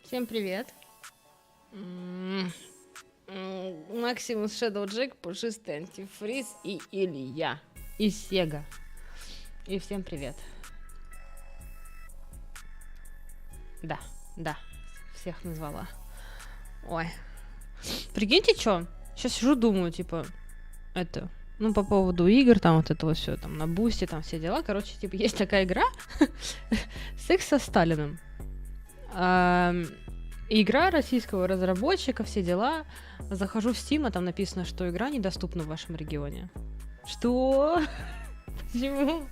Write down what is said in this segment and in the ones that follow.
Всем привет. Максимус Шэдоу Джек, пушистый антифриз и Илья. И Сега. И всем привет. Да, всех назвала. Ой. Прикиньте, что? Сейчас сижу, думаю, типа, ну, по поводу игр, там вот этого все, там, на бусте, там все дела. Короче, типа, есть такая игра «Секс со Сталиным». Игра российского разработчика, все дела. Захожу в Steam, а там написано, что игра недоступна в вашем регионе. Что? Почему?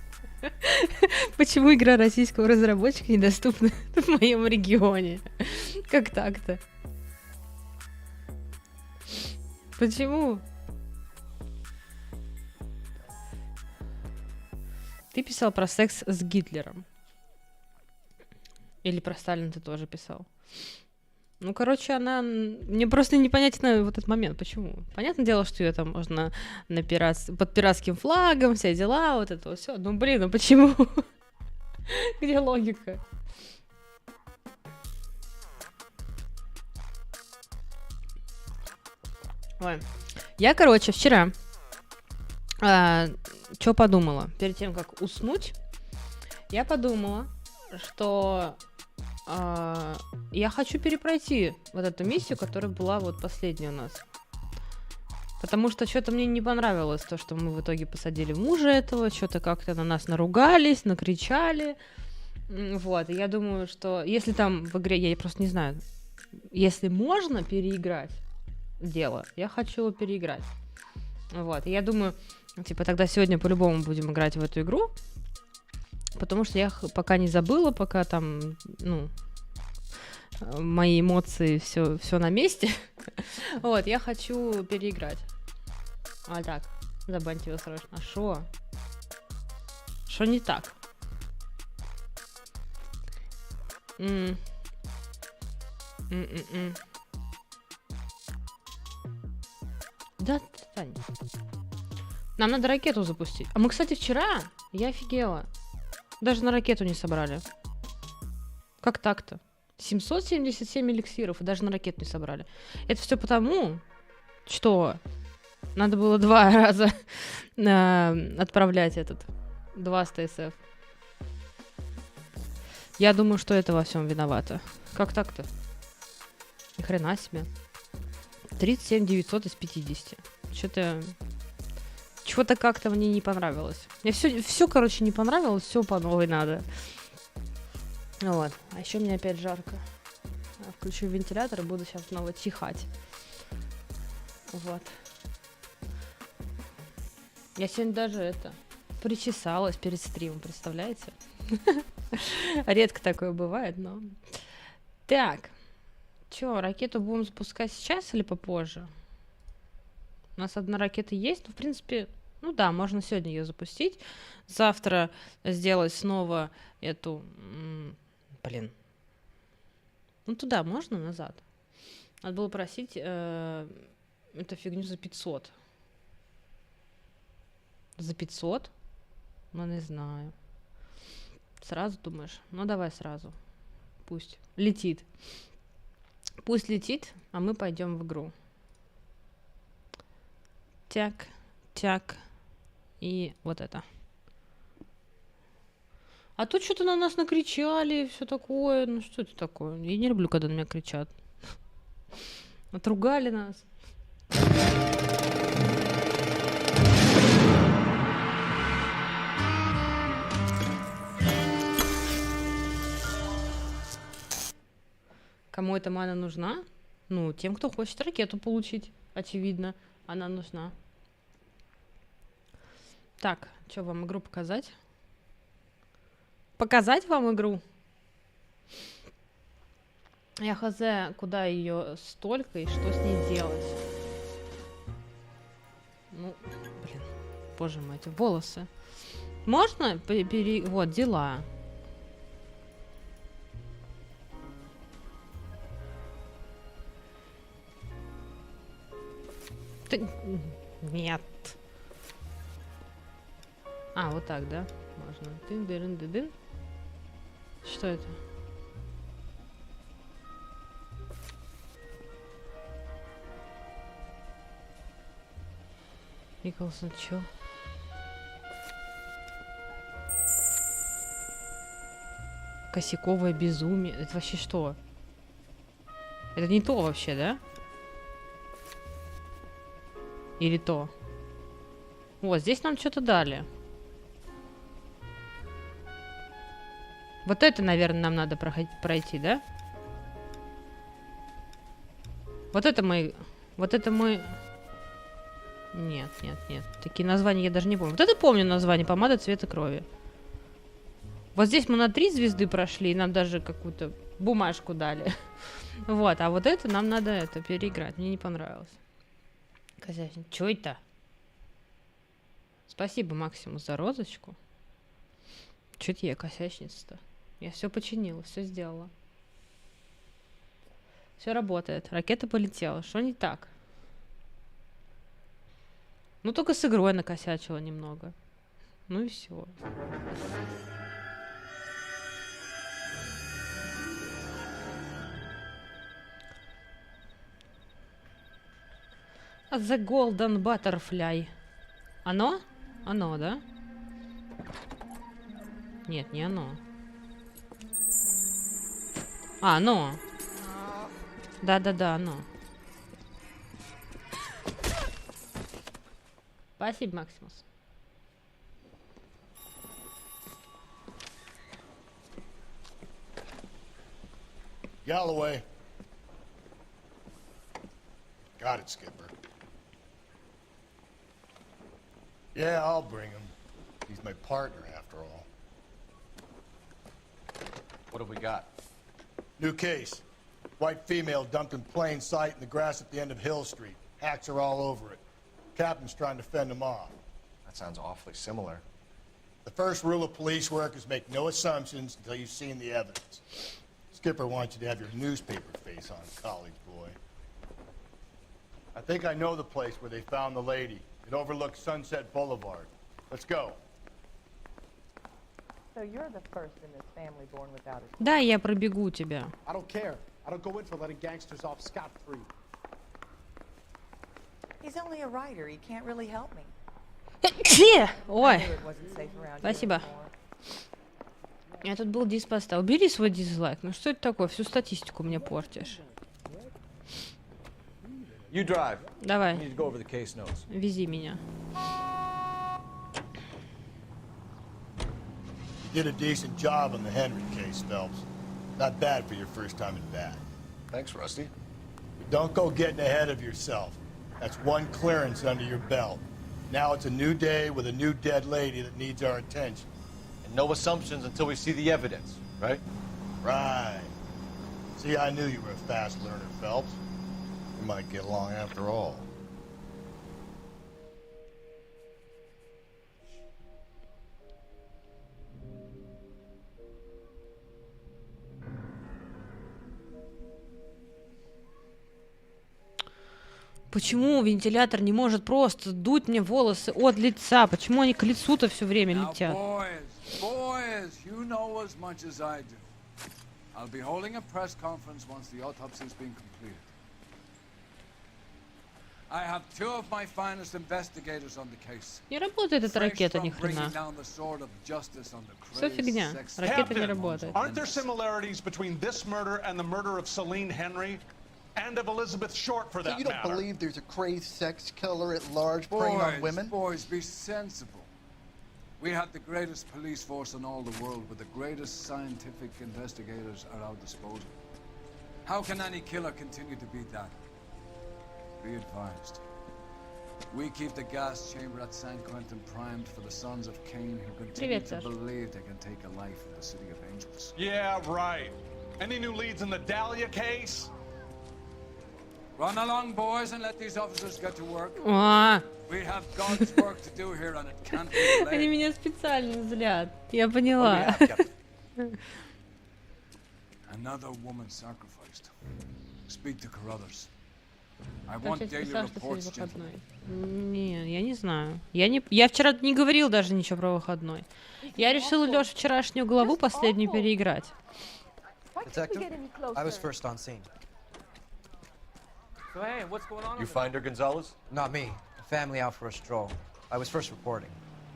Почему игра российского разработчика недоступна в моем регионе? Как так-то? Почему? Ты писал про секс с Гитлером. Или про Сталина ты тоже писал. Ну, короче, она... Мне просто непонятен вот этот момент. Почему? Понятное дело, что ее там можно под пиратским флагом, все дела, вот это вот все. Ну, блин, ну почему? Где логика? Ой. Я, короче, вчера что подумала? Перед тем, как уснуть, я подумала, что я хочу перепройти вот эту миссию, которая была вот последняя у нас. Потому что что-то мне не понравилось, то, что мы в итоге посадили мужа этого, что-то как-то на нас наругались, накричали. Вот, и я думаю, что если там в игре, я просто не знаю, если можно переиграть дело, я хочу его переиграть. Вот, и я думаю, типа, тогда сегодня по-любому будем играть в эту игру, потому что я пока не забыла, пока там, ну, мои эмоции, все на месте. Вот, я хочу переиграть. А так, забаньте его срочно. А шо? Шо не так? Да, Тань. Нам надо ракету запустить. А мы, кстати, вчера, я офигела. Даже на ракету не собрали. Как так-то? 777 эликсиров, и даже на ракету не собрали. Это все потому, что надо было 2 раза отправлять 2 СТСФ. Я думаю, что это во всем виновато. Как так-то? Ни хрена себе. 37 900 из 50. Чего-то как-то мне не понравилось. Мне все, короче, не понравилось, все по новой надо. Вот. А еще мне опять жарко. Включу вентилятор и буду сейчас снова чихать. Вот. Я сегодня даже причесалась перед стримом, представляете? Редко такое бывает, но... Так. Чё, ракету будем запускать сейчас или попозже? У нас одна ракета есть, но, в принципе... Ну да, можно сегодня ее запустить. Завтра сделать снова эту... Блин. Ну туда можно, назад? Надо было просить эту фигню за 500. За 500? Ну, не знаю. Сразу думаешь? Ну, давай сразу. Пусть летит. Пусть летит, а мы пойдем в игру. Тяк, тяк. И вот это. А тут что-то на нас накричали, все такое. Ну что это такое? Я не люблю, когда на меня кричат. Отругали нас. Кому эта мана нужна? Ну, тем, кто хочет ракету получить. Очевидно, она нужна. Так, что вам игру показать? Показать вам игру? Я хз, куда ее столько и что с ней делать. Ну, блин, боже мой, эти волосы. Можно? Вот, дела. Нет. А, вот так, да? Можно. Тын-дырын-дыдын. Что это? Николсон, чё? Косяковое безумие. Это вообще что? Это не то вообще, да? Или то? Вот, здесь нам что-то дали. Вот это, наверное, нам надо пройти, да? Вот это мы... Вот это мы... Нет, нет, нет. Такие названия я даже не помню. Вот это помню название. Помада цвета крови. Вот здесь мы на 3 звезды прошли, и нам даже какую-то бумажку дали. Вот, а вот это нам надо это переиграть. Мне не понравилось. Козячник. Чё это? Спасибо, Максимус, за розочку. Чё это я косячница-то? Я все починила, все сделала. Все работает. Ракета полетела. Что не так? Ну, только с игрой накосячила немного. Ну и все. The Golden Butterfly. Оно? Оно, да? Нет, не оно. А, оно. Да-да-да, оно. Спасибо, Максимус. Galloway. Got it, Skipper. Yeah, I'll bring him. He's my partner, after all. What have we got? New case. White female dumped in plain sight in the grass at the end of Hill Street. Hacks are all over it. Captain's trying to fend them off. That sounds awfully similar. The first rule of police work is make no assumptions until you've seen the evidence. Skipper wants you to have your newspaper face on, college boy. I think I know the place where they found the lady. It overlooks Sunset Boulevard. Let's go. So you're the first in this family born without a... Да, я пробегу тебя. I don't care. I don't go in for letting gangsters off scot-free. He's only a writer. He can't really help me. Ой, I knew it wasn't safe around here спасибо. anymore. Я тут был диспоста. Убери свой дизлайк. Ну что это такое? Всю статистику мне портишь. You drive. I Давай, need to go over the case notes. вези меня. You did a decent job on the Henry case, Phelps. Not bad for your first time in bat. Thanks, Rusty. But don't go getting ahead of yourself. That's one clearance under your belt. Now it's a new day with a new dead lady that needs our attention. And no assumptions until we see the evidence, right? Right. See, I knew you were a fast learner, Phelps. We might get along after all. Почему вентилятор не может просто дуть мне волосы от лица? Почему они к лицу-то все время летят? Boys, you know as much as I do. I'll be holding a press conference once the autopsy's been completed. I have 2 of my finest investigators on the case. Не работает эта ракета ни Fresh from bringing хрена. down the sword of justice on the Все crazed фигня. sex Ракета не Captain, работает. Aren't there similarities between this murder and the murder of Celine Henry and of Elizabeth Short, for So that you don't matter? believe there's a crazed sex killer at large preying on women? Boys, be sensible. We have the greatest police force in all the world, with the greatest scientific investigators at our disposal. How can any killer continue to beat that? Be advised. We keep the gas chamber at San Quentin primed for the sons of Cain who continue Привет, to Саш. believe they can take a life in the City of Angels. Yeah, right. Any new leads in the Dahlia case? Run along, boys, and let these officers get to work. А, We have God's work to do here, and it can't be они delayed. меня специально злят. Я What do we поняла. have, Captain? Another woman sacrificed. Speak to Carruthers. I Там want сейчас daily писала, что сегодня reports, gentlemen. выходной. Не, я не знаю. Я вчера не говорил даже ничего про выходной. Я решила Лёш вчерашнюю главу последнюю переиграть. Detective, I was first on scene. You find her, Gonzalez? Not me. A family out for a stroll. I was first reporting.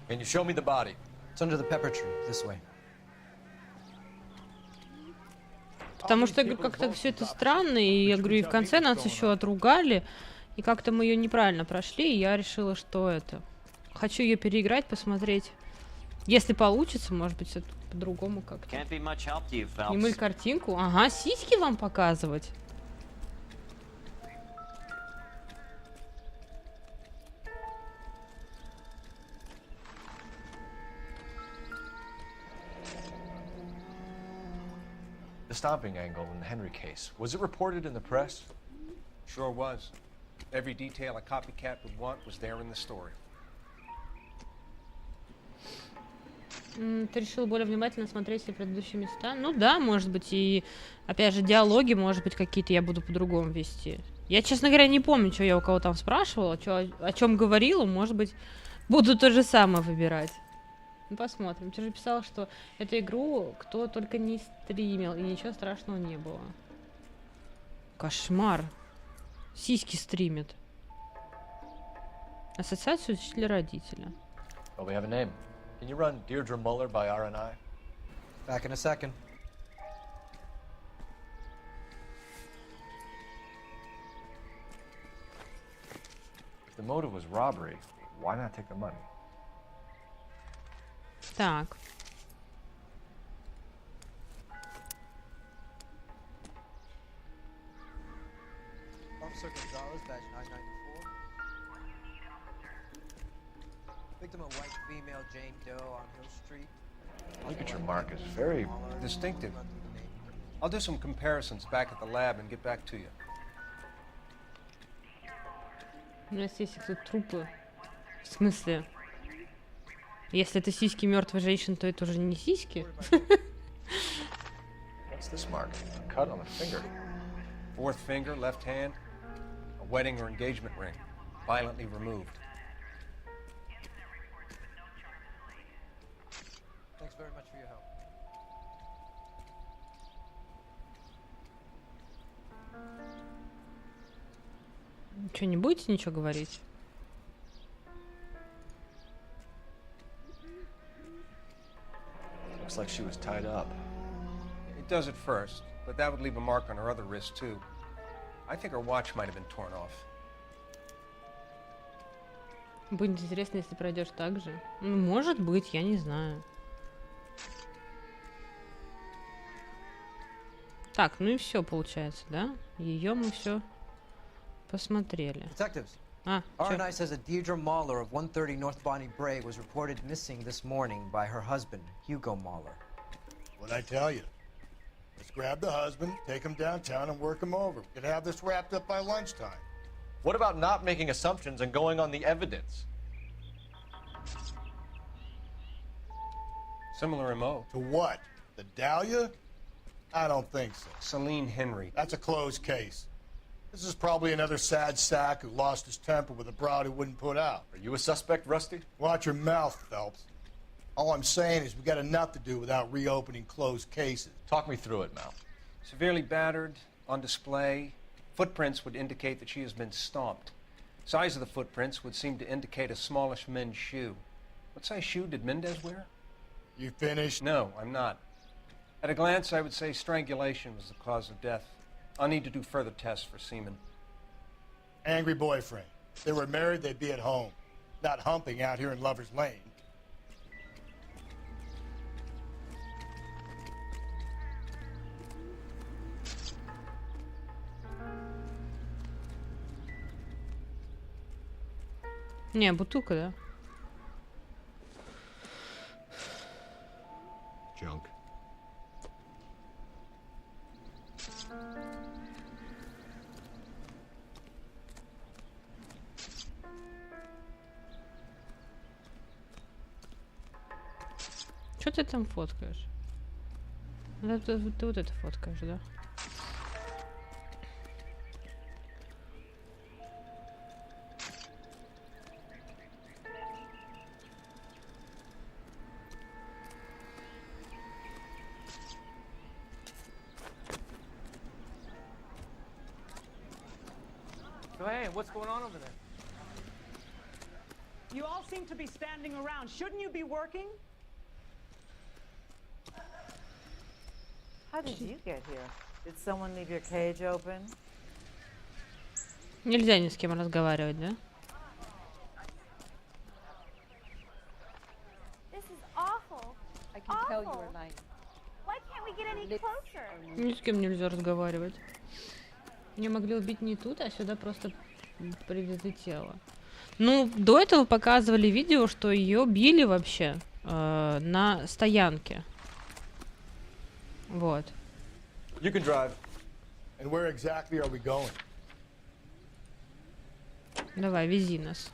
Can you show me the body? It's under the pepper tree, this way. Потому что, говорю, как-то все это странно, и я говорю, и в конце нас еще отругали, и как-то мы ее неправильно прошли, и я решила, что это. Хочу ее переиграть, посмотреть. Если получится, может быть, все по-другому как-то. Снимали картинку. Ага, сиськи вам показывать. The stomping angle in the Henry case. Was it reported in the press? Sure was. Every detail a copycat would want was there in the story. Ты решил более внимательно смотреть все предыдущие места? Ну да, может быть, и опять же диалоги, может быть, какие-то я буду по-другому вести. Я, честно говоря, не помню, что я у кого там спрашивала, о чем говорила, может быть, буду то же самое выбирать. Ну, посмотрим. Ты же писал, что эту игру кто только не стримил, и ничего страшного не было. Кошмар. Сиськи стримит. Ассоциация учителя родителя. Oh, we have a name. Can you run Deirdre Muller by RNI? Back in a second. If the motive was robbery, why not take the money? Так. Officer Gonzalez, badge 994. Victim a white female Jane Doe on Hill Street. Look at your mark, it's very distinctive. I'll do some comparisons back at the lab and get back to you. У нас есть тут трупы. В смысле? Если это сиськи мертвой женщины, то это уже не сиськи. What's this mark? A cut on the finger. Fourth finger, left hand. A wedding or engagement ring. Violently removed. Thanks very much for your help. Что, не будете ничего говорить? Looks like she was tied up. It does at first, but that would leave a mark on her other wrist too. I think her watch might have been torn off. Будет интересно, если пройдешь так же. Ну, может быть, я не знаю. Так, ну и все получается, да? Ее мы все посмотрели. Detectives. А, RNI says that Deirdre Mahler of 130 North Bonnie Brae was reported missing this morning by her husband, Hugo Mahler. What'd I tell you? Let's grab the husband, take him downtown, and work him over. We could have this wrapped up by lunchtime. What about not making assumptions and going on the evidence? Similar MO. To what? The Dahlia? I don't think so. Celine Henry. That's a closed case. This is probably another sad sack who lost his temper with a broad who wouldn't put out. Are you a suspect, Rusty? Watch your mouth, Phelps. All I'm saying is we got enough to do without reopening closed cases. Talk me through it, Mal. Severely battered, on display. Footprints would indicate that she has been stomped. Size of the footprints would seem to indicate a smallish men's shoe. What size shoe did Mendez wear? You finished? No, I'm not. At a glance, I would say strangulation was the cause of death. I'll need to do further tests for semen. Angry boyfriend. If they were married, they'd be at home. Not humping out here in Lover's Lane. Не, бутылка, да? Junk. Что ты там фоткаешь? Ты вот это фоткаешь, да? So hey, what's going on over there? You all seem to be standing around. Shouldn't you be working? How did you get here? Did someone leave your cage open? Нельзя ни с кем разговаривать, да? This is awful. I can tell you were lying. Why can't we get any closer? Ни с кем нельзя разговаривать. Меня могли убить не тут, а сюда просто привезли тело. Ну, до этого показывали видео, что ее били вообще на стоянке. Вот. You can drive. And where exactly are we going? Давай, вези нас.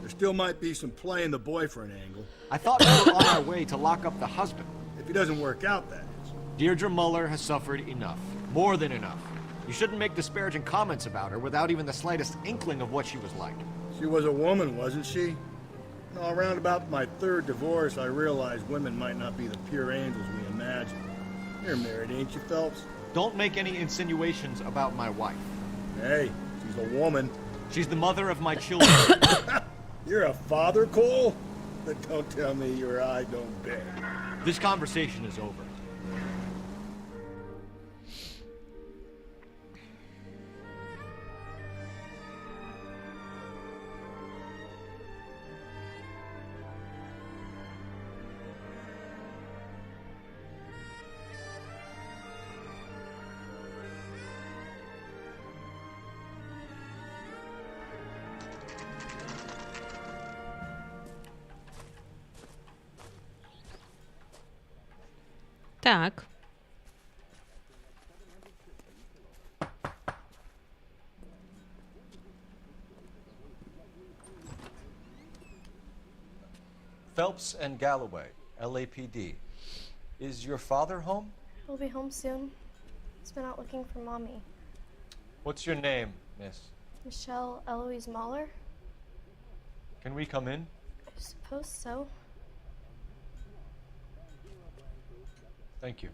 There still might be some play in the boyfriend angle. I thought we were on our way to lock up the husband. If he doesn't work out, that is. Deirdre Muller has suffered enough. More than enough. You shouldn't make disparaging comments about her without even the slightest inkling of what she was like. She was a woman, wasn't she? No, around about my third divorce, I realized women might not be the pure angels we imagine. You're married, ain't you, Phelps? Don't make any insinuations about my wife. Hey, she's a woman. She's the mother of my children. You're a father, Cole? But don't tell me your eye don't beg. This conversation is over. Так. Phelps and Galloway, LAPD. Is your father home? We'll be home soon. He's been out looking for Mommy. What's your name, miss? Michelle Eloise Mahler? Can we come in? I suppose so. Thank you.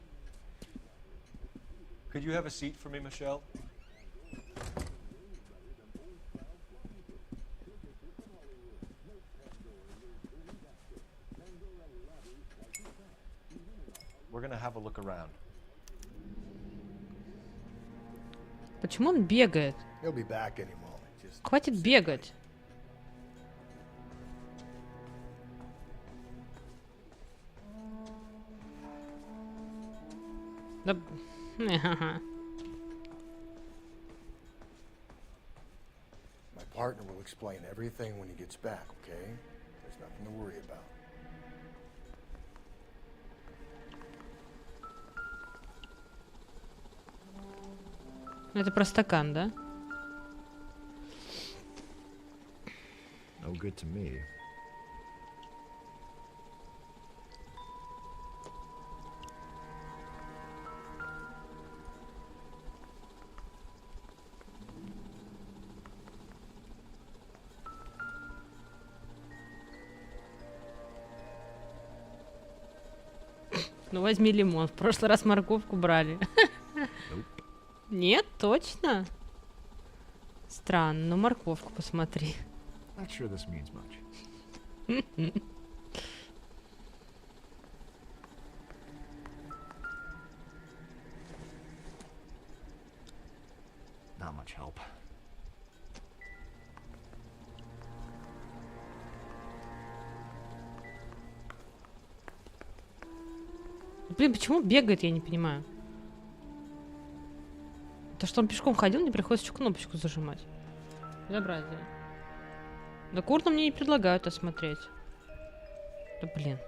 Could you have a seat for me, Michelle? We're gonna have a look around. Почему он бегает? He'll be back any moment. Just Хватит бегать. Да... my partner will explain everything when he gets back, okay? There's nothing to worry about. Это про стакан, да? No good to me. Ну возьми лимон. В прошлый раз морковку брали. Нет, точно? Странно, ну морковку посмотри. Not sure this means much. Not much help. Блин, почему бегает, я не понимаю. То, что он пешком ходил, мне приходится еще кнопочку зажимать. Безобразие. Да курту мне не предлагают осмотреть. Да блин.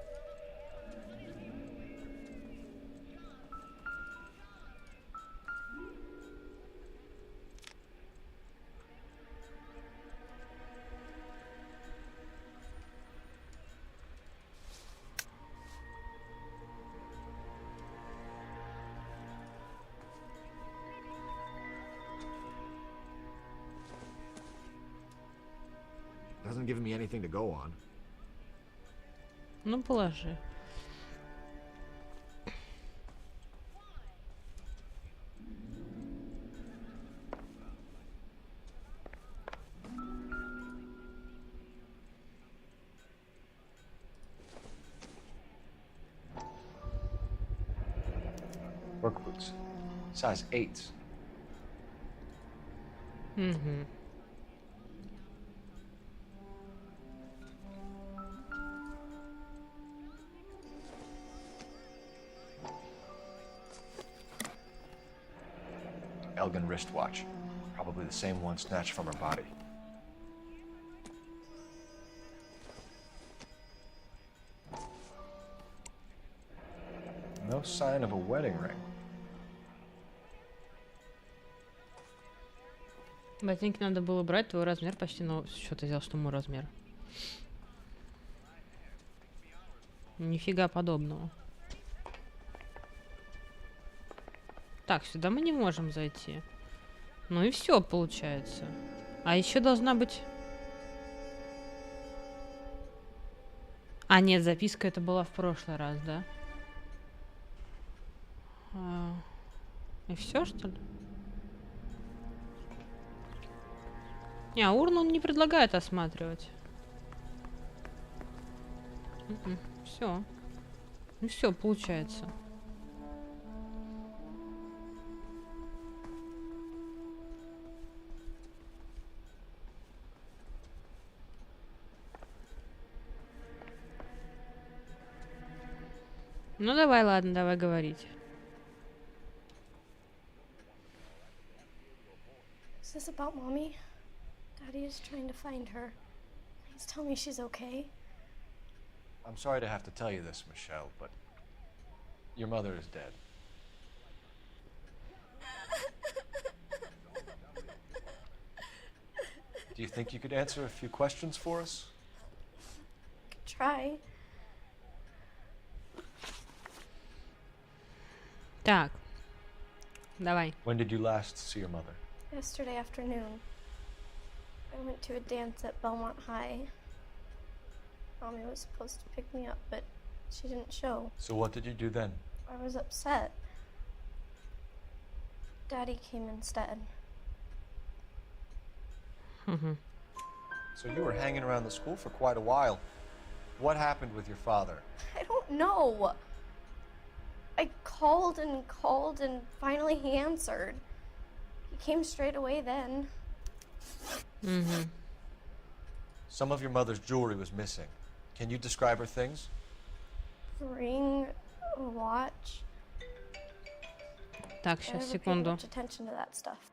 Hasn't given me anything to go on. Ну, положи. Work boots. Size 8s. Угу. Elgin wristwatch. Probably the same one snatched from her body. No sign of a wedding ring. Ботинки надо было брать, твой размер почти, но что ты взял, что мой размер? Нифига подобного. Так, сюда мы не можем зайти. Ну и все получается. А еще должна быть... А, нет, записка это была в прошлый раз, да? И все, что ли? Не, а урну он не предлагает осматривать. Все. Ну все, получается. Ну давай, ладно, давай говорить. Is this about Mommy? Daddy is trying to find her. Please tell me she's okay. I'm sorry to have to tell you this, Michelle, but your mother is dead. Do you think you could answer a few questions for us? Could try. Так. Давай. When did you last see your mother? Yesterday afternoon. I went to a dance at Belmont High. Mommy was supposed to pick me up, but she didn't show. So what did you do then? I was upset. Daddy came instead. So you were hanging around the school for quite a while. What happened with your father? I don't know. I called and finally he answered. He came straight away then. Some of your mother's jewelry was missing. Can you describe her things? Ring, a watch. Так, I сейчас, never paid секунду. much attention to that stuff.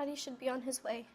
Daddy should be on his way.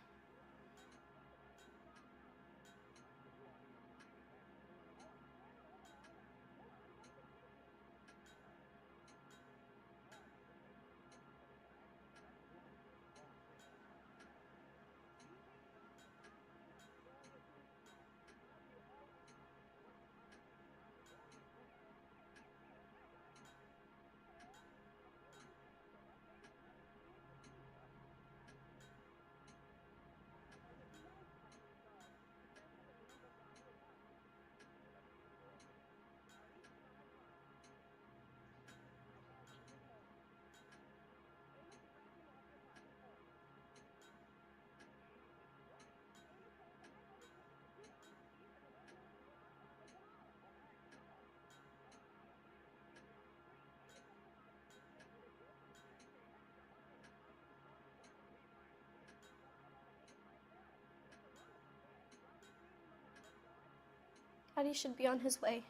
Daddy should be on his way.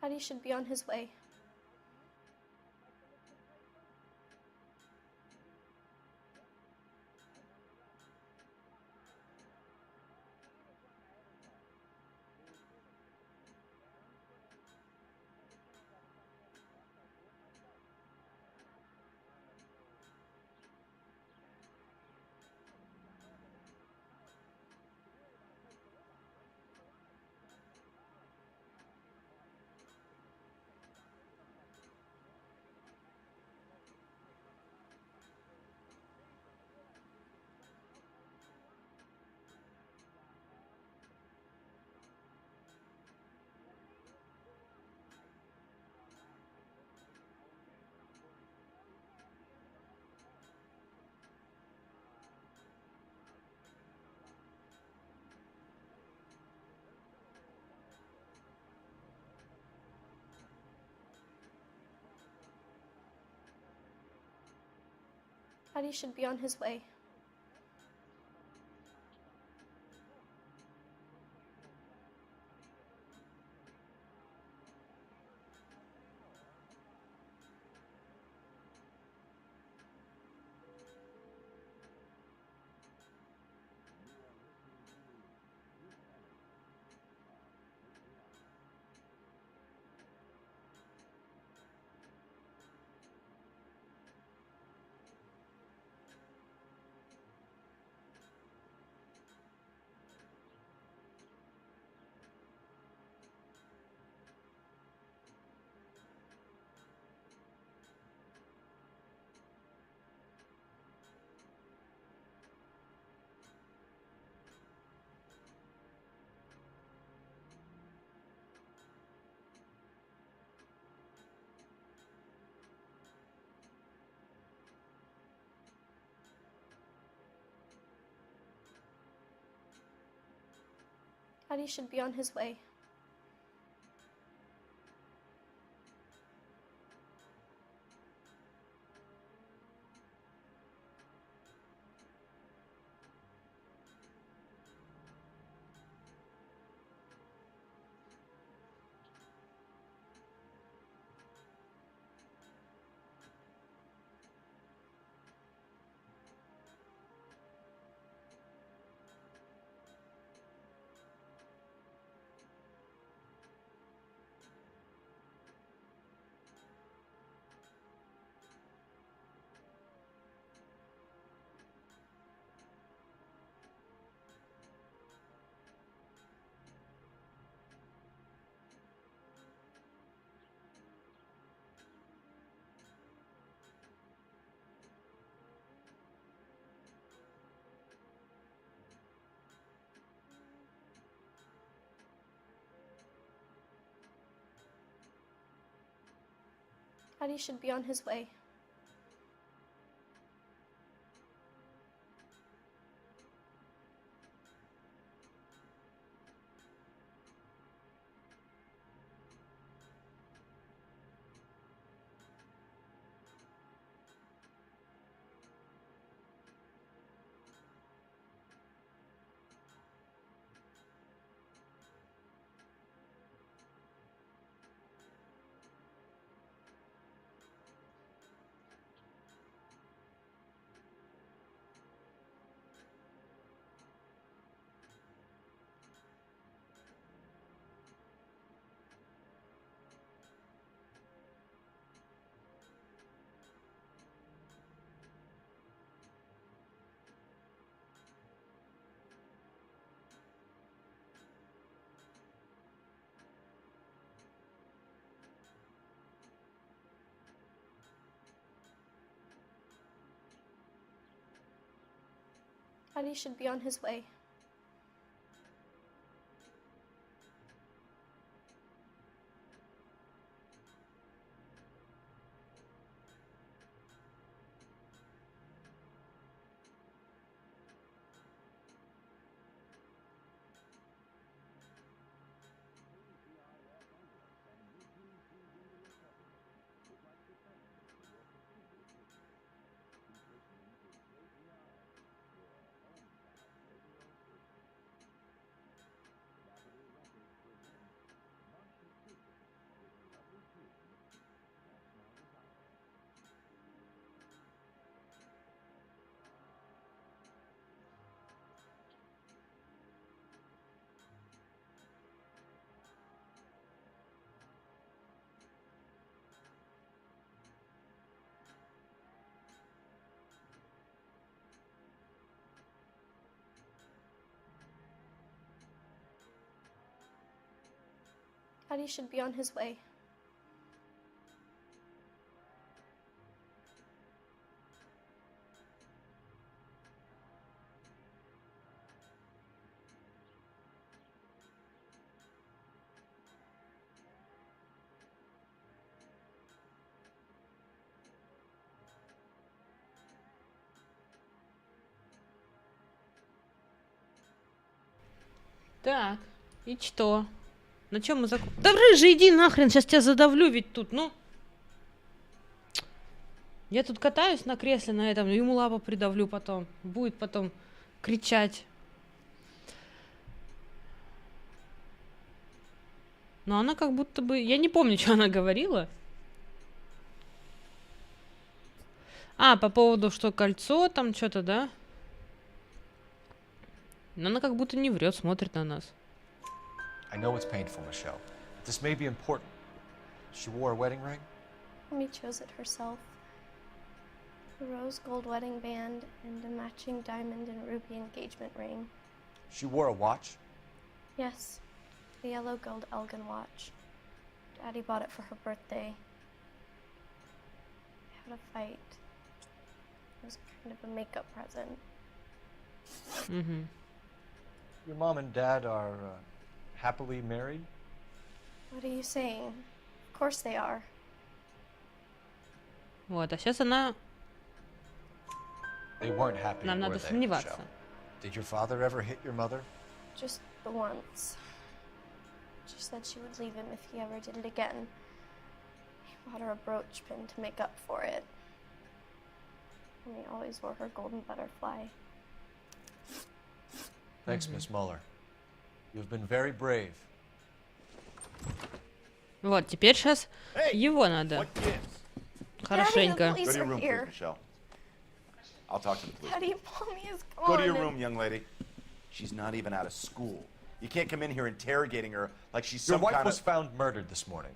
Patty should be on his way. Patty should be on his way. Patty should be on his way. Patty should be on his way. Patty should be on his way. Daddy should be on his way. Так, и что? На чем мы Да рыжий, иди нахрен, сейчас тебя задавлю ведь тут, ну. Я тут катаюсь на кресле на этом, ему лапу придавлю потом. Будет потом кричать. Но она как будто бы... Я не помню, что она говорила. А, по поводу, что кольцо там что-то, да? Но она как будто не врет, смотрит на нас. I know it's painful, Michelle. This may be important. She wore a wedding ring? Mommy chose it herself. A rose gold wedding band and a matching diamond and ruby engagement ring. She wore a watch? Yes, the yellow gold Elgin watch. Daddy bought it for her birthday. We had a fight. It was kind of a makeup present. Mm-hmm. Your mom and dad are happily married? What are you saying? Of course they are. Вот, а сейчас она... They weren't happy, Нам were надо they, сомневаться. Michelle? Did your father ever hit your mother? Just the once. She said she would leave him if he ever did it again. He bought her a brooch pin to make up for it. And he always wore her golden butterfly. Thanks, Miss Muller. You've been very brave. Вот, теперь сейчас его надо. Хорошенько. Go to your room, please, Michelle. I'll talk to the police. Daddy, Mommy is gone. Go to your room, young lady. She's not even out of school. You can't come in here interrogating her like she's Your some wife kind was of... found murdered this morning.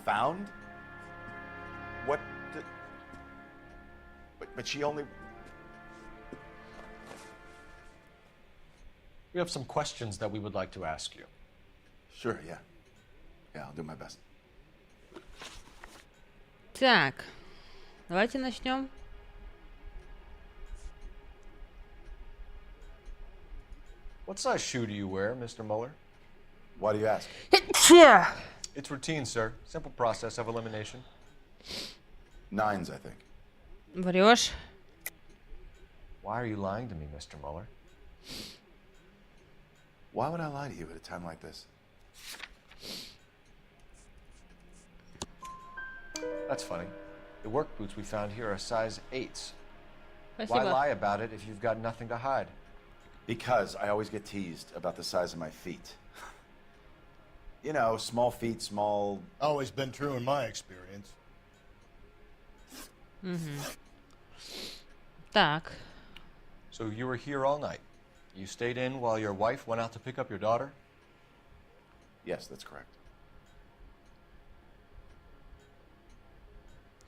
Found? What the... But she only... We have some questions that we would like to ask you. Sure, yeah. Yeah, I'll do my best. Так, давайте начнем. What size shoe do you wear, Mr. Muller? Why do you ask? It's routine, sir. Simple process of elimination. 9s, I think. Врешь. Why are you lying to me, Mr. Muller? Why would I lie to you at a time like this? That's funny. The work boots we found here are size 8s. Спасибо. Why lie about it if you've got nothing to hide? Because I always get teased about the size of my feet. You know, small feet, small... Always been true in my experience. Так. So you were here all night. You stayed in while your wife went out to pick up your daughter? Yes, that's correct.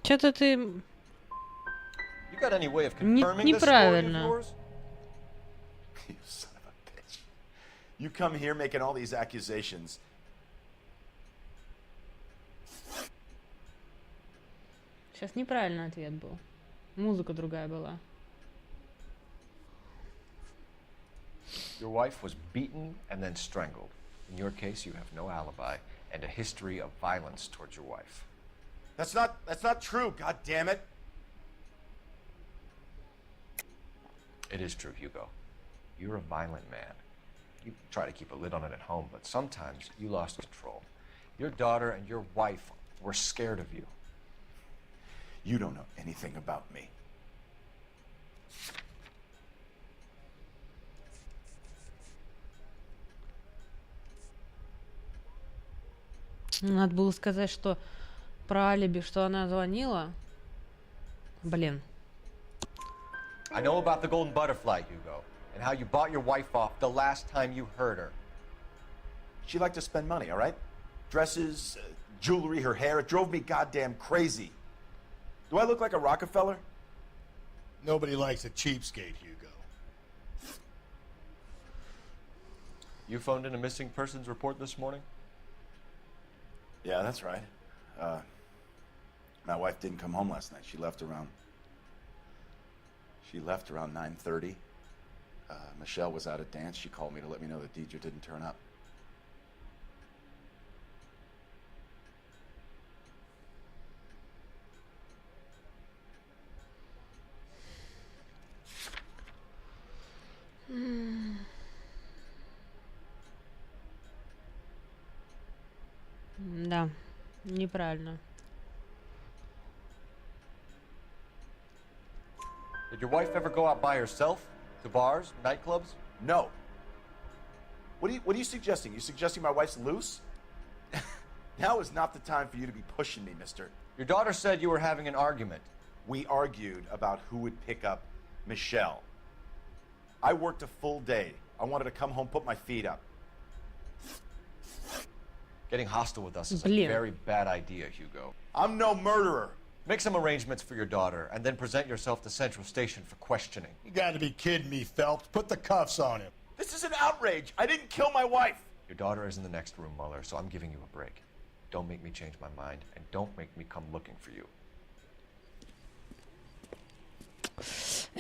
Что-то ты... You got any way of confirming this story of неправильно. yours? You son of a bitch. You come here making all these accusations. Сейчас неправильный ответ был. Музыка другая была. Your wife was beaten and then strangled. In your case, you have no alibi and a history of violence towards your wife. That's not true, god damn it. It is true, Hugo. You're a violent man. You try to keep a lid on it at home, but sometimes you lost control. Your daughter and your wife were scared of you. You don't know anything about me. Надо было сказать, что про алиби, что она звонила. Блин. I know about the golden butterfly, Hugo, and how you bought your wife off the last time you heard her. She liked to spend money, all right? Dresses, jewelry, her hair. It drove me goddamn crazy. Do I look like a Rockefeller? Nobody likes a cheapskate, Hugo. You phoned in a missing persons report this morning? Yeah, that's right. My wife didn't come home last night. She left around 9:30. Michelle was out at dance. She called me to let me know that Deidre didn't turn up. Да, неправильно. Did your wife ever go out by herself? To bars, nightclubs? No. What are you suggesting? You suggesting my wife's loose? Now is not the time for you to be pushing me, mister. Your daughter said you were having an argument. We argued about who would pick up Michelle. I worked a full day. I wanted to come home, put my feet up. Getting hostile with us is a very bad idea, Hugo. I'm no murderer. Make some arrangements for your daughter, and then present yourself to Central Station for questioning. You gotta be kidding me, Phelps. Put the cuffs on him. This is an outrage. I didn't kill my wife. Your daughter is in the next room, Mueller, so I'm giving you a break. Don't make me change my mind, and don't make me come looking for you.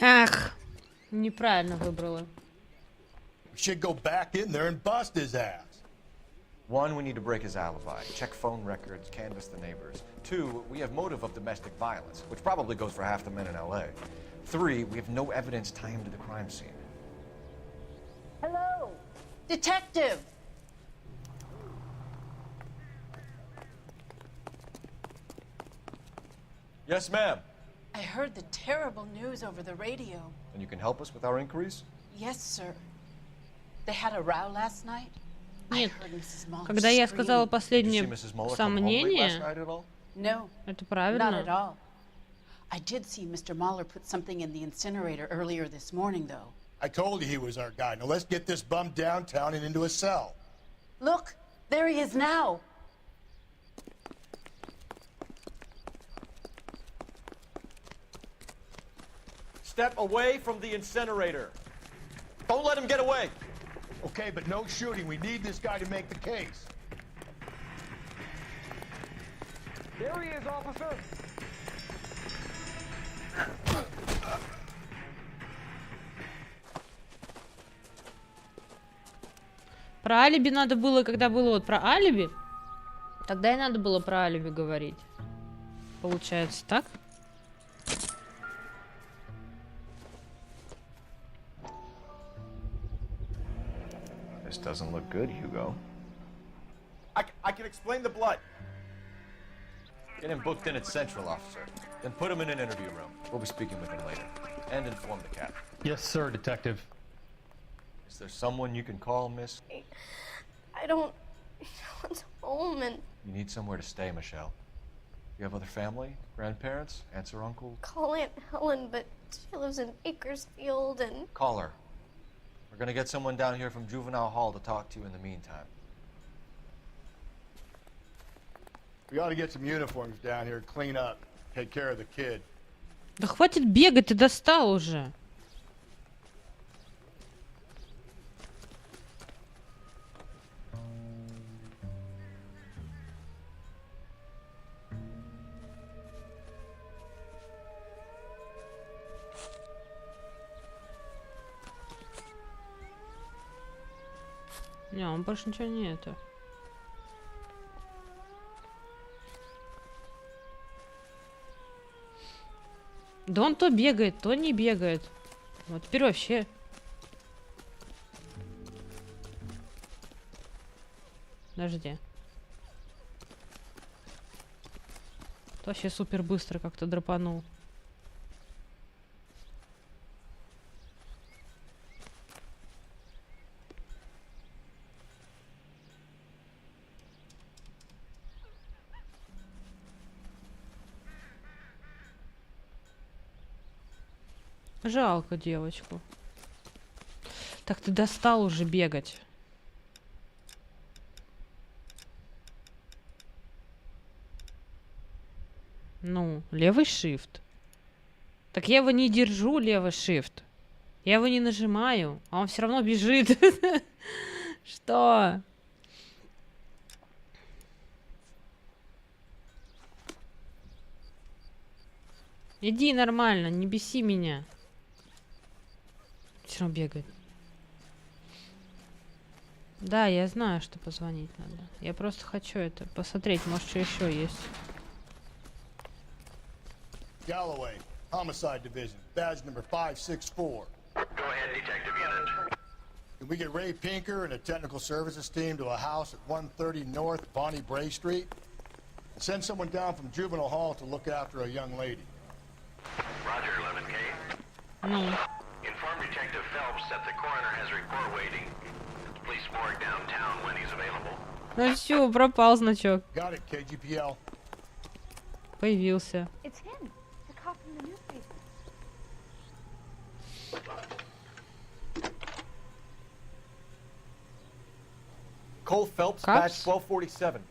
Ах, неправильно выбрала. We should go back in there and bust his ass. One, we need to break his alibi, check phone records, canvass the neighbors. Two, we have motive of domestic violence, which probably goes for half the men in LA. Three, we have no evidence tying him to the crime scene. Hello? Detective! Yes, ma'am. I heard the terrible news over the radio. And you can help us with our inquiries? Yes, sir. They had a row last night. Нет, когда я сказала последнее сомнение, это правильно. Not at all. I did see Mr. Mahler put something in the incinerator earlier this morning, though. I told you he was our guy. Now let's get this bum downtown and into a cell. Look, there he is now. Step away from the incinerator. Don't let him get away. Okay, but no shooting. We need this guy to make the case. There he is, officer. Про алиби надо было, когда было вот про алиби, тогда и надо было про алиби говорить. Получается так? This doesn't look good, Hugo. I can explain the blood. Get him booked in at Central, officer. Then put him in an interview room. We'll be speaking with him later. And inform the captain. Yes, sir, detective. Is there someone you can call, miss? I don't want home and... You need somewhere to stay, Michelle. You have other family? Grandparents? Aunts or uncles? Call Aunt Helen, but she lives in Bakersfield and... Call her. We're gonna get someone down here from Juvenile Hall to talk to you in the meantime. We ought to get some uniforms down here, clean up, take care of the kid. Да хватит бегать, ты достал уже. Не, он больше ничего не это. Да он то бегает, то не бегает. Вот теперь вообще. Подожди. То вообще супер быстро как-то драпанул. Жалко девочку. Так ты достал уже бегать. Ну, левый shift. Так я его не держу, левый shift. Я его не нажимаю, а он все равно бежит. Что? Иди нормально, не беси меня. Все равно бегает. Да, я знаю, что позвонить надо. Я просто хочу это посмотреть, может, что еще есть. Galloway, Homicide Division, badge number 564. Go ahead, Detective Unit. Can we get Ray Pinker and a technical services team to a house at 130 North Bonnie Bray Street? And send someone down from Juvenile Hall to look after a young lady. Roger, 11K. Ну. Inform Detective Phelps that the coroner has a report waiting. Police morgue downtown when he's available. Ну все, пропал значок. Got it, KGPL. Появился. It's him, the cop from the newspaper. Cole Phelps, Cops? badge 1247.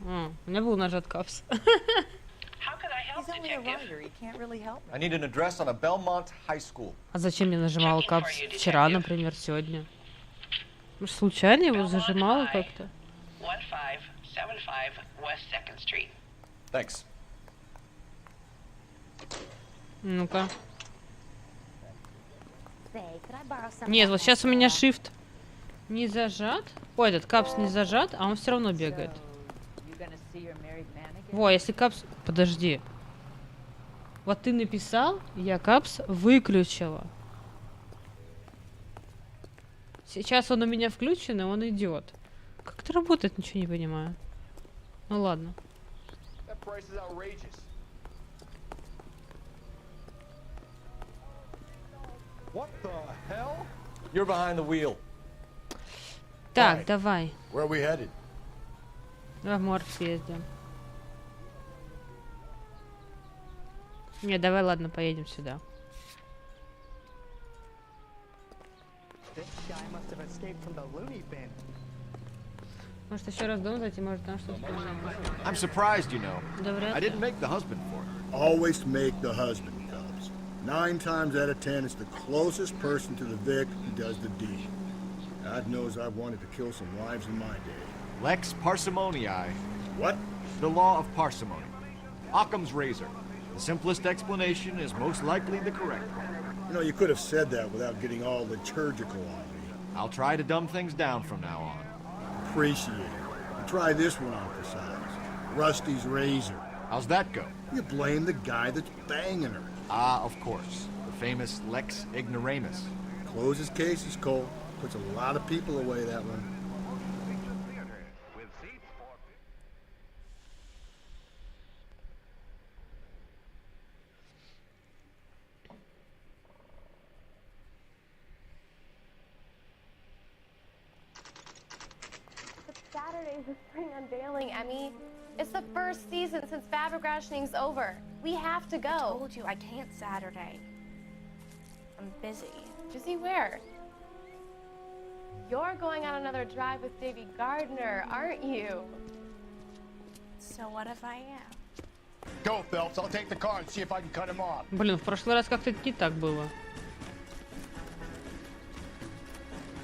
У меня был нажат капс. How can I help, He's only a writer. He can't really help me. I need an address on a Belmont High School. А зачем я нажимала капс вчера, например, сегодня? Может, случайно его зажимала как-то? 1575 West 2nd Street. Thanks. Ну-ка. Нет, вот сейчас у меня shift не зажат. Ой, этот капс не зажат, а он все равно бегает. Во, если капс... Подожди. Вот ты написал, я капс выключила. Сейчас он у меня включен, и он идет. Как это работает, ничего не понимаю. Ну ладно. What the hell? You're behind the wheel. Так, давай. Where are we headed? В морг съездим. Не, давай, ладно, поедем сюда. Может, еще раз дом зайти, может, там что-то поменялось. I'm surprised, you know. Да вряд I ли. didn't make the husband for it. Always make the husband, Cubs. 9 times out of 10, it's the closest person to the Vic who does the deed. God knows I've wanted to kill some wives in my day. Lex parsimoniae. What? The law of parsimony. Occam's razor. The simplest explanation is most likely the correct one. You know, you could have said that without getting all liturgical on me. I'll try to dumb things down from now on. Appreciate it. And try this one on for size. Rusty's razor. How's that go? You blame the guy that's banging her. Ah, of course. The famous Lex ignoramus. Closes cases, Cole. Puts a lot of people away, that one. Saturday's the spring unveiling, Emmy. It's the first season since fabric rationing's over. We have to go. I told you I can't Saturday. I'm busy. Busy where? You're going on another drive with Davy Gardner, aren't you? So what if I am? Go, Phelps. I'll take the car and see if I can cut him off. Блин, в прошлый раз как-то не так было.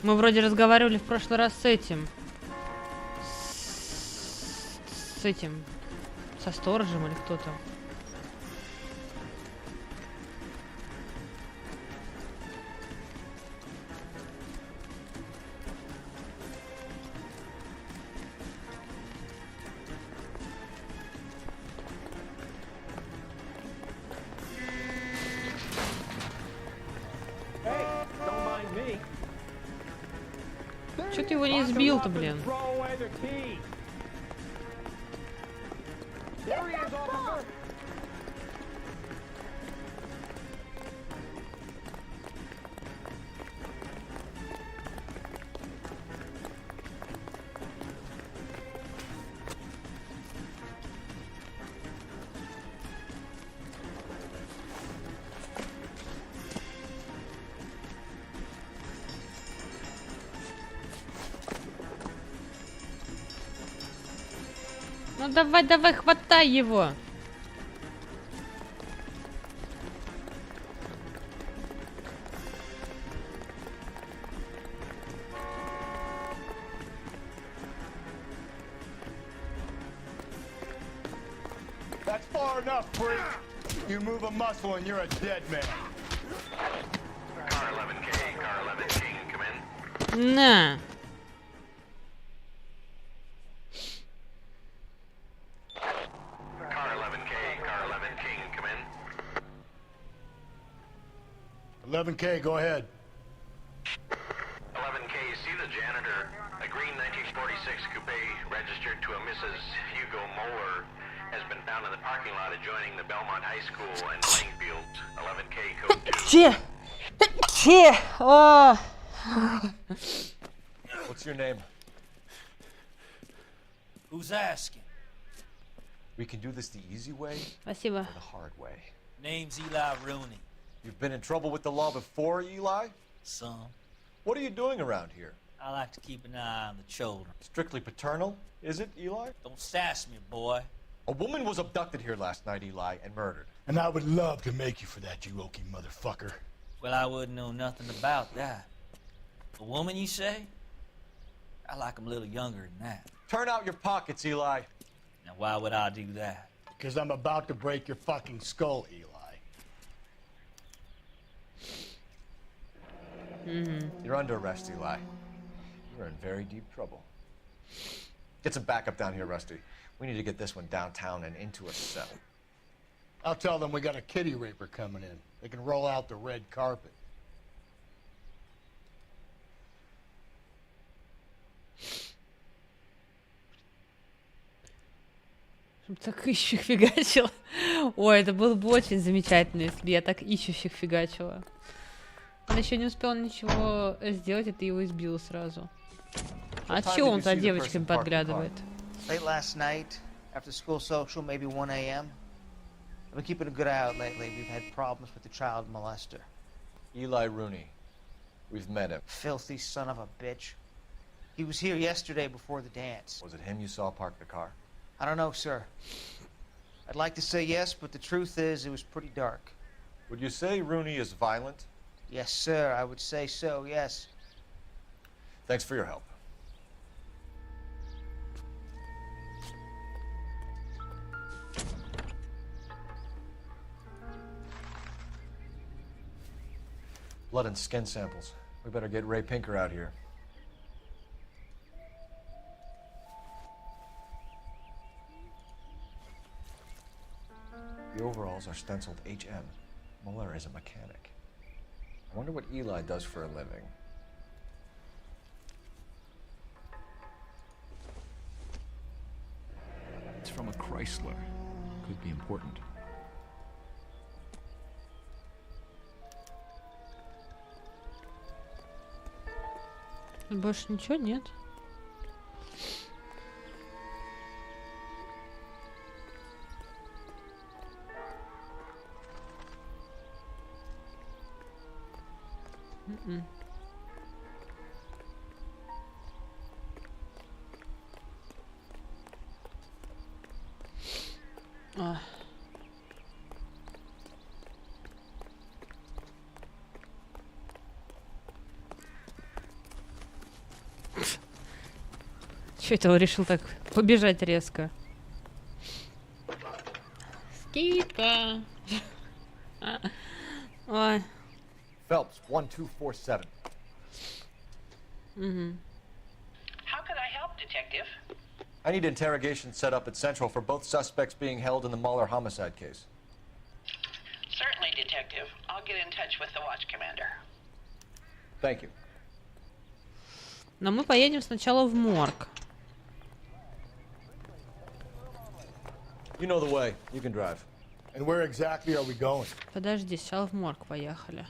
Мы вроде разговаривали в прошлый раз с этим. С этим. Со сторожем или кто там. Чё ты его не сбил-то, блин? Ну давай, давай, хватай его. That's far enough, freak. You move a muscle and you're a dead man. Car 11K, car 11 King, come in. На. Car 11K, car 11 King, come in. 11K, go ahead. 11K, see the janitor. A green 1946 coupe registered to a Mrs. Hugo Moeller has been found in the parking lot adjoining the Belmont High School and playing fields. 11K, code 2. What's your name? Who's asking? We can do this the easy way Спасибо. or the hard way. Name's Eli Rooney. You've been in trouble with the law before, Eli? Some. What are you doing around here? I like to keep an eye on the children. Strictly paternal, is it, Eli? Don't sass me, boy. A woman was abducted here last night, Eli, and murdered. And I would love to make you for that, you oaky motherfucker. Well, I wouldn't know nothing about that. A woman, you say? I like 'em a little younger than that. Turn out your pockets, Eli. Now, why would I do that? Because I'm about to break your fucking skull, Eli. You're under arrest, Eli. You're in very deep trouble. Get some backup down here, Rusty. We need to get this one downtown and into a cell. I'll tell them we got a kitty raper coming in. They can roll out the red carpet. Так ищущих фигачила. Ой, это было бы очень замечательно, если бы я так ищущих фигачила. Он еще не успел ничего сделать, и ты его избил сразу. А чё он за девочками подглядывает? Late last night, after school social, maybe 1 a.m. I've been keeping a good eye out lately. We've had problems with the child molester. Eli Rooney. We've met him. Filthy son of a bitch. He was here yesterday before the dance. Was it him you saw park the car? I don't know, sir. I'd like to say yes, but the truth is it was pretty dark. Would you say Rooney is violent? Yes, sir, I would say so, yes. Thanks for your help. Blood and skin samples. We better get Ray Pinker out here. The overalls are stenciled HM. Muller is a mechanic. I wonder what Eli does for a living. It's from a Chrysler. Could be important. Больше ничего нет. Чё это он решил так побежать резко? Скидка. Ой. Phelps, 1247. How can I help, Detective? I need interrogation set up at Central for both suspects being held in the Muller homicide case. Certainly, Detective. I'll get in touch with the watch commander. Thank you. Но мы поедем сначала в морг. You know the way. You can drive. And where exactly are we going? Подожди, сначала в морг поехали.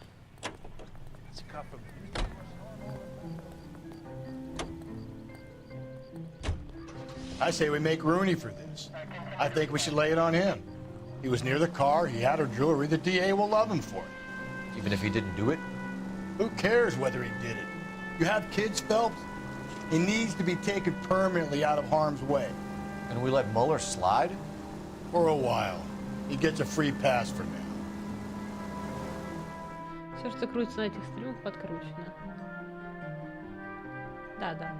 I say we make Rooney for this. I think we should lay it on him. He was near the car, he had her jewelry, the DA will love him for it. Even if he didn't do it? Who cares whether he did it? You have kids, Phelps? He needs to be taken permanently out of harm's way. And we let Muller slide? For a while. He gets a free pass for now. Все, что крутится на этих стримах, подкручено. Да.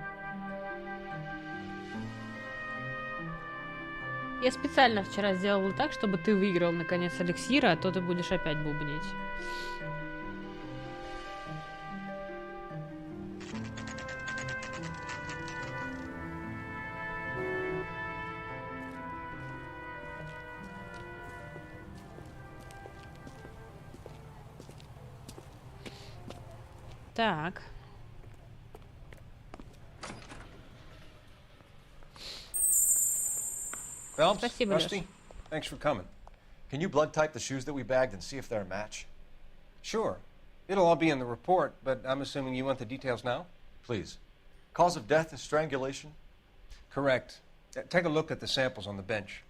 Я специально вчера сделала так, чтобы ты выиграл наконец эликсира, а то ты будешь опять бубнить. Так. Phelps, Спасибо, Rusty, Лёш. thanks for coming. Can you blood type the shoes that we bagged and see if they're a match? Sure. It'll all be in the report, but I'm assuming you want the details now? Please. Cause of death is strangulation? Correct. Take a look at the samples on the bench.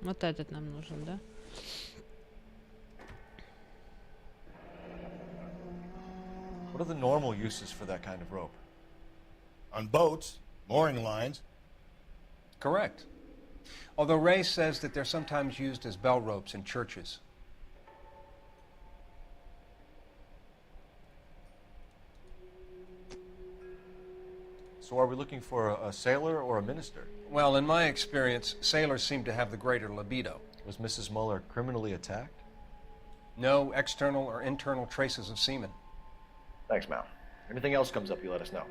Вот этот нам нужен, да? What are the normal uses for that kind of rope? On boats, mooring lines. Correct. Although Ray says that they're sometimes used as bell ropes in churches. So are we looking for a sailor or a minister? Well, in my experience, sailors seem to have the greater libido. Was Mrs. Muller criminally attacked? No external or internal traces of semen. Thanks, Mal. Anything else comes up, you let us know.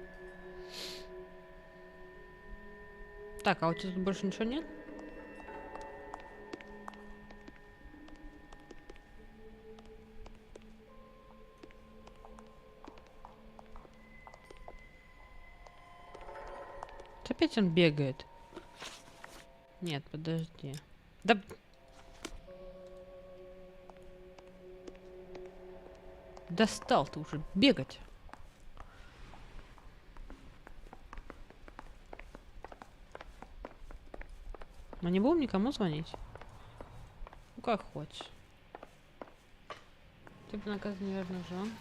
Так, а у тебя тут больше ничего нет? Опять он бегает. Нет, подожди. Да... Достал ты уже бегать. Мы не будем никому звонить? Ну как хочешь. Ты бы наказ неверно жен.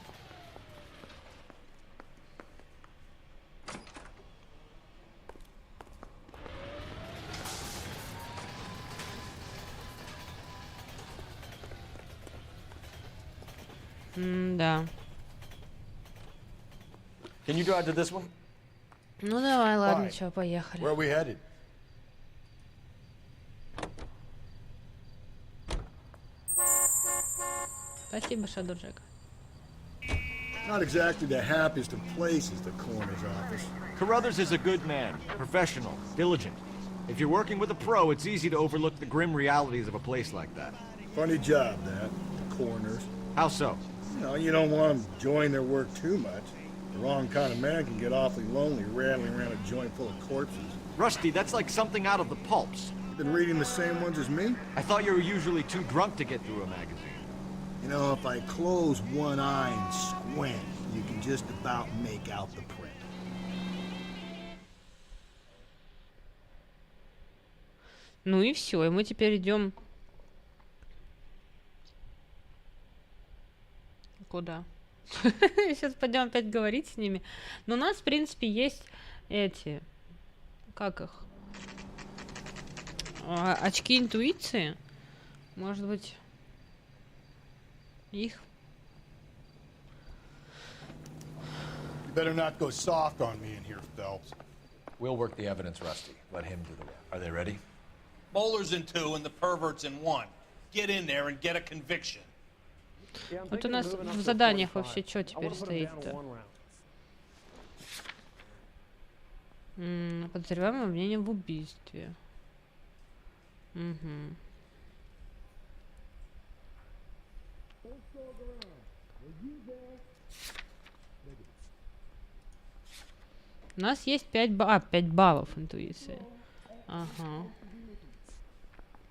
Да. Can you drive to this one? Ну давай, ладно, Fine. чё, поехали. Where are we headed? Спасибо, Шадуржек. Not exactly the happiest of places, the coroner's office. Carruthers is a good man, professional, diligent. If you're working with a pro, it's easy to overlook the grim realities of a place like that. Funny job, that, the coroner's. How so? You don't want them enjoying their work too much. The wrong kind of man can get awfully lonely rattling around a joint full of corpses. Rusty, that's like something out of the pulps. You been reading the same ones as me? I thought you were usually too drunk to get through a magazine. You know, if I close one eye and squint, you can just about make out the print. Ну и все, и мы теперь идем. Куда? Сейчас пойдем опять говорить с ними. Но у нас, в принципе, есть эти... Как их? Очки интуиции. Может быть, их... You better not go soft on me in here, Phelps. We'll work the evidence, Rusty. Let him do the work. Are they ready? Bowler's in 2 and the pervert's in 1. Get in there and get a conviction. Вот у нас в заданиях вообще что теперь стоит-то? Подозреваемый обвинение в убийстве. Угу. У нас есть 5 баллов интуиции. Ага.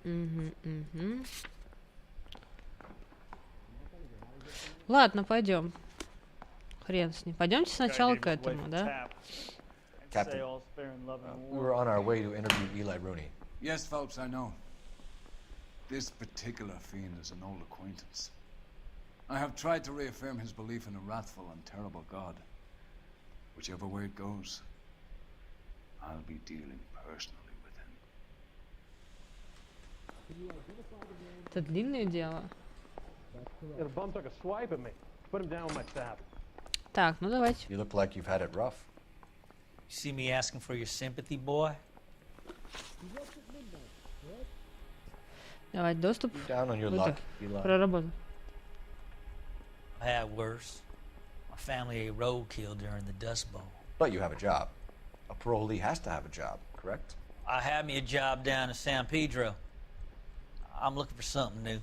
Угу. Ладно, пойдем. Хрен с ним. Пойдемте сначала к этому, да? Captain, we were on our way to interview Eli Rooney. Yes, Phelps, I know. This particular fiend is an old acquaintance. I have tried to reaffirm his belief in a wrathful and terrible God. Whichever way it goes, I'll be dealing personally with him. Это длинное дело. The bum took a swipe at me. Put him down with my staff. Так, ну давайте. You look like you've had it rough. see me asking for your sympathy, boy? Давай доступ. Down on your Вот luck, так. Eli. Проработал. I had worse. My family ate roadkill during the Dust Bowl. But you have a job. A parolee has to have a job, correct? I had me a job down in San Pedro. I'm looking for something new.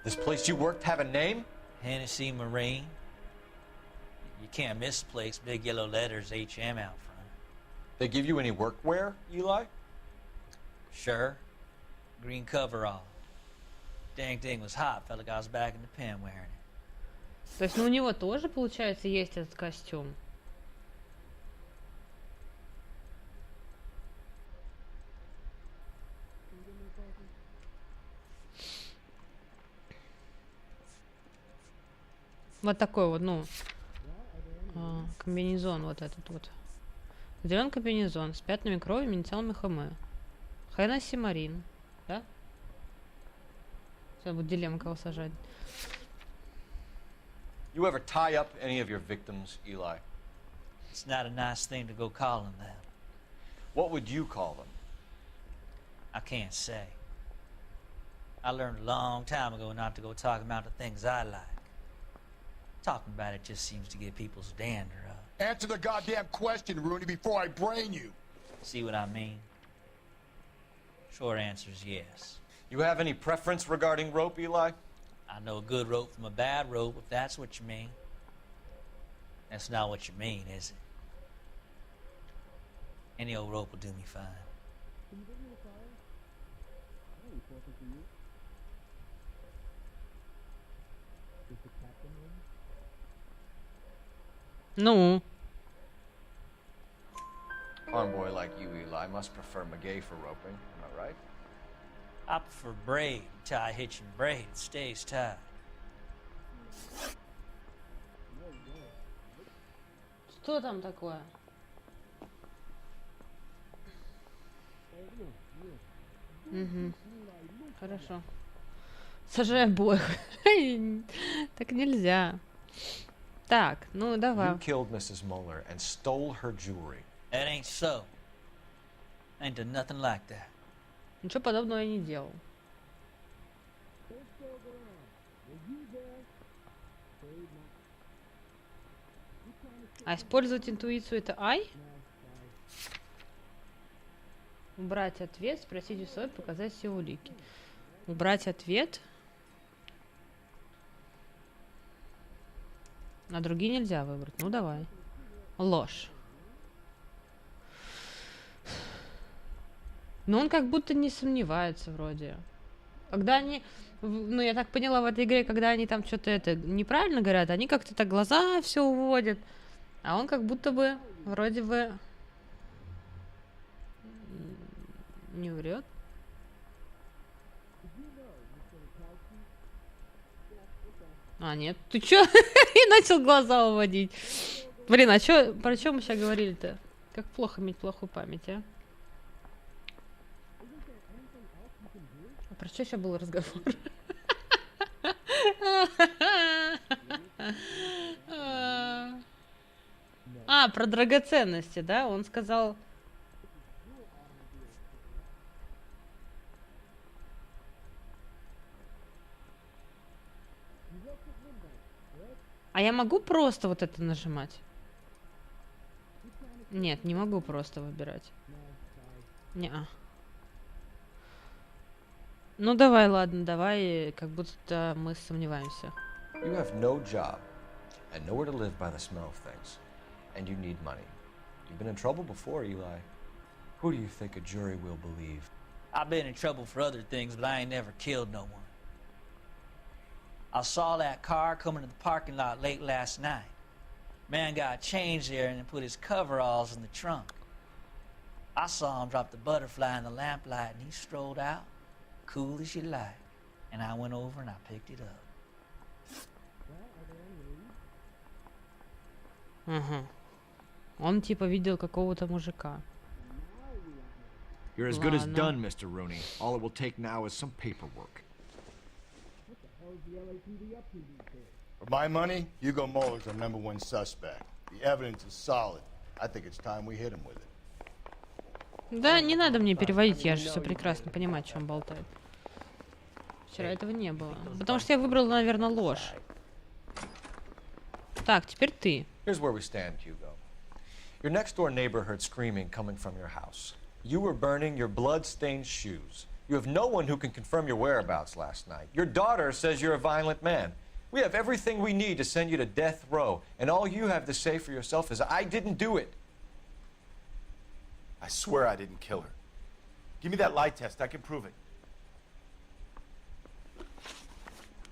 This place you worked have a name? Hennessy Marine. You can't miss the place. Big yellow letters, HM out front. They give you any workwear, Eli? Sure. Green coverall. Dang thing was hot. Felt like I was back in the pen wearing it. То есть, ну, у него тоже, получается, есть этот костюм. Вот такой вот, ну, комбинезон вот этот вот. Зеленый комбинезон с пятнами крови, инициалами ХМ. Хеннесси Марин, да? Сейчас будет дилемма, кого сажать. You ever tie up any of your victims, Eli? It's not a nice thing to go calling them. What would you call them? I can't say. I learned a long time ago not to go talking about the things I like. Talking about it just seems to get people's dander up. Answer the goddamn question, Rooney, before I brain you. See what I mean? Short answer is yes. You have any preference regarding rope, Eli? I know a good rope from a bad rope, if that's what you mean. That's not what you mean, is it? Any old rope will do me fine. Ну. Farm boy like you, Eli, must prefer Magay for roping. Am I right? I prefer braid. Tie hitching braid. It stays tied. Что там такое? Угу. Хорошо. Сажай обоих. Так нельзя. Так, ну давай. You killed Mrs. Muller and stole her jewelry. That ain't so. I ain't done nothing like that. Ничего подобного я не делал. А использовать интуицию это ай? Убрать ответ, спросить условия, показать все улики. Убрать ответ. А другие нельзя выбрать. Ну давай. Ложь. Но он как будто не сомневается вроде. Когда они... Ну, я так поняла, в этой игре, когда они там что-то это неправильно говорят, они как-то так глаза все уводят. А он как будто бы вроде бы не врет. А, нет. Ты чё? И начал глаза уводить. Блин, а чё, про чё мы сейчас говорили-то? Как плохо иметь плохую память, а? А про что сейчас был разговор? А, про драгоценности, да? Он сказал... А я могу просто вот это нажимать? Нет, не могу просто выбирать. Не-а. Ну давай, ладно, давай, как будто мы сомневаемся. You have no job and nowhere to live by the smell of things, and you need money. You've been in trouble before, Eli. Who do you think a jury will believe? I've been in trouble for other things, but I ain't never killed no one. I saw that car coming to the parking lot late last night. Man got changed there and then put his coveralls in the trunk. I saw him drop the butterfly in the lamplight and he strolled out, cool as you like. And I went over and I picked it up. Ага. Он типа видел какого-то мужика. You're as good as done, Mr. Rooney. All it will take now is some paperwork. For my money, Hugo Muller's our #1 suspect. The evidence is solid. I think it's time we hit him with it. Да, не надо мне переводить, я же все прекрасно понимаю, о чем он болтает. Вчера этого не было. Потому что я выбрала, наверное, ложь. Так, теперь ты. Here's where we stand, Hugo. Your next door neighbor heard screaming coming from your house. You were burning your blood-stained shoes. You have no one who can confirm your whereabouts last night. Your daughter says you're a violent man. We have everything we need to send you to death row, and all you have to say for yourself is, I didn't do it. I swear I didn't kill her. Give me that lie test, I can prove it.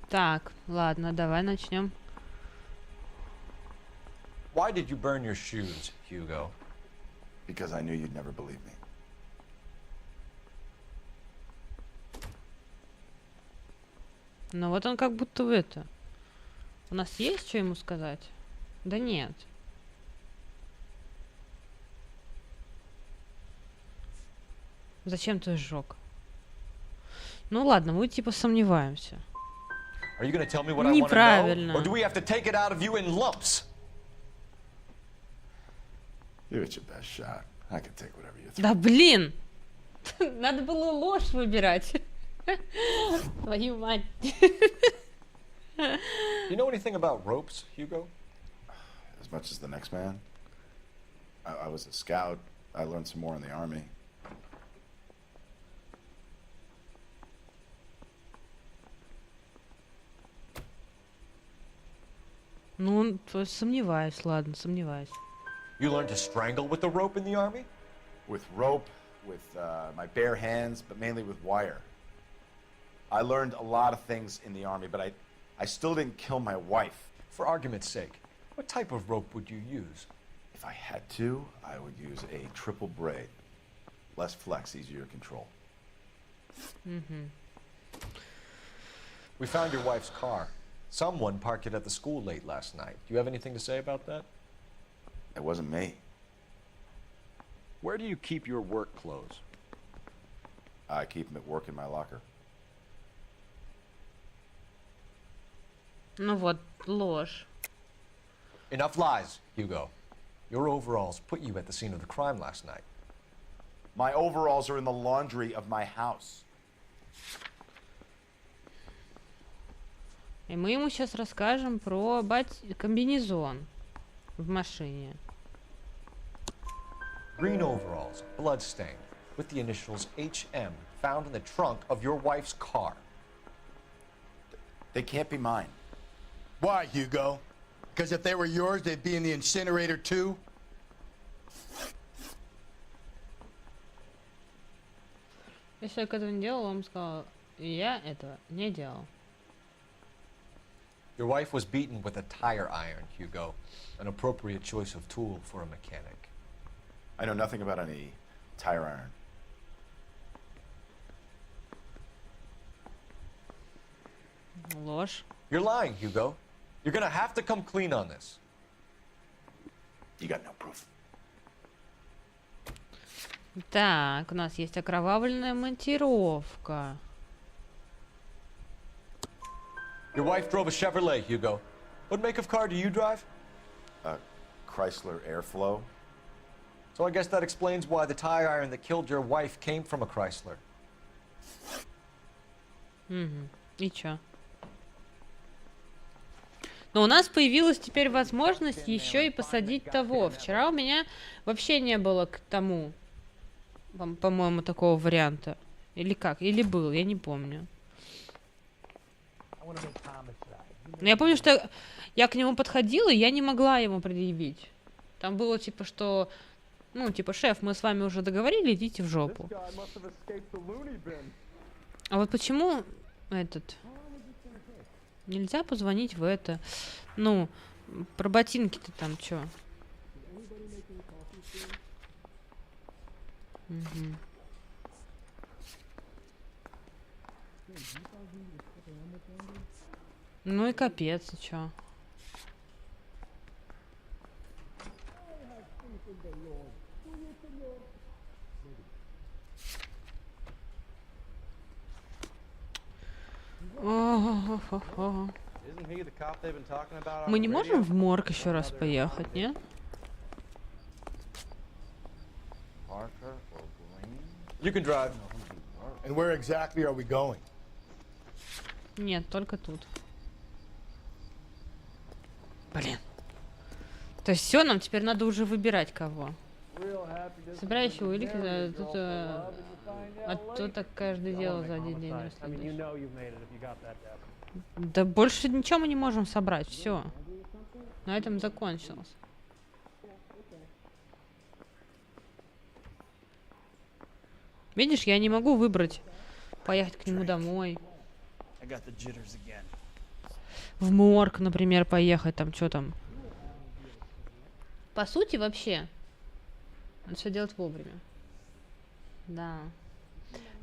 Так, ладно, давай начнем. Why did you burn your shoes, Hugo? Because I knew you'd never believe me. Ну вот он как будто в это. У нас есть что ему сказать? Да нет. Зачем ты сжег? Ну ладно, мы типа сомневаемся. Are you going to tell me what I want to know? Or do we have to take it out of you in lumps? Give it your best shot. I can take whatever you throw. Да блин! Надо было ложь выбирать. Твою мать. You know anything about ropes, Hugo? As much as the next man. I was a scout. I learned some more in the army. Ну, сомневаюсь, ладно, сомневаюсь. You learned to strangle with the rope in the army? With rope, with my bare hands, but mainly with wire. I learned a lot of things in the army, but I still didn't kill my wife. For argument's sake, what type of rope would you use? If I had to, I would use a triple braid. Less flex, easier to control. Mm-hmm. We found your wife's car. Someone parked it at the school late last night. Do you have anything to say about that? It wasn't me. Where do you keep your work clothes? I keep them at work in my locker. Ну вот, ложь. Enough lies, Hugo. Your overalls put you at the scene of the crime last night. My overalls are in the laundry of my house. И мы ему сейчас расскажем про комбинезон в машине. Green overalls, bloodstained, with the initials HM, found in the trunk of your wife's car. They can't be mine. Why, Hugo? Because if they were yours, they'd be in the incinerator too? Если я этого не делал, он сказал, я этого не делал. Your wife was beaten with a tire iron, Hugo. An appropriate choice of tool for a mechanic. I know nothing about any tire iron. Ложь. You're lying, Hugo. You're gonna have to come clean on this. You got no proof. Так, у нас есть окровавленная монтировка. Your wife drove a Chevrolet, Hugo. What make of car do you drive? A Chrysler Airflow. So I guess that explains why the tire iron that killed your wife came from a Chrysler. Угу. И чё? Но у нас появилась теперь возможность еще и посадить того. Вчера у меня вообще не было к тому, по-моему, такого варианта. Или как? Или был, я не помню. Но я помню, что я к нему подходила, и я не могла ему предъявить. Там было типа, что... Ну, типа, шеф, мы с вами уже договорились, идите в жопу. А вот почему этот... Нельзя позвонить в это... Ну, про ботинки-то там чё? Угу. Ну и капец, и чё? Мы не можем в морг еще раз поехать, нет? You can drive. And where exactly are we going? Нет, только тут. Блин. То есть все, нам теперь надо уже выбирать кого. Собирающий у Илики, тут, а то так каждое дело за один день расследуешь. Да больше ничего мы не можем собрать, все. На этом закончилось. Видишь, я не могу выбрать поехать к нему домой. В морг, например, поехать, там, что там. По сути, вообще, надо все делать вовремя. Да.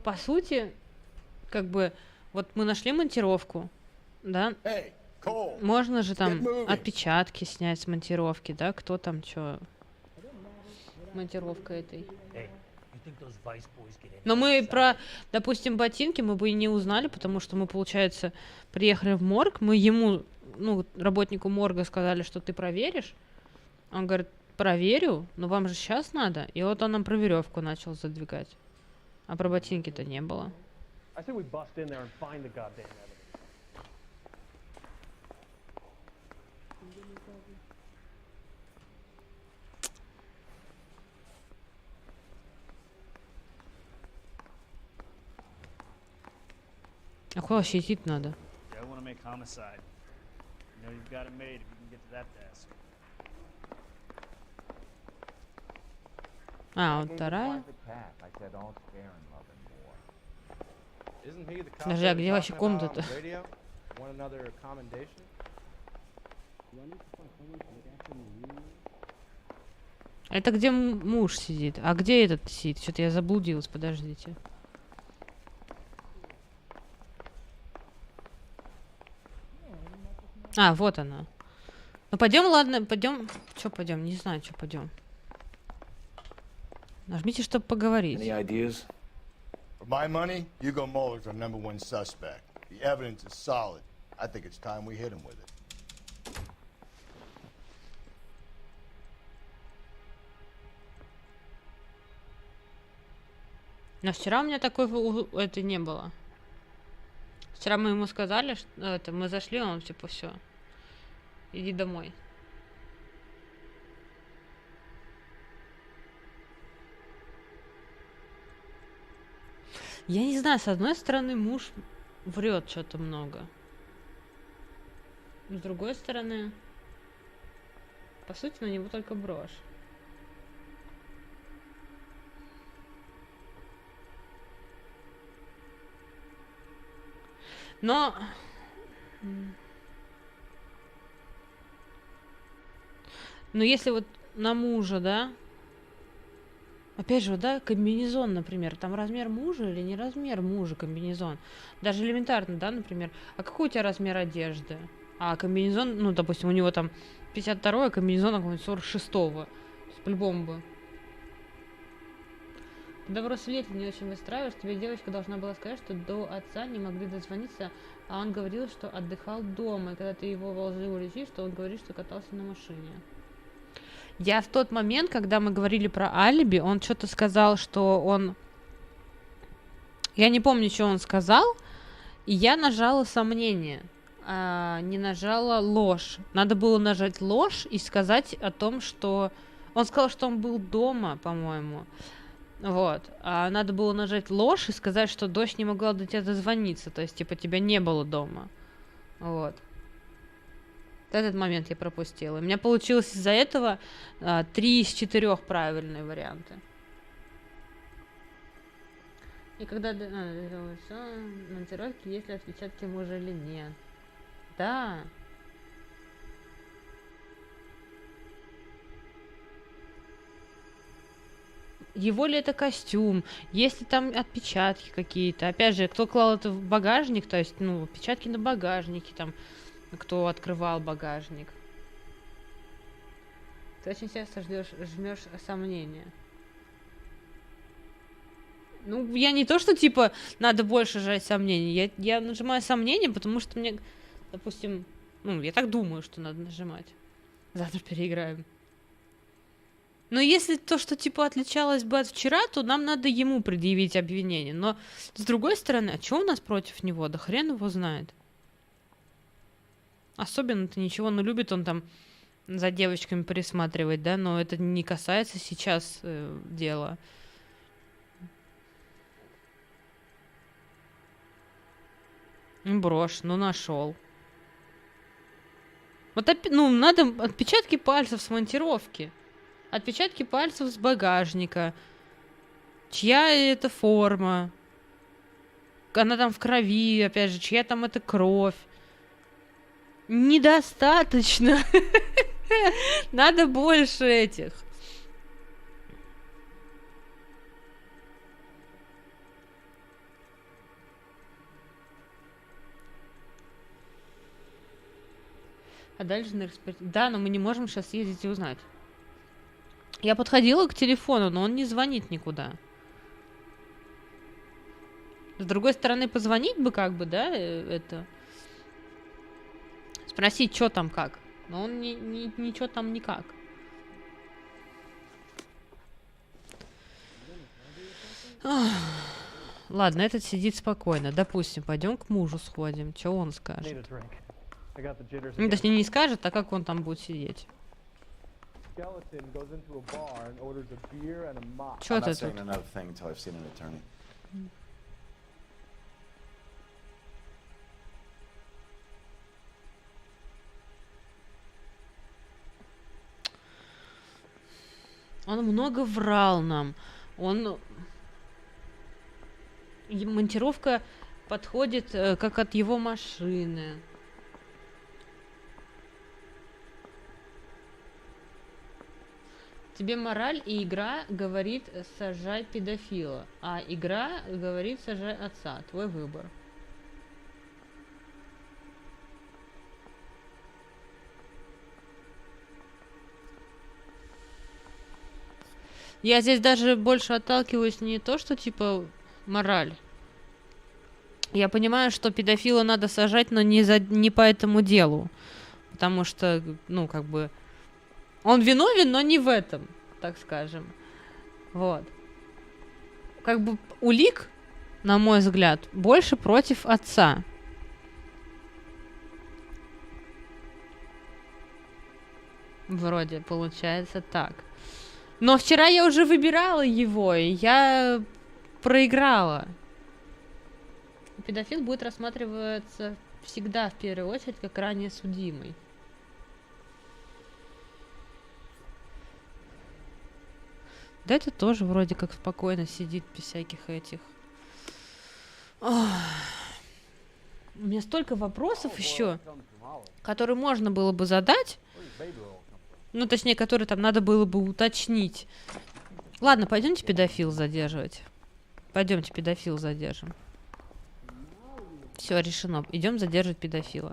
По сути, как бы, вот мы нашли монтировку, да? Можно же там отпечатки снять с монтировки, да? Кто там, что? Монтировка этой. Но мы про, допустим, ботинки мы бы и не узнали, потому что мы, получается, приехали в морг, мы ему, ну, работнику морга сказали, что ты проверишь. Он говорит, проверю, но вам же сейчас надо. И вот он нам про веревку начал задвигать. А про ботинки-то не было. А куда вообще идти надо? А, вот вторая. Подожди, а где вообще комната-то? Это где муж сидит? А где этот сидит? Что-то я заблудилась, подождите. А, вот она. Ну пойдем, ладно, пойдем. Что пойдем? Не знаю, что пойдем. Нажмите, чтобы поговорить. Any ideas? For my money, Hugo Muller's our #1 suspect. The evidence is solid. I think it's time we hit him with it. Но вчера у меня такой это не было. Вчера мы ему сказали, что это мы зашли, он типа все. Иди домой. Я не знаю, с одной стороны, муж врет что-то много. С другой стороны, по сути, на него только брошь. Но... Но если вот на мужа, да? Опять же, да, комбинезон, например. Там размер мужа или не размер мужа комбинезон? Даже элементарно, да, например. А какой у тебя размер одежды? А комбинезон, ну, допустим, у него там 52-й, а комбинезон какой-нибудь 46-го. По-любому бы. Когда в Россвете не очень выстраиваешь, тебе девочка должна была сказать, что до отца не могли дозвониться, а он говорил, что отдыхал дома. И когда ты его возил улетишь, что он говорит, что катался на машине. Я в тот момент, когда мы говорили про алиби, он что-то сказал, что он... Я не помню, что он сказал, и я нажала сомнение, а не нажала ложь. Надо было нажать ложь и сказать о том, что... Он сказал, что он был дома, по-моему. Вот. А надо было нажать ложь и сказать, что дочь не могла до тебя дозвониться. То есть, типа, тебя не было дома. Вот. Этот момент я пропустила. У меня получилось из-за этого 3 из 4 правильные варианты. И когда на монтировке, есть ли отпечатки мужа или нет. Да. Его ли это костюм? Есть ли там отпечатки какие-то? Опять же, кто клал это в багажник, то есть, ну, отпечатки на багажнике, там, кто открывал багажник. Ты очень часто жмешь сомнения. Ну, я не то, что, типа, надо больше жать сомнений. Я нажимаю сомнения, потому что мне, допустим, ну, я так думаю, что надо нажимать. Завтра переиграем. Но если то, что, типа, отличалось бы от вчера, то нам надо ему предъявить обвинение. Но, с другой стороны, а что у нас против него? Да хрен его знает. Особенно-то ничего, ну, любит он там за девочками присматривать, да, но это не касается сейчас дела. Брошь, ну нашел. Вот, ну, надо отпечатки пальцев с монтировки. Отпечатки пальцев с багажника. Чья это форма? Она там в крови, опять же, чья там это кровь? Недостаточно. Надо больше этих. А дальше на экспертизу. Да, но мы не можем сейчас ездить и узнать. Я подходила к телефону, но он не звонит никуда. С другой стороны, позвонить бы как бы, да, это... Спросить, что там как. Но он ничего там никак. Ладно, этот сидит спокойно. Допустим, пойдем к мужу сходим. Что он скажет? Ну, точнее, не скажет, а как он там будет сидеть? Что ты тут? Он много врал нам. Монтировка подходит как от его машины. Тебе мораль и игра говорит сажай педофила, а игра говорит сажай отца. Твой выбор. Я здесь даже больше отталкиваюсь не то, что типа мораль. Я понимаю, что педофила надо сажать, но не по этому делу. Потому что, ну, как бы... Он виновен, но не в этом, так скажем. Вот. Как бы улик, на мой взгляд, больше против отца. Вроде получается так. Но вчера я уже выбирала его, и я проиграла. Педофил будет рассматриваться всегда в первую очередь как ранее судимый. Да это тоже вроде как спокойно сидит без всяких этих. Ох. У меня столько вопросов еще, которые можно было бы задать. Ну, точнее, которые там надо было бы уточнить. Ладно, пойдемте педофил задерживать. Пойдемте педофил задержим. Все, решено. Идем задерживать педофила.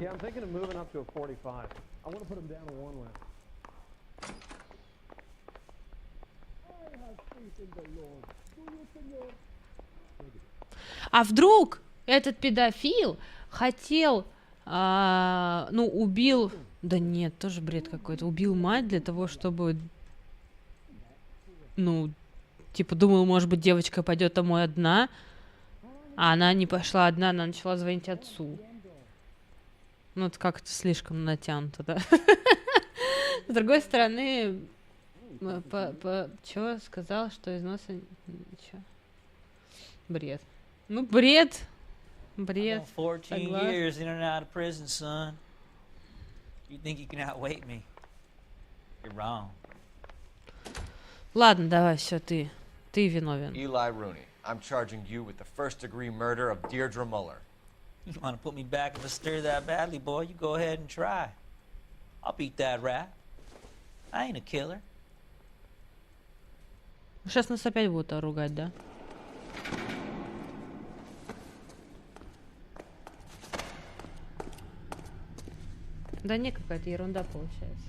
А вдруг этот педофил хотел, ну, убил... Да нет, тоже бред какой-то. Убил мать для того, чтобы... Ну, типа, думал, может быть, девочка пойдет домой одна, а она не пошла одна, она начала звонить отцу. Ну, это как-то слишком натянуто, да? С другой стороны, чё сказал, что из носа... Чё? Бред. Ну, бред. Бред. 14 years in and out of prison, son. You think you can outweight me? You're wrong. Ладно, давай, все, ты виновен. Eli Rooney, I'm charging you with the first-degree murder of Deirdre Muller. You want to put me back in the stir that badly, boy? You go ahead and try. I'll beat that rap. I ain't a killer. Сейчас нас опять будут ругать, да? Да не, какая-то ерунда получается.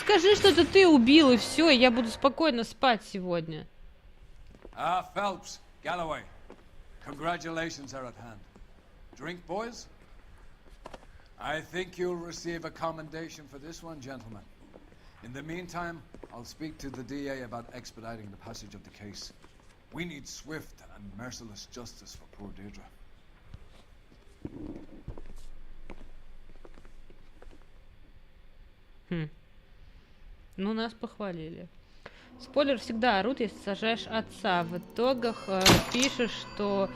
скажи, что это ты убил, и все, я буду спокойно спать сегодня. Phelps, Galloway. Congratulations are at hand. Drink, boys? I think you'll receive a commendation for this one, gentlemen. In the meantime, I'll speak to the DA about expediting the passage of the case. We need swift and merciless justice for poor Deirdre. Ну, нас похвалили. Спойлер, всегда орут, если сажаешь отца. В итогах пишешь, что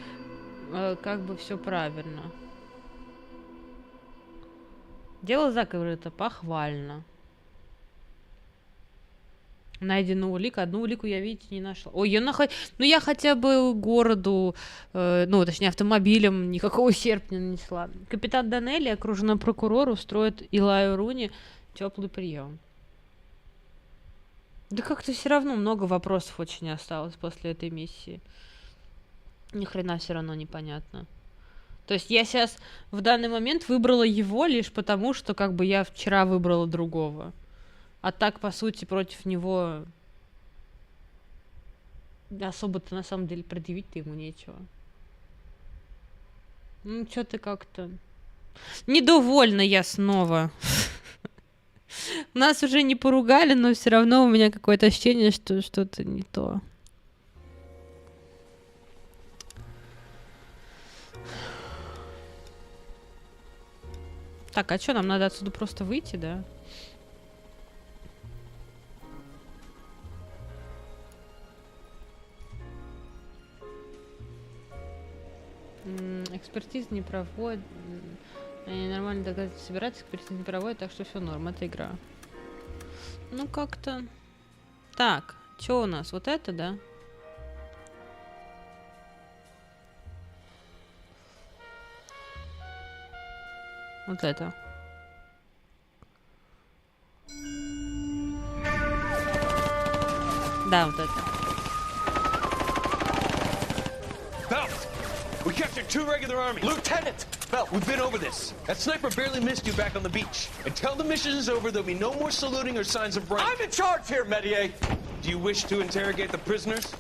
как бы все правильно. Дело закрыто, похвально. Найдена улика. Одну улику я, видите, не нашла. Ой, ну я хотя бы городу, ну, точнее, автомобилем никакого ущерба не нанесла. Капитан Данелли, окруженный прокурор, устроит Илаю Руни теплый прием. Да как-то все равно много вопросов очень осталось после этой миссии. Ни хрена все равно непонятно. То есть я сейчас в данный момент выбрала его лишь потому, что как бы я вчера выбрала другого. А так, по сути, против него особо-то на самом деле предъявить-то ему нечего. Ну, что-то как-то... Недовольна я снова. Нас уже не поругали, но все равно у меня какое-то ощущение, что что-то не то. Так, а что, нам надо отсюда просто выйти, да? Экспертиза не проводит. Они нормально доказательства собирать, экспертиза не проводит, так что все норм, это игра. Ну как-то... Так, что у нас? Вот это, да? Вот это. Да, вот это. We captured 2 regular army. Lieutenant! Phelps, we've been over this. That sniper barely missed you back on the beach. Until the mission is over, there'll be no more saluting or signs of rank. I'm in charge here, Medier! Do you wish to interrogate the prisoners?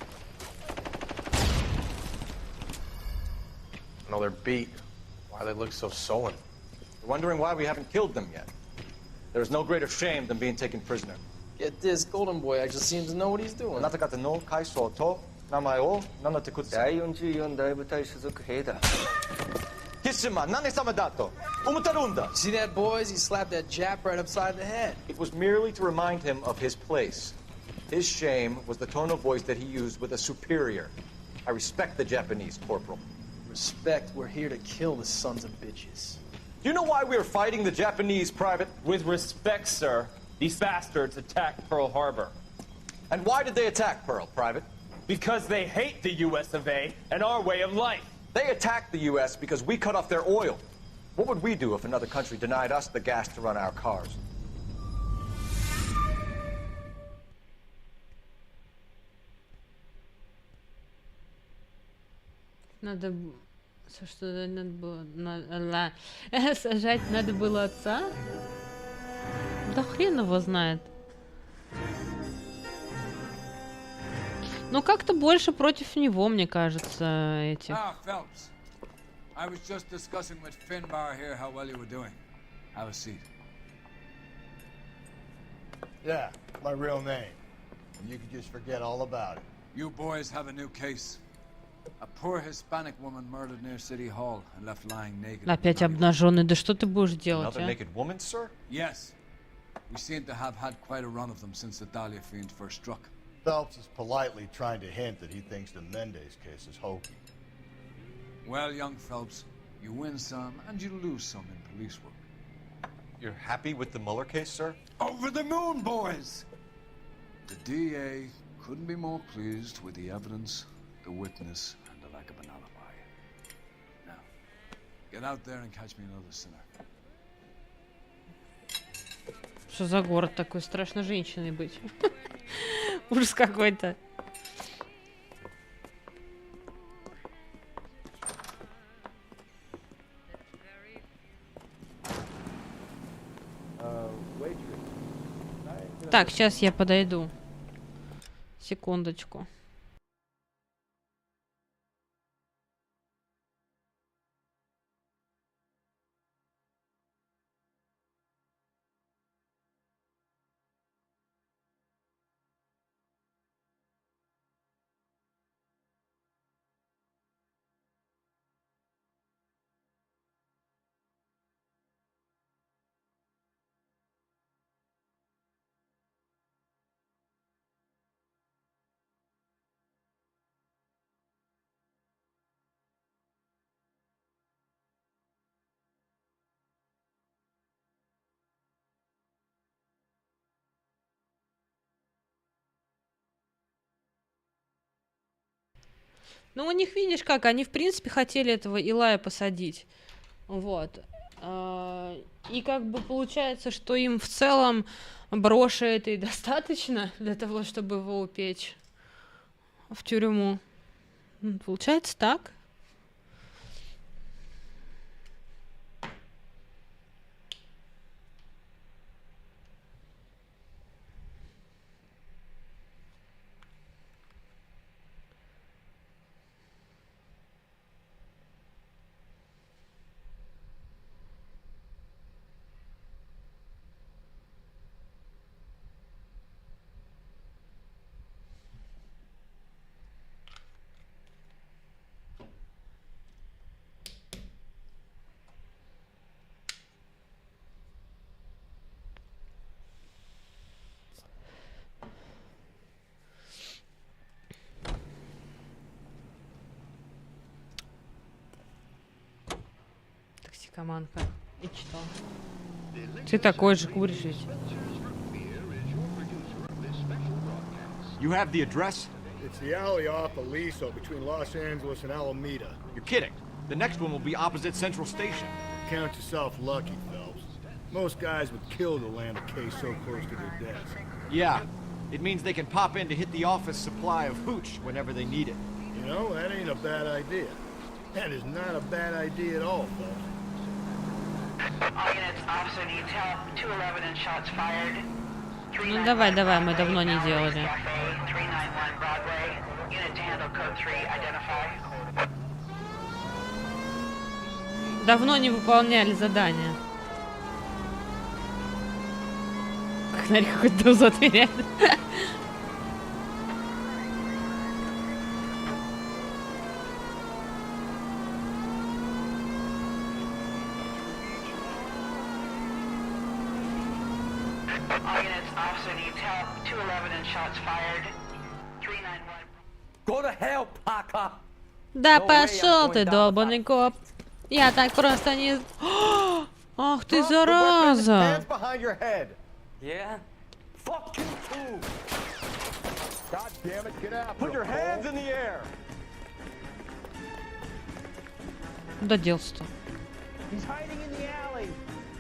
No, they're beat. Why they look so sullen? They're wondering why we haven't killed them yet. There's no greater shame than being taken prisoner. Get this, Golden Boy actually seems to know what he's doing. あなた方の階層と名前を名乗ってください。第44大部隊所属兵だ。キスマ何様だと思ってるんだ。See that, boys? He slapped that Jap right upside the head. It was merely to remind him of his place. His shame was the tone of voice that he used with a superior. I respect the Japanese, Corporal. Respect, we're here to kill the sons of bitches. Do you know why we are fighting the Japanese, Private? With respect, sir, these bastards attacked Pearl Harbor. And why did they attack Pearl, Private? Because they hate the US of A and our way of life. They attacked the US because we cut off their oil. What would we do if another country denied us the gas to run our cars? Надо... Что надо было... Сажать надо было отца? Да хрен его знает. Ну, как-то больше против него, мне кажется, эти. Phelps. I was just discussing with Finbar here how well you were doing. Have a seat. Yeah, my real name. And you can just forget all about it. You boys have a new case. A poor Hispanic woman murdered near City Hall and left lying naked. Опять обнаженный. Да что ты будешь делать, Another naked woman, sir? Yes. We seem to have had quite a run of them since the Dahlia fiend first struck. Phelps is politely trying to hint that he thinks the Mendez case is hokey. Well, young Phelps, you win some and you lose some in police work. You're happy with the Mueller case, sir? Over the moon, boys! The DA couldn't be more pleased with the evidence, the witness, and the lack of an alibi. Now, get out there and catch me another sinner. Что за город такой? Страшно женщиной быть. Ужас какой-то. Так, сейчас я подойду. Секундочку. Ну, у них, видишь, как, они, в принципе, хотели этого Илая посадить. Вот. И как бы получается, что им в целом броши этой достаточно для того, чтобы его упечь в тюрьму. Получается так. Токсикоманка. И что? Ты такой же куришь ведь. You have the address? It's the alley off Aliso between Los Angeles and Alameda. You're kidding. The next one will be opposite Central Station. Count yourself lucky, Phelps. Most guys would kill to land a case so close to their desk. Yeah. It means they can pop in to hit the office supply of hooch whenever they need it. You know, that ain't a bad idea. That is not a bad idea at all, Phelps. All units, officer needs help. 211 and shots fired. Ну давай, давай, мы давно не делали. 391 Broadway. Unit to handle code 3, identify. Давно не выполняли задания. Смотри, какой дозу отмеряет. All units, officer needs help. 211 and shots fired. 391. Go to hell, Parker! Да пошел ты, долбаный коп. Я так просто не... Ах ты, зараза! Yeah? Fuck you too! God damn it, get out! Put your hands in the air! Куда делся-то? He's hiding in the alley!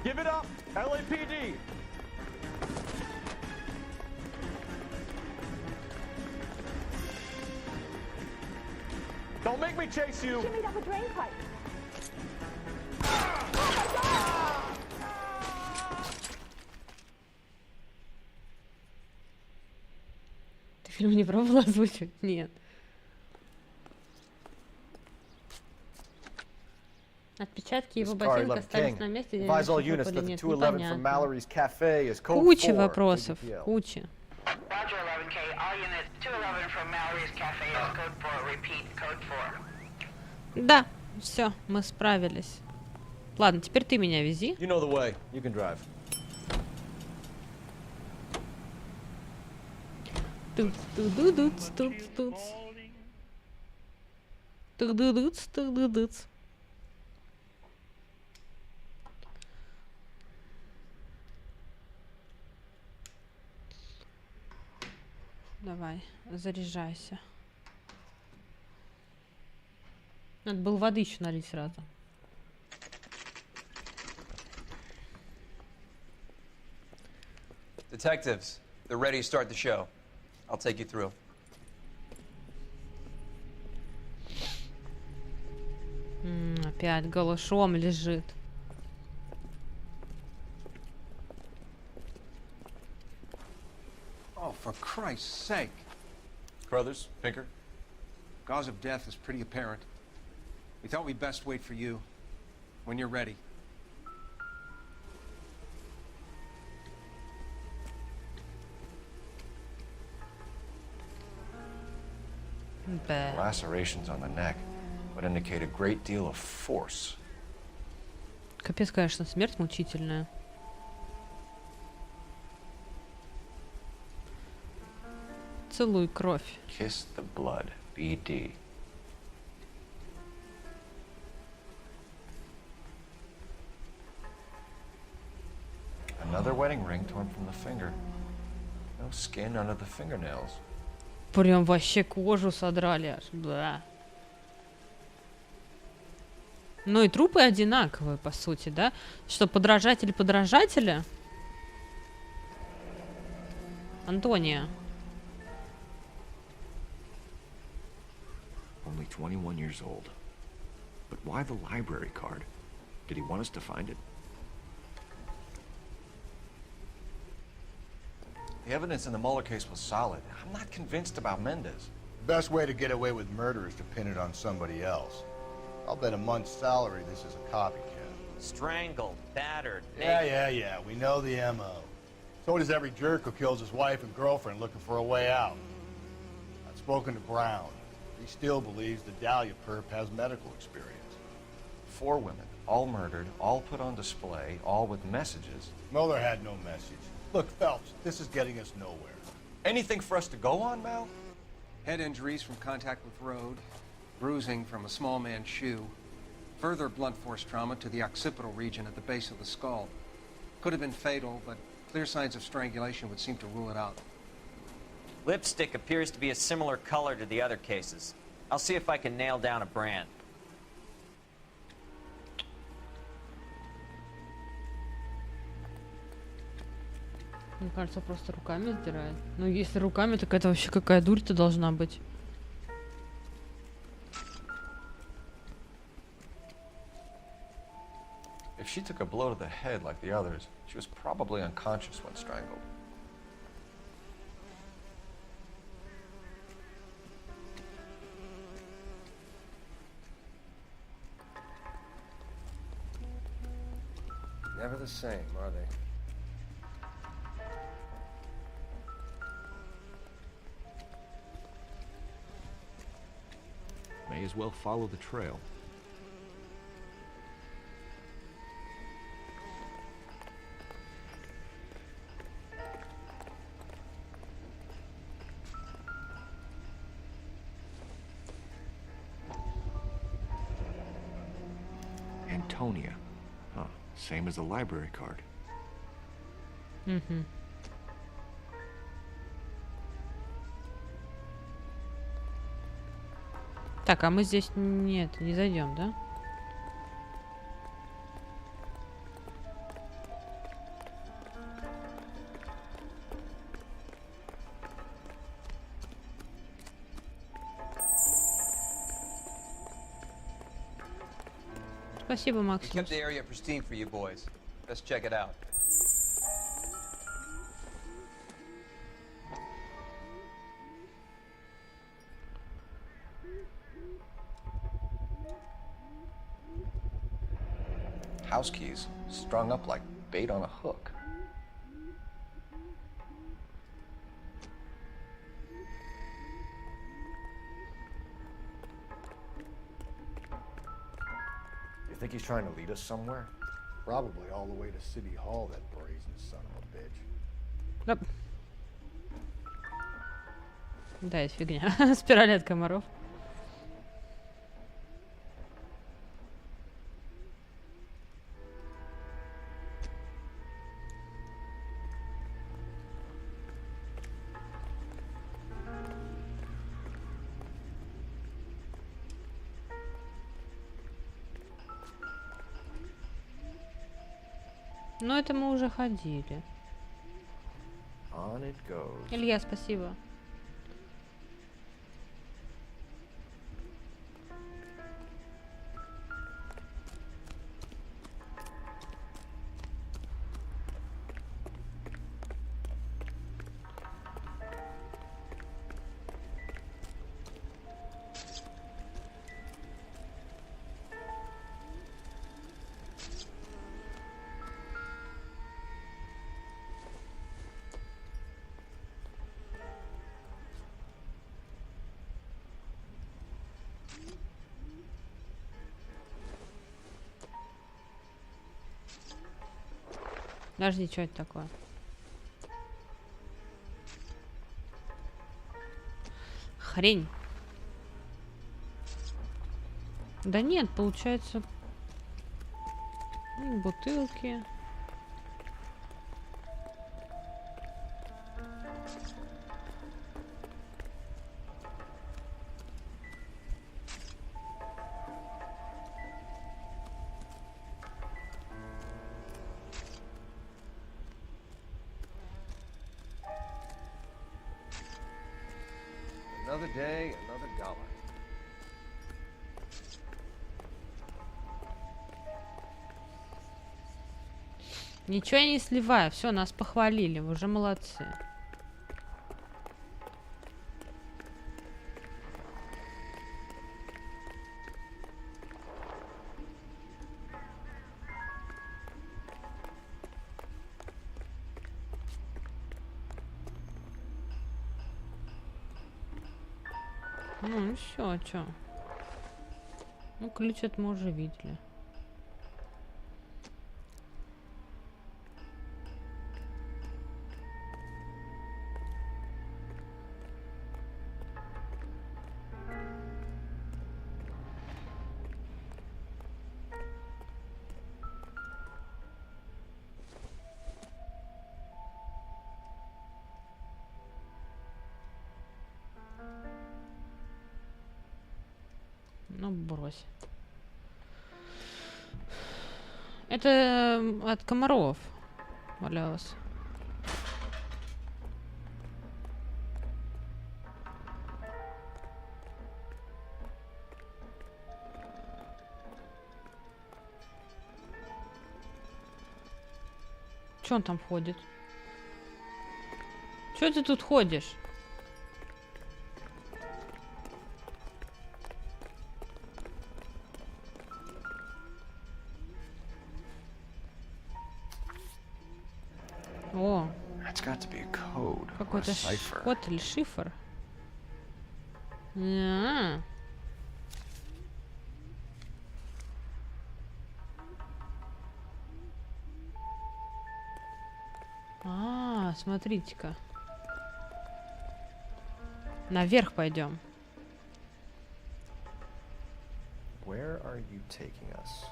Give it up, LAPD! Don't make me chase you! Shimmy up a drain pipe! Ты фильм не пробовала озвучивать? Нет. Отпечатки его ботинок остались на месте, где они шурупали. Нет, непонятно. Куча вопросов, куча. Roger 11K, all units 211 from Mallory's Cafe is code 4, repeat, code 4. Да, все, мы справились. Ладно, теперь ты меня вези. You know the way. You can drive. Туц-ту-ду-дуц, туц-туц. Тук-ду-дуц, тук-ду-дуц. Давай, заряжайся. Надо было воды еще налить сразу. Detectives, they're ready to start the show. I'll take you through. Опять голышом лежит. for Christ's sake. Carruthers, Pinker? Cause of death is pretty apparent. We thought we'd best wait for you. When you're ready. Lacerations on the neck would indicate a great deal of force. Капец, конечно, смерть мучительная. Целуй кровь. Kiss the blood. BD. Another wedding ring torn from the finger. No skin under the fingernails. Прям вообще кожу содрали аж. Бла. Ну и трупы одинаковые, по сути, да? Что, подражатель подражателя? Антония. Only 21 years old. But why the library card? Did he want us to find it? The evidence in the Mueller case was solid. I'm not convinced about Mendez. The best way to get away with murder is to pin it on somebody else. I'll bet a month's salary this is a copycat. Strangled, battered, Yeah. We know the M.O. So does every jerk who kills his wife and girlfriend looking for a way out. I've spoken to Brown. He still believes the Dahlia perp has medical experience. 4 women, all murdered, all put on display, all with messages. Mueller had no message. Look, Phelps, this is getting us nowhere. Anything for us to go on, Mal? Head injuries from contact with road, bruising from a small man's shoe, further blunt force trauma to the occipital region at the base of the skull. Could have been fatal, but clear signs of strangulation would seem to rule it out. Lipstick appears to be a similar color to the other cases. I'll see if I can nail down a brand. Мне кажется, просто руками сдирает. Ну, если руками, так это вообще какая дурь-то должна быть. If she took a blow to the head like the others, she was probably unconscious when strangled. Never the same, are they? May as well follow the trail. Antonia. Huh. Same as the library card. Угу. Так, а мы здесь нет, не зайдем, да? Спасибо, We Максим. kept the area pristine for you boys. Let's check it out. House keys strung up like bait on a hook. You think he's trying to lead us somewhere? Probably all the way to City Hall, that brazen son of a bitch. Оп. Да, это фигня. Спираль от комаров. Но это мы уже ходили. On it goes. Илья, спасибо. Подожди, что это такое? Хрень. Да нет, получается... бутылки. Another day, another dollar. Ничего я не сливаю. Все, нас похвалили. Вы уже молодцы. Ну все, а чё? Ну, ключ это мы уже видели. Ну, брось. Это от комаров валялось. Че он там ходит? Че ты тут ходишь? О, какой-то код или шифр. Смотрите-ка. Наверх пойдем. Where are you taking us?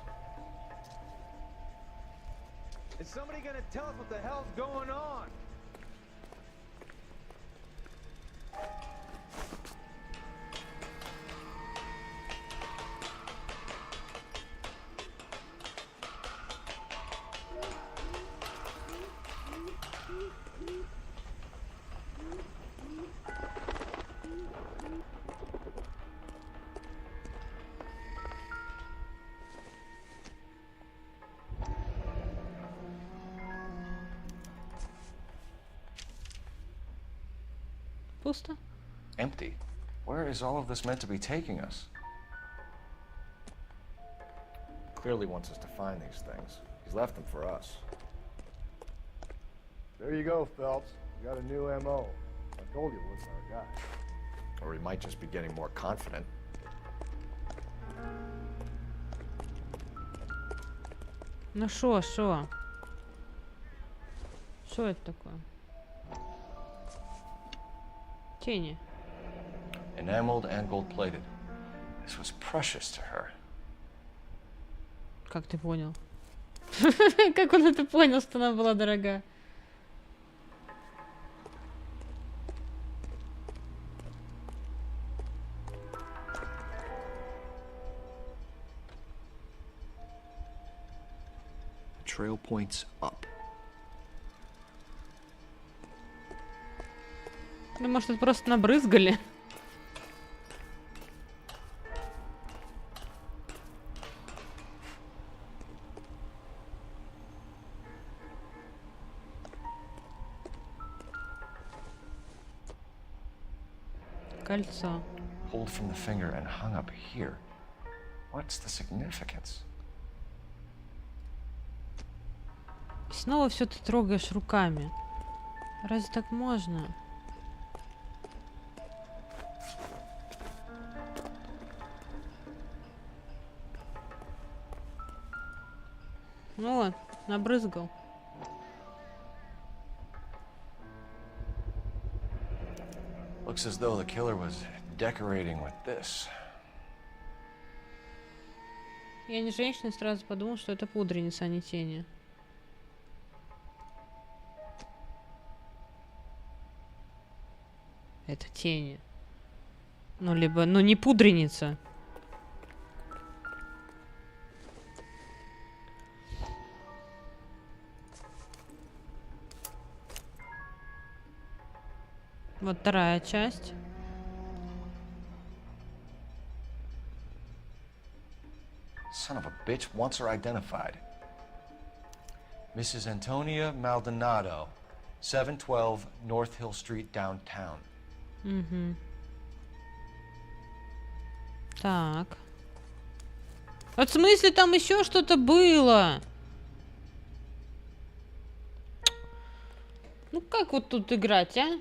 Is somebody gonna tell us what the hell's going on? Пусто. Empty. Where is all of this meant to be taking us? Clearly wants us to find these things. He's left them for us. There you go, Phelps. You got a new MO. I told you it wasn't our guy. Or he might just be getting more confident. Ну шо? Что это такое? Тени. Enameled and gold-plated. This was precious to her. Как ты понял? Как он это понял, что она была дорога? Trail points up. Ну, может, это просто набрызгали? Кольцо. Pulled from the finger and hung up here. What's the significance? Снова все ты трогаешь руками. Разве так можно? Ну вот, набрызгал. Looks as though the killer was decorating with this. Я не женщина, сразу подумал, что это пудреница, а не тени. Это тени. Ну, либо, ну, не пудреница. Вот вторая часть. Son of a bitch wants her identified. Mrs. Antonia Maldonado, 712 North Hill Street, downtown. Угу. Так. А в смысле там еще что-то было? Ну как вот тут играть, а?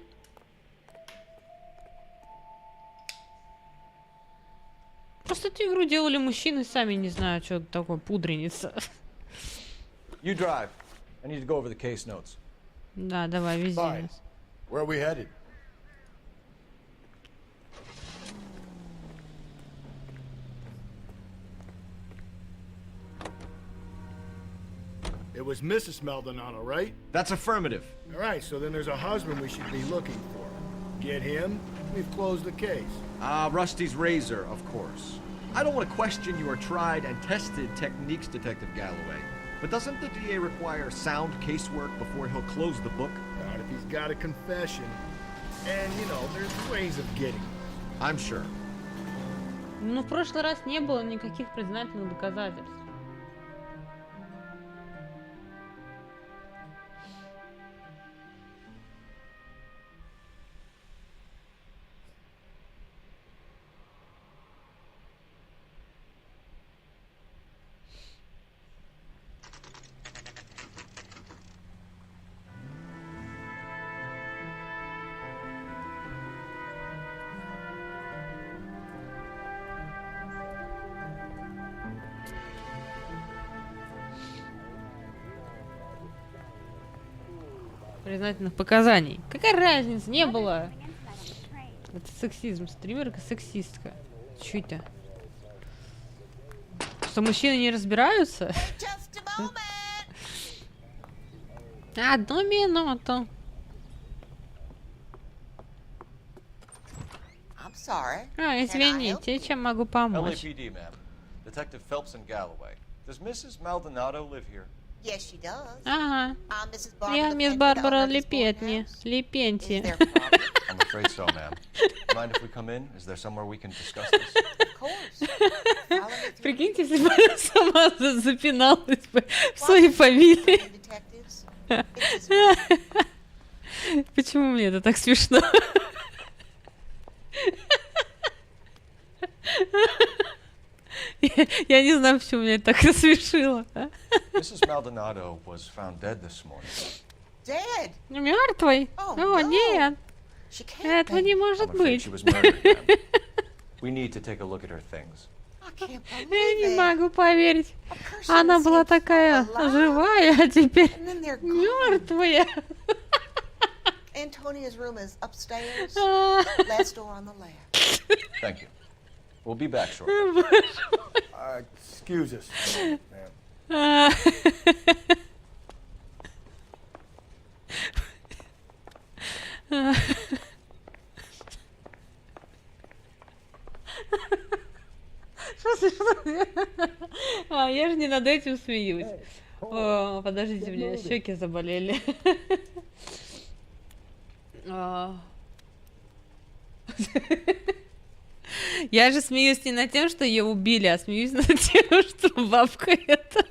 Просто эту игру делали мужчины, сами не знаю, что такое пудреница. You drive. I need to go over the case notes. Да, давай, вези Fine. нас. Where are we headed? It was Mrs. Maldonado, right? That's affirmative. All right, so then there's a husband we should be looking for. Get him, we've closed the case. Rusty's razor, of course. I don't want to question your tried and tested techniques, Detective Galloway. But doesn't the DA require sound casework before he'll close the book? Not if he's got a confession. And, you know, there's ways of getting it. I'm sure. Ну, в прошлый раз не было никаких признательных доказательств. Признательных показаний. Какая разница? Не было. Это сексизм. Стримерка сексистка. Чё это? Что мужчины не разбираются? Одну минуту. Извините, чем могу помочь? LAPD, ma'am. Detective Phelps and Galloway. Does Mrs. Maldonado live here? Yes, she does. Ага. Я мисс Барбара Лепетни. Лепенти. I'm afraid so, ma'am. Mind if we come in? Is there somewhere we can discuss this? Of course. Прикиньте, если бы она сама запиналась бы в своей фамилии. Почему мне это так смешно? Я не знаю, почему меня это так рассмешило. Mrs. Maldonado was found dead this morning. Dead? Мертвый? О, нет. Этого не может быть. She was murdered, ma'am. We need to take a look at her things. Я не могу поверить. Она была такая живая, а теперь мертвая. Antonia's room is upstairs. Last door on the left. Thank you. We'll be back shortly. Excuse us, ma'am. Я же не над этим смеюсь. О, подождите, у меня щеки заболели. Я же смеюсь не над тем, что ее убили, а смеюсь над тем, что бабка это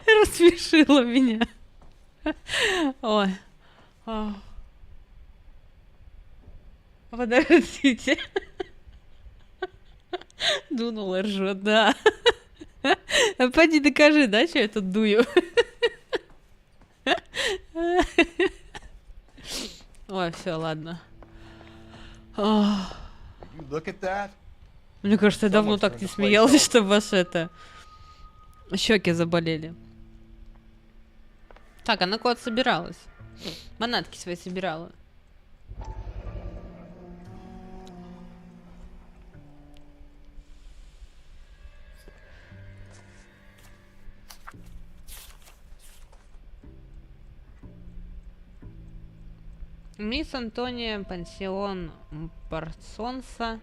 рассмешила меня. Ой. Подождите. Дунула, ржет, да. Пойди докажи, да, что я тут дую. Ой, все, ладно. Мне кажется, я давно так не смеялась, что вас это... Щеки заболели. Так, она куда-то собиралась. Манатки свои собирала. Мисс Антония, пансион Парсонса,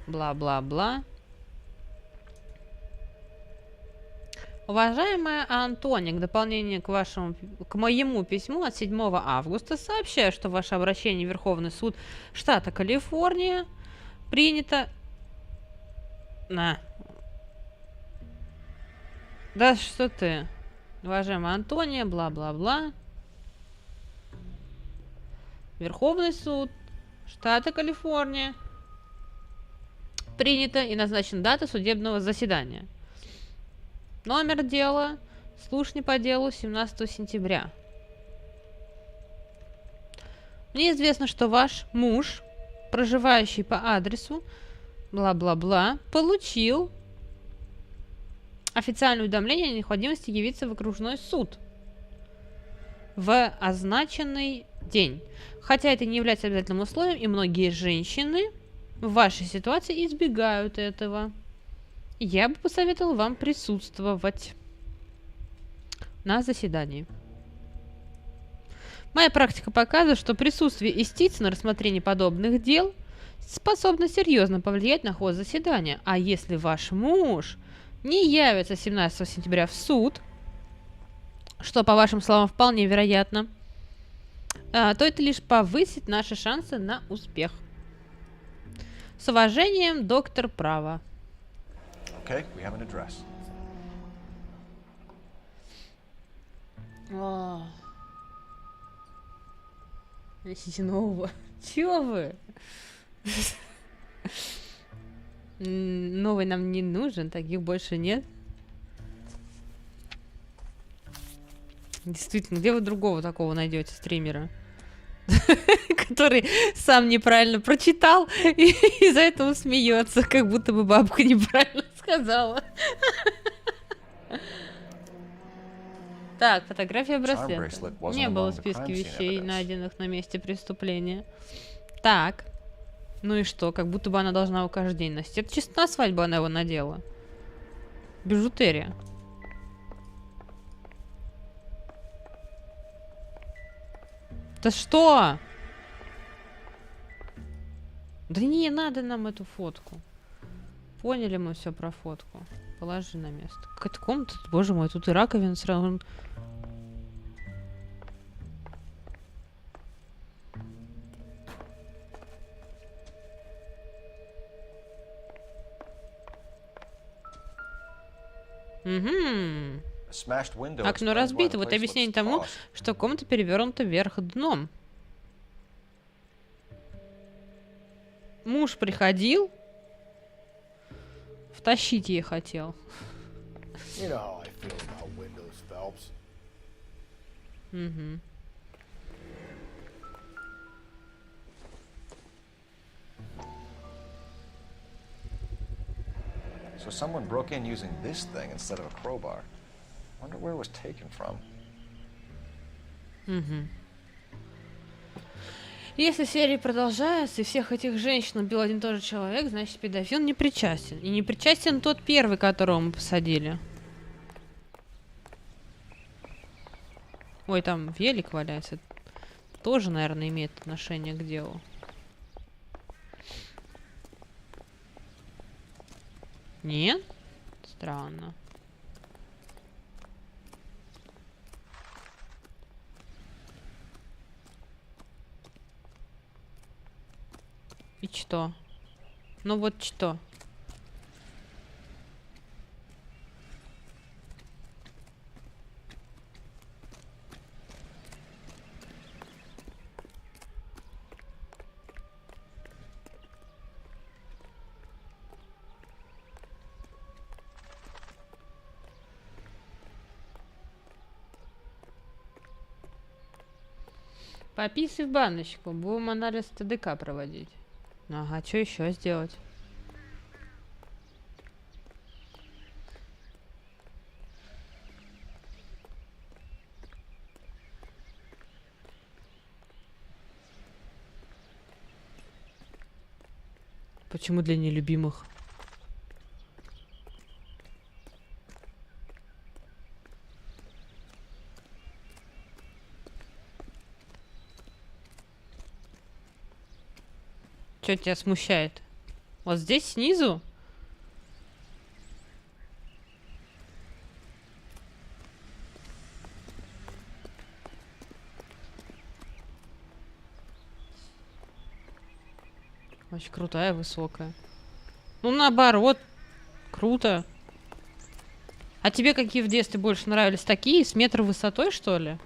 бла-бла-бла. Уважаемая Антония, к дополнению к моему письму от 7 августа сообщаю, что ваше обращение в Верховный суд штата Калифорния принято... Да что ты? Уважаемая Антония, бла-бла-бла. Верховный суд штата Калифорния принято и назначена дата судебного заседания. Номер дела. Слушание по делу 17 сентября. Мне известно, что ваш муж, проживающий по адресу бла-бла-бла, получил официальное уведомление о необходимости явиться в окружной суд в означенный день. Хотя это не является обязательным условием, и многие женщины в вашей ситуации избегают этого. Я бы посоветовал вам присутствовать на заседании. Моя практика показывает, что присутствие истиц на рассмотрении подобных дел способно серьезно повлиять на ход заседания. А если ваш муж не явится 17 сентября в суд, что, по вашим словам, вполне вероятно, то это лишь повысит наши шансы на успех. С уважением, доктор права. Okay, we have an address. Ищите нового. Чего вы? Новый нам не нужен, таких больше нет. Действительно, где вы другого такого найдете стримера? Который сам неправильно прочитал и из-за этого смеется, как будто бы бабка неправильно сказала. Так, фотография браслета. Не было в списке вещей, найденных на месте преступления. Так. Ну и что? Как будто бы она должна его каждый день носить. Это чисто на свадьбу она его надела. Бижутерия. Да что? Да не надо нам эту фотку. Поняли мы все про фотку. Положи на место. Какая-то комната, боже мой, тут и раковина сразу. Угу. Окно разбито. Вот объяснение тому, что комната перевернута вверх дном. Муж приходил, втащить ей хотел. Угу. So someone broke in using this thing instead of a crowbar. Wonder where it was taken from. Угу. Если серии продолжаются, и всех этих женщин убил один и тот же человек, значит, педофил не причастен. И не причастен тот первый, которого мы посадили. Ой, там велик валяется. Тоже, наверное, имеет отношение к делу. Нет? Странно. И что? Ну вот что? Пописай в баночку. Будем анализ ТДК проводить. Ага, что еще сделать? Почему для нелюбимых? Что тебя смущает? Вот здесь снизу? Очень крутая, высокая. Ну, наоборот. Круто. А тебе какие в детстве больше нравились? Такие? С метра высотой, что ли?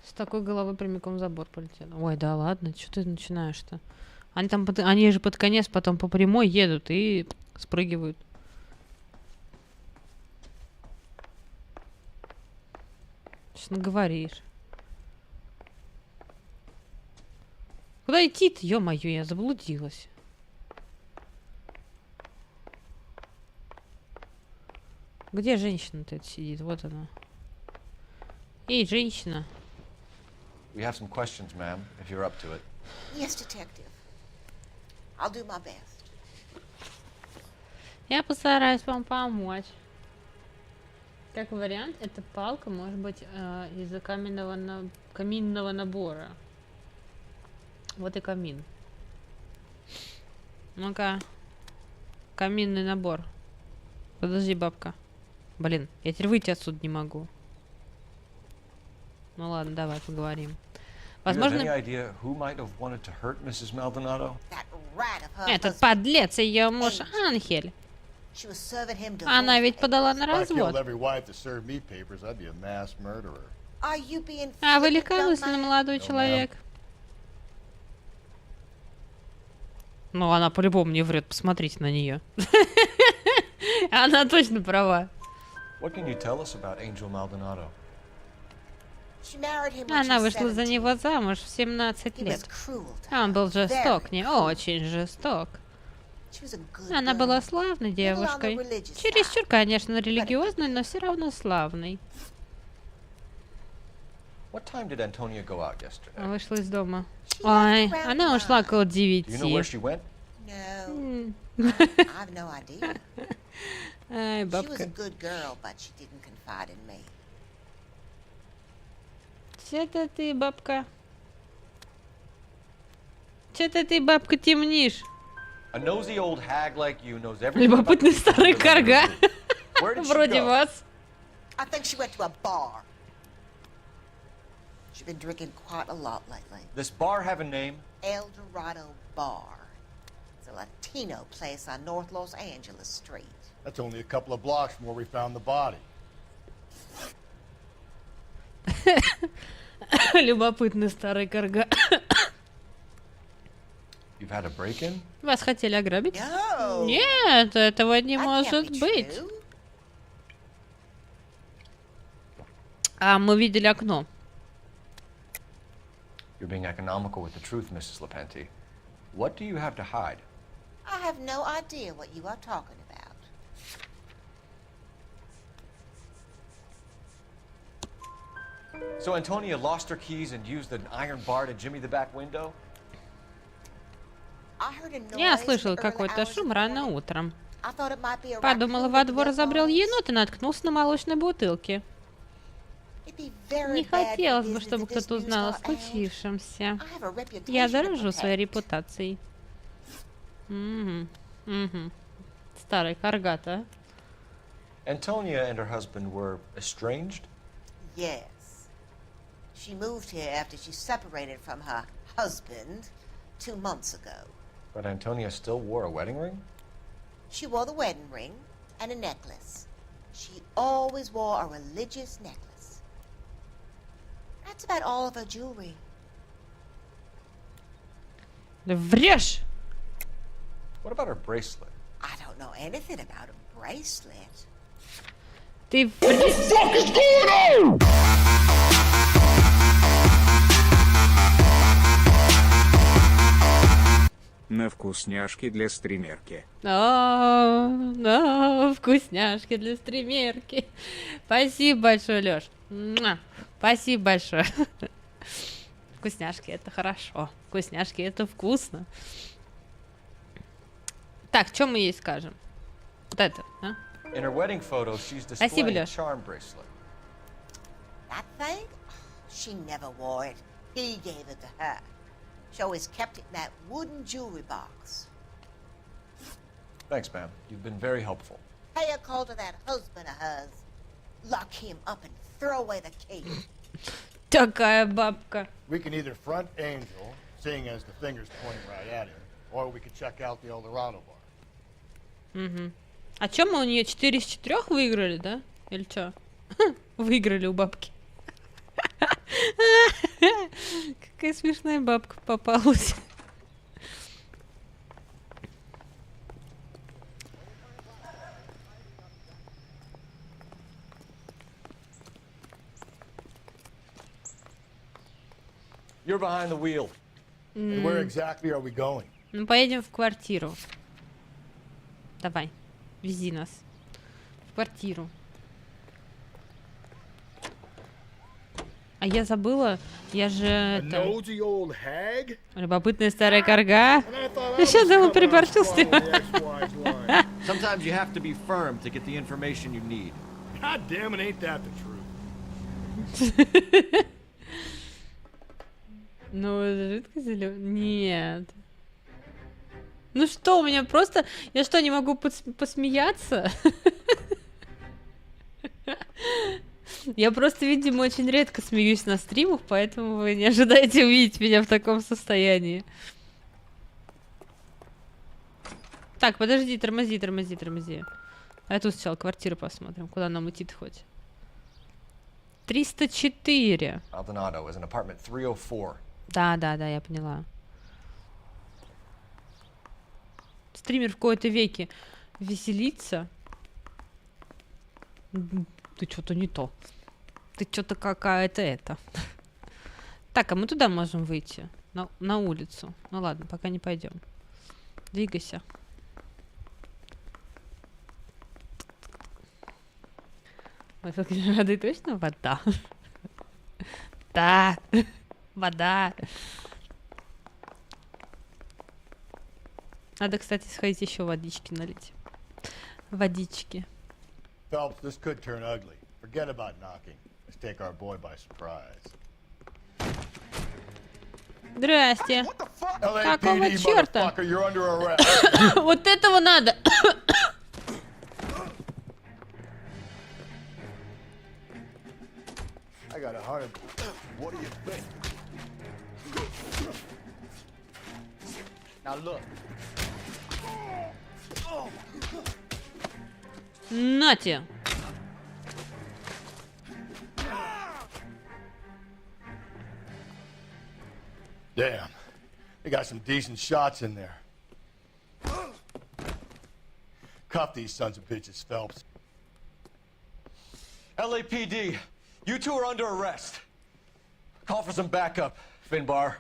С такой головы прямиком в забор полетела. Ой, да ладно, что ты начинаешь-то? Они там, они же под конец потом по прямой едут и спрыгивают. Сейчас наговоришь. Куда идти-то? Ё-моё, я заблудилась. Где женщина-то эта сидит? Вот она. Эй, женщина. We have some questions, ma'am, if you're up to it. Yes, detective. I'll do my best. Я постараюсь вам помочь. Как вариант, эта палка может быть из-за каминного набора. Вот и камин. Ну-ка. Каминный набор. Подожди, бабка. Блин, я теперь выйти отсюда не могу. Ну ладно, давай поговорим. Возможно... Этот подлец, ее муж Анхель. Она ведь подала на развод. А вы легкомысленный молодой человек. Ну, она по-любому не врет. Посмотрите на нее. Она точно права. Она вышла за него замуж в 17 лет. Он был жесток, не очень жесток. Она была славной девушкой. Чересчур, конечно, религиозной, но все равно славной. Вышла из дома. Ой, она ушла около 9. Ай, бабка. Че-то ты, бабка? Че-то ты, бабка, темнишь? Любопытный старый карга. Вроде вас. She's been drinking quite a lot lately. This bar have a name? El Dorado Bar. It's a Latino place on North Los Angeles Street. That's only a couple of blocks from where we found the body. Любопытный старый карга. You've had a break-in? Вас хотели ограбить? Нет, этого не может быть. А мы видели окно. You're being economical with the truth, Mrs. Lepenti. What do you have to hide? I have no idea what you are talking about. So Antonia lost her keys and used an iron bar to jimmy the back window? Я слышал какой-то шум рано утром. Подумала, во двор забрел енот и наткнулся на молочной бутылке. Не хотелось бы, чтобы кто-то узнал о случившемся. Я дорожу своей репутацией. Старый каргата. Antonia and her husband were estranged? Yes. She moved here after she separated from her husband 2 months ago. But Antonia still wore a wedding ring? She wore the wedding ring and a necklace. She always wore a religious necklace. That's about all of her jewelry. Врешь! What about her bracelet? I don't know anything about a bracelet. Ты врешь! Не в Вкусняшки для стримерки. Вкусняшки для стримерки. Спасибо большое, Лёш. Спасибо большое. Вкусняшки, это хорошо. Вкусняшки, это вкусно. Так, что мы ей скажем? Вот это, а? In her wedding photo, she's Спасибо, displaying a Лёш. charm bracelet. That thing? She never wore it. He gave it to her. She always kept it in that wooden jewelry box. Thanks, ma'am. You've been very helpful. Pay a call to that husband of hers. Lock him up and throw away the key. Такая бабка. We can either front Angel, seeing as the finger's pointing right at him, or we could check out the Eldorado bar. Угу. А чё мы у нее 4 из 4 выиграли, да? Или чё? Выиграли у бабки. Какая смешная бабка попалась. You're behind the wheel. And where exactly are we going? Ну, поедем в квартиру. Давай, вези нас. В квартиру. А я забыла, я же это... Любопытная старая карга. Сейчас я ему переборщил с ним. Sometimes you have to be firm to get the information you need. God damn it, ain't that the truth? Ну, жидкость зеленая? Нет. Ну что, у меня просто... Я что, не могу посмеяться? Я просто, видимо, очень редко смеюсь на стримах, поэтому вы не ожидаете увидеть меня в таком состоянии. Так, подожди, тормози. А тут сначала квартиру посмотрим, куда нам идти-то хоть. 304. Maldonado is in apartment 304. Да, я поняла. Стример в кои-то веки веселится. Ты что-то не то. Ты что-то какая-то это. Так, а мы туда можем выйти. На улицу. Ну ладно, пока не пойдем. Двигайся. Воды точно вода? Да. Вода. Надо, кстати, сходить еще водички налить. Водички. Phelps, this could turn ugly. Forget about knocking. Let's take our boy by surprise. Здрасте. Какого LAPD, черта? motherfucker, you're under arrest. Вот этого надо. I got 100. What do you think? Now look. Нате. Damn. They got some decent shots in there. Cuff these sons of bitches, Phelps. LAPD, you two are under arrest. Call for some backup, Finbar.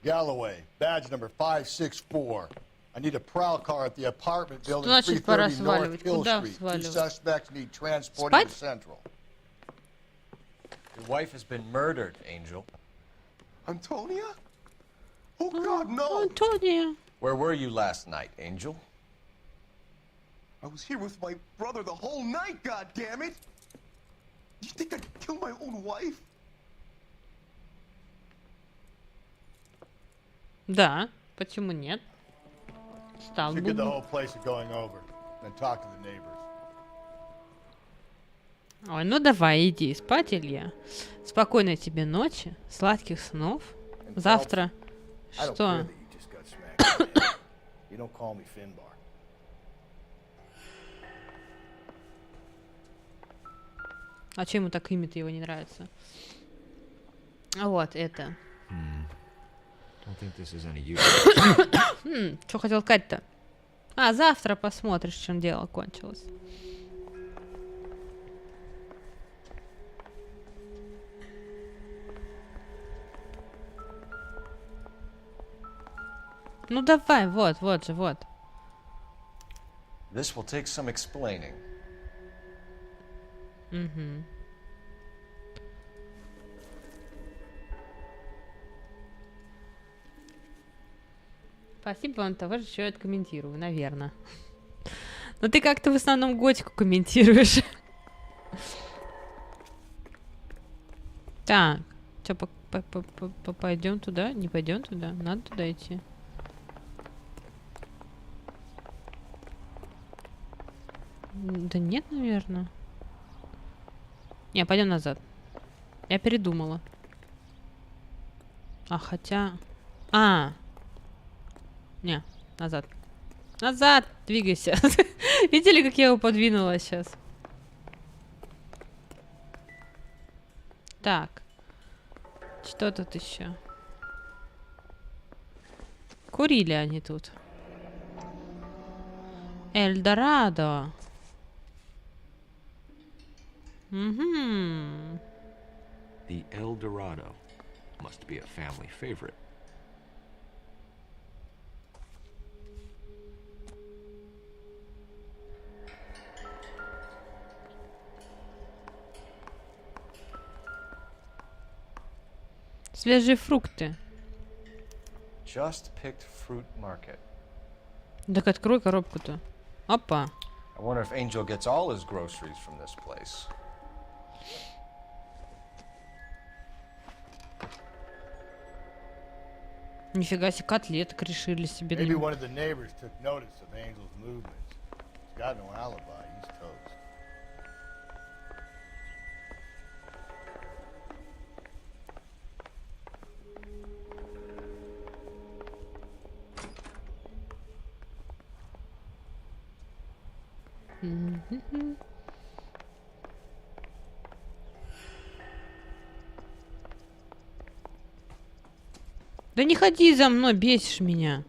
Galloway, badge number 564. I need a prowl car at the apartment building, Значит, пора 330 North сваливать. Hill Куда Street. Two сваливать? suspects need transported to Спать? Central. Your wife has been murdered, Angel. Antonia? Oh God, no! Антония. Where were you last night, Angel? I was here with my brother the whole night, God damn it! You think I'd kill my own wife? Да, почему нет? Стал Should бы. get the whole place going over, then talk to the neighbors. Ой, ну давай, иди спать, Илья. Спокойной тебе ночи, сладких снов. Завтра... Что? You don't call me Finbar. А чем ему так имя-то его не нравится? Вот, это. Что хотел сказать-то? А, завтра посмотришь, чем дело кончилось. Ну давай, вот же, вот. This will take some explaining. Угу. Спасибо вам, товарищ, что я откомментирую, наверное. Но ты как-то в основном готику комментируешь. Так, что, пойдем туда? Не пойдем туда? Надо туда идти. Да нет, наверное. Не, пойдем назад. Я передумала. А, хотя... Не, назад. Назад! Двигайся. Видели, как я его подвинула сейчас? Так. Что тут еще? Курили они тут. Эльдорадо. Угу. The El Dorado must be a family favorite. Свежие фрукты. Just picked fruit market. Так открой коробку-то. Опа. I wonder if Angel gets all his groceries from this place. Нифига себе, котлеток решили себе. Maybe one of the neighbors took notice of Angel's movements. He's got no alibi. He's toast. Да не ходи за мной, бесишь меня.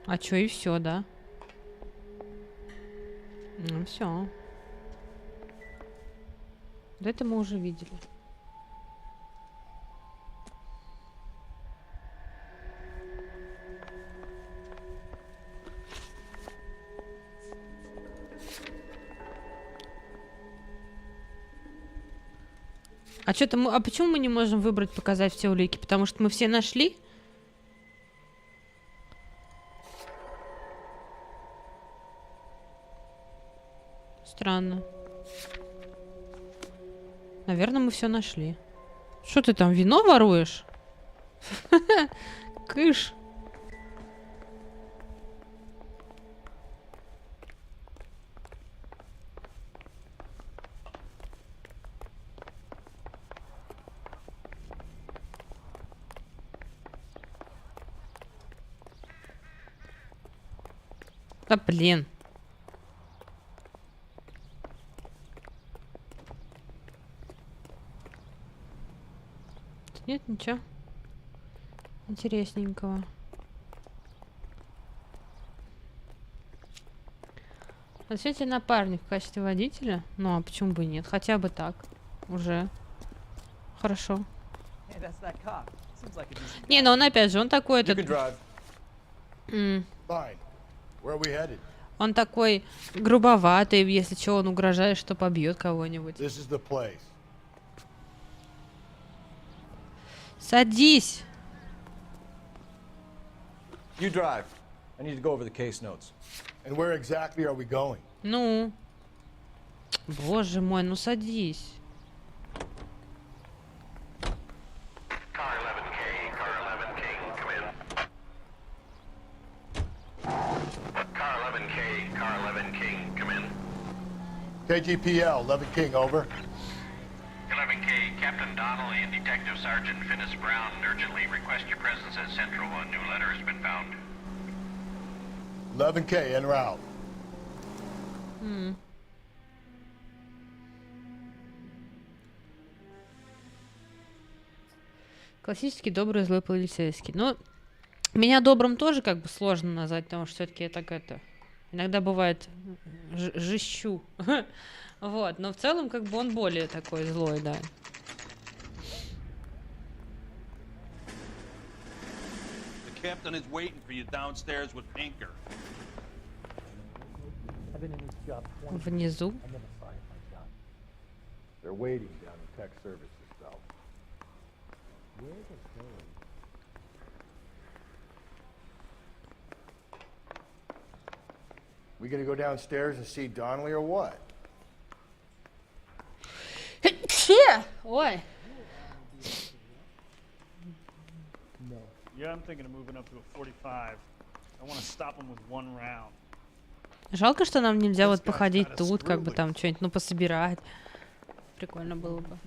А чё, и все, да? Ну все. Да это мы уже видели. А что-то мы... А почему мы не можем выбрать показать все улики? Потому что мы все нашли? Странно. Наверное, мы все нашли. Что ты там, вино воруешь? Кыш. Да блин. Нет ничего интересненького. Разрешите напарник в качестве водителя? Ну а почему бы и нет? Хотя бы так. Уже. Хорошо. Не, ну он опять же, он такой этот... Он такой грубоватый, если что, он угрожает, что побьет кого-нибудь. Садись. You drive. I need to go over the case notes. And where exactly are we going? Ну. Боже мой, ну садись. Car 11K, Car 11 King, come in. Car 11K, Car 11 King, come in. KGPL, 11 King, over. 11K, Captain Donnelly and Detective Sergeant Finnis Brown urgently request your presence at Central. A new letter has been found. 11K, en route. Классический добрый злой полицейский. Ну, меня добрым тоже как бы сложно назвать, потому что все-таки я так это Иногда бывает жищу. Вот, но в целом как бы он более такой злой, да. The captain is waiting for you downstairs with Pinker. Внизу. They're waiting down in tech services, though. We gonna go downstairs and see Donnelly or what? Ой. Yeah, I'm thinking of moving up to a 45. I want to stop him with one round. Жалко, что нам нельзя вот походить тут, как бы там что-нибудь, ну, пособирать. Прикольно было бы.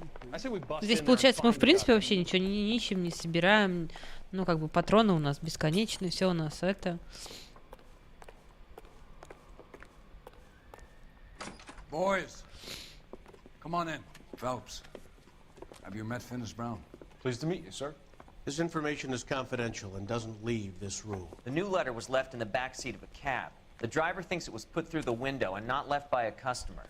Здесь, получается, мы, в принципе, вообще ничего не ищем, не собираем. Ну, как бы патроны у нас бесконечные, все у нас это. Boys, come on in. Phelps, have you met Finis Brown? Pleased to meet you, sir. This information is confidential and doesn't leave this room. The new letter was left in the back seat of a cab. The driver thinks it was put through the window and not left by a customer.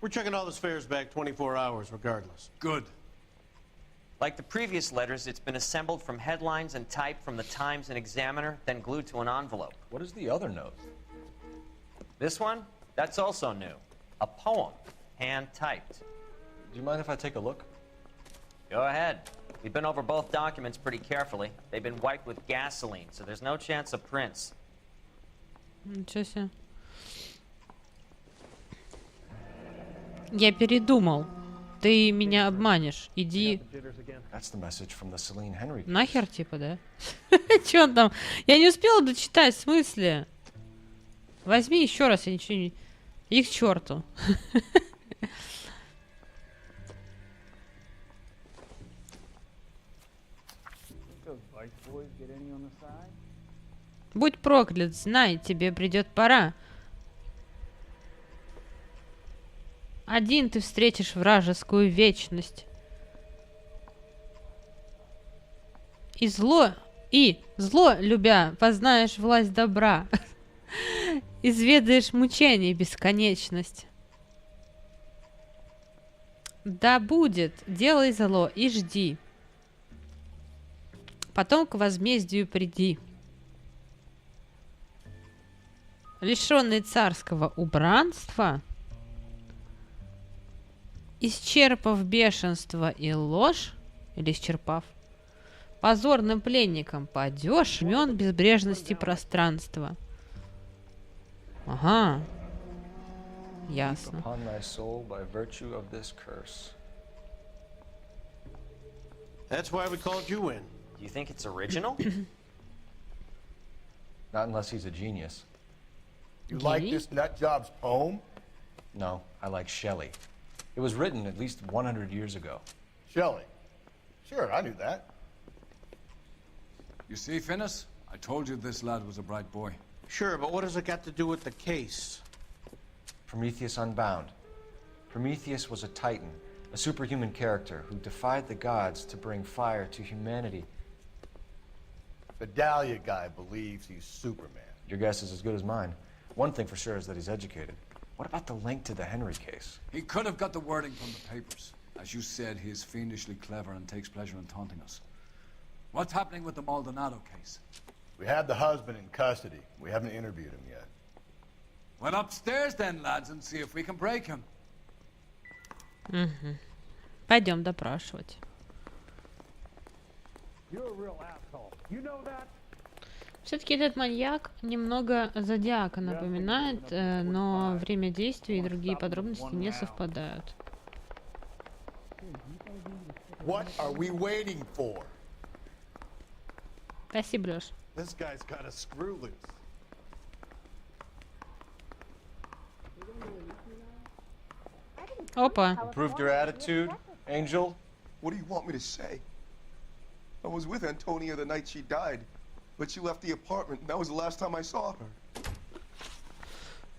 We're checking all the fares back 24 hours regardless. Good. Like the previous letters, it's been assembled from headlines and typed from the Times and Examiner, then glued to an envelope. What is the other note? This one? That's also new. A poem, hand-typed. Do you mind if I take a look? Go ahead. We've been over both documents pretty carefully. They've been wiped with gasoline, so there's no chance of prints. Ничего себе. Я передумал. Ты меня обманешь. Иди. Нахер, типа, да? Че он там? Я не успела дочитать, в смысле? Возьми еще раз, я ничего не... Иди к черту. Будь проклят, знай, тебе придет пора. Один ты встретишь вражескую вечность. И зло, любя, познаешь власть добра. Изведаешь мучений бесконечность. Да будет, делай зло и жди. Потом к возмездию приди. Лишенный царского убранства, исчерпав бешенство и ложь, или исчерпав, позорным пленником падешь, имен безбрежности пространства. Ага. Ясно. Upon thy soul by virtue of this curse. That's why we called you in. Do you think it's original? Not unless he's a genius. You like this nutjob's poem? No, I like Shelley. It was written at least 100 years ago. Shelley? Sure, I knew that. You see, Finis? I told you this lad was a bright boy. Sure, but what has it got to do with the case? Prometheus Unbound. Prometheus was a titan, a superhuman character who defied the gods to bring fire to humanity. The Dahlia guy believes he's Superman. Your guess is as good as mine. One thing for sure is that he's educated. What about the link to the Henry case? He could have got the wording from the papers. As you said, he is fiendishly clever and takes pleasure in taunting us. What's happening with the Maldonado case? We have the husband in custody. We haven't interviewed him yet. Well, upstairs then, lads, and see if we can break him. Угу. Пойдем допрашивать. Все-таки этот маньяк немного Зодиака напоминает, но время действия и другие подробности не совпадают. What are we waiting for? Спасибо, Лёш. This guy's got a screw loose. Опа. Improved your attitude, Angel? What do you want me to say? I was with Antonia the night she died, but she left the apartment, and that was the last time I saw her.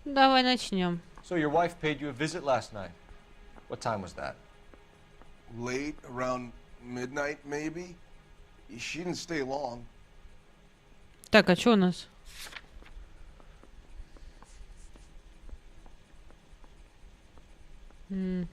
Давай начнем. So your wife paid you a visit last night. What time was that? Late, around midnight, maybe. She didn't stay long. Так, а что у нас? So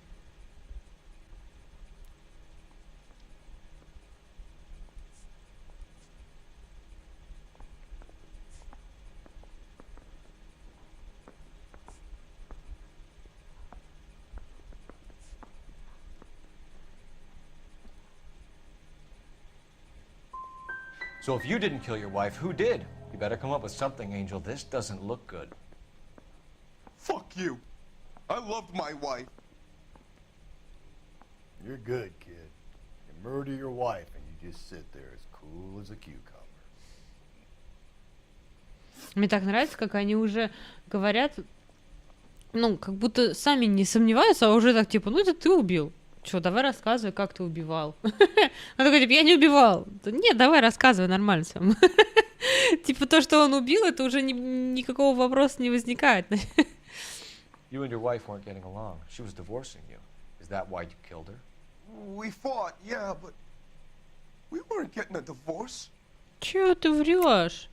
if you didn't kill your wife, who did? You better come up with something, Angel. This doesn't look good. Fuck you. I loved my wife. You're good, kid. You murder your wife and you just sit there as cool as a cucumber. Мне так нравится, как они уже говорят, ну, как будто сами не сомневаются, а уже так, типа, ну, это ты убил. Чё, давай рассказывай, как ты убивал. Он такой, типа, я не убивал. Нет, давай рассказывай, нормально сам. Типа, то, что он убил, это уже никакого вопроса не возникает. You and your wife weren't getting along. She was divorcing you. Is that why you killed her? We fought, yeah, but we weren't getting a divorce. Чё ты врешь?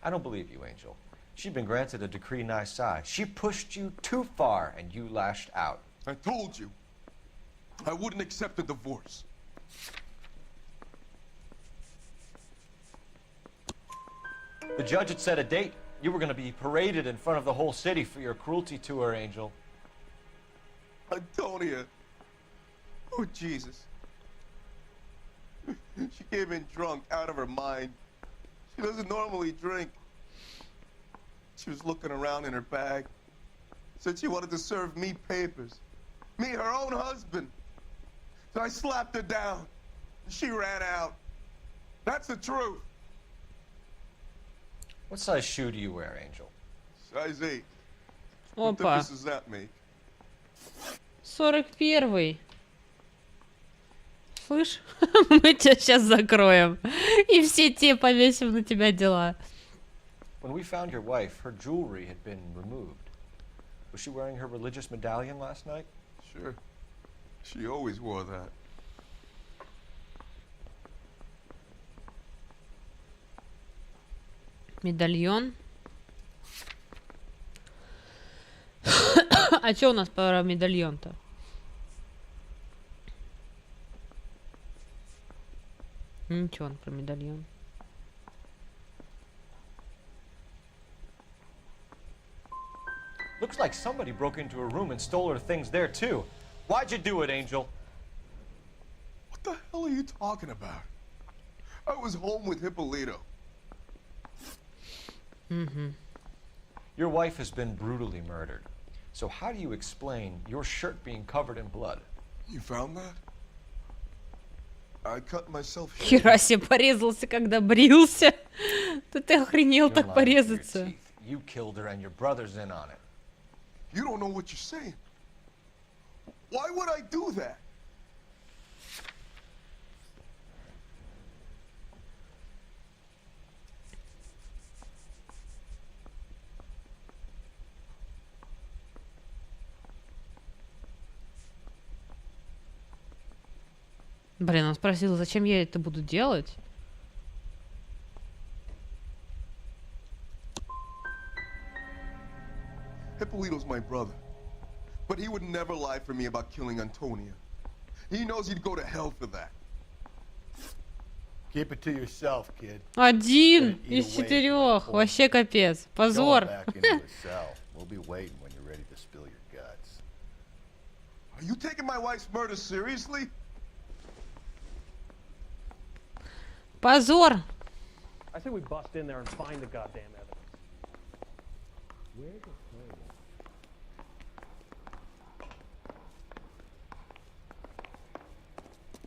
I don't believe you, Angel. She'd been granted a decree nisi. She pushed you too far, and you lashed out. I told you. I wouldn't accept a divorce. The judge had set a date. You were going to be paraded in front of the whole city for your cruelty to her, Angel. Antonia. Oh, Jesus. She came in drunk, out of her mind. She doesn't normally drink. She was looking around in her bag. Said she wanted to serve me papers. Me, her own husband. So I slapped her down. She ran out. That's the truth. What size shoe do you wear, Angel? Size 8. Опа. What difference does that make? 41-й. Слышь, мы тебя сейчас закроем. И все те повесим на тебя дела. When we found your wife, her jewelry had been removed. Was she wearing her religious medallion last night? Sure. She always wore that. Медальон. А что у нас про медальон-то? Ничего он про медальон. Looks like somebody broke into her room and stole her things there too. Why'd you do it, Angel? What the hell are you talking about? I was home with Hippolito. Your wife has been brutally murdered. So how do you explain your shirt being covered in blood? You found that? I cut myself short. Хера себе порезался, когда брился. Да ты охренел так порезаться. You killed her and your brother's in on it. You don't know what you're saying. Why would I do that? Блин, он спросил, зачем я это буду делать? Hippolito's my brother. But he would never lie for me about killing Antonia. He knows he'd go to hell for that. Keep it to yourself, kid. Один из 4. Вообще капец. Позор. We'll be waiting when you're ready to spill your guts. Are you taking my wife's murder seriously? Позор. I say we bust in there and find the goddamn evidence. Where's the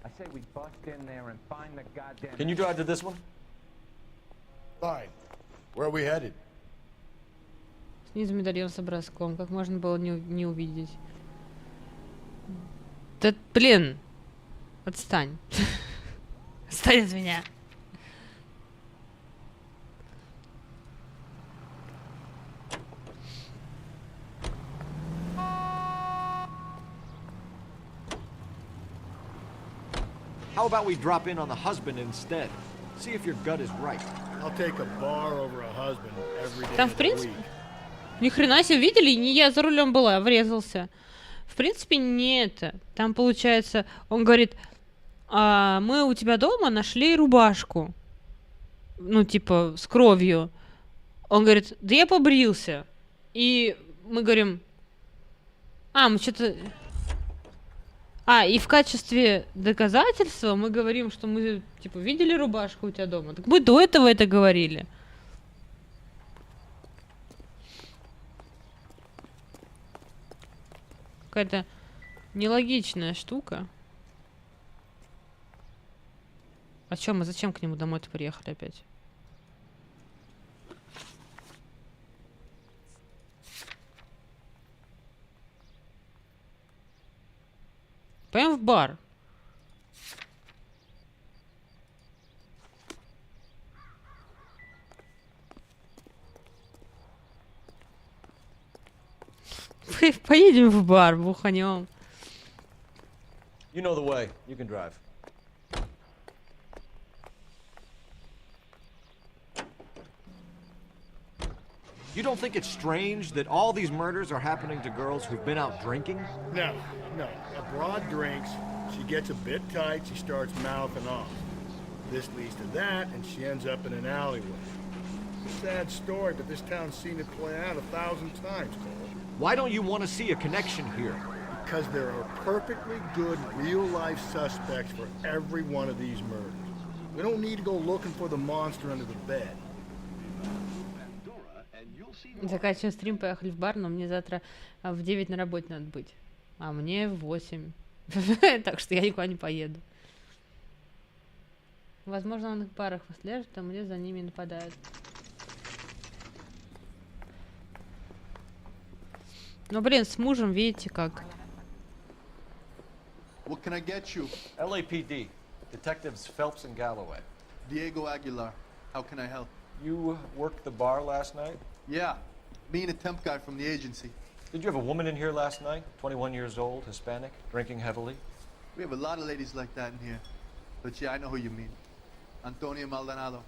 I say we bust in there and find the goddamn... Can you drive to this one? Fine. Where are we headed? Снизу медальон с образком. Как можно было не увидеть? Да, блин. Отстань. Отстань от меня. How about we drop in on the husband instead? See if your gut is right. I'll take a bar over a husband every day. Там, в принципе, ни хрена себе, видели? Не я за рулем была, врезался в принципе, не это. Там, получается, он говорит, мы у тебя дома нашли рубашку. Ну, типа, с кровью. Он говорит, да я побрился. И мы говорим, мы что-то... и в качестве доказательства мы говорим, что мы, типа, видели рубашку у тебя дома. Так мы до этого это говорили. Какая-то нелогичная штука. А чё, мы зачем к нему домой-то приехали опять? Пойдем в бар. Поедем в бар, буханем. You know the way. You can drive. You don't think it's strange that all these murders are happening to girls who've been out drinking? No. A broad drinks, she gets a bit tight, she starts mouthing off. This leads to that, and she ends up in an alleyway. It's a sad story, but this town's seen it play out 1,000 times, Cole. Why don't you want to see a connection here? Because there are perfectly good real-life suspects for every one of these murders. We don't need to go looking for the monster under the bed. Заканчиваем стрим, поехали в бар, но мне завтра в 9 на работе надо быть. А мне в 8. Так что я никуда не поеду. Возможно, он их в парах выслеживает, а мне за ними нападают. Ну, блин, с мужем, видите, как. What can I get you? LAPD. Detectives Phelps and Galloway. Diego Aguilar. How can I help? You worked the bar last night? Yeah. Me and a temp guy from the agency. Did you have a woman in here last night? 21 years old, Hispanic, drinking heavily? We have a lot of ladies like that in here. But yeah, I know who you mean. Antonia Maldonado.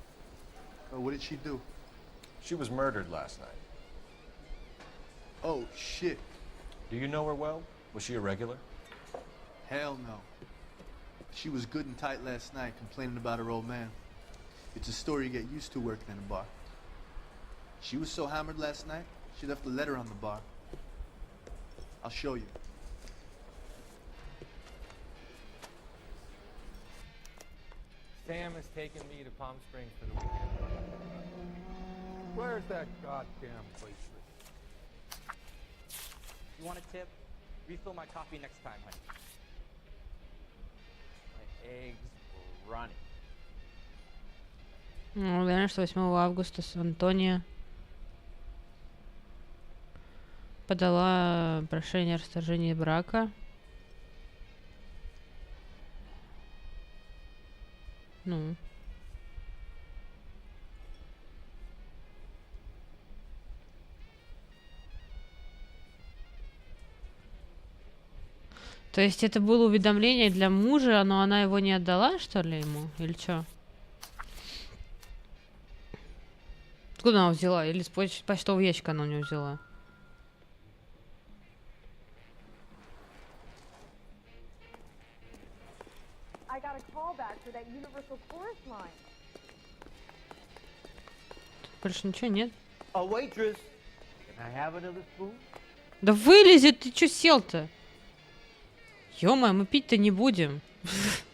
Oh, what did she do? She was murdered last night. Oh, shit. Do you know her well? Was she a regular? Hell no. She was good and tight last night, complaining about her old man. It's a story you get used to working in a bar. She was so hammered last night, she left a letter on the bar. I'll show you. Sam has taken me to Palm Springs for the weekend. Where's that goddamn place? You want a tip? Refill my coffee next time, honey. My eggs were running. Уверен, что 8 августа Антония подала прошение о расторжении брака. Ну. То есть это было уведомление для мужа, но она его не отдала, что ли, ему? Или что? Откуда она взяла? Или с почтового ящика она у него взяла? Тут больше ничего нет. Да вылезет, ты чё сел-то? Ё-моё, мы пить-то не будем.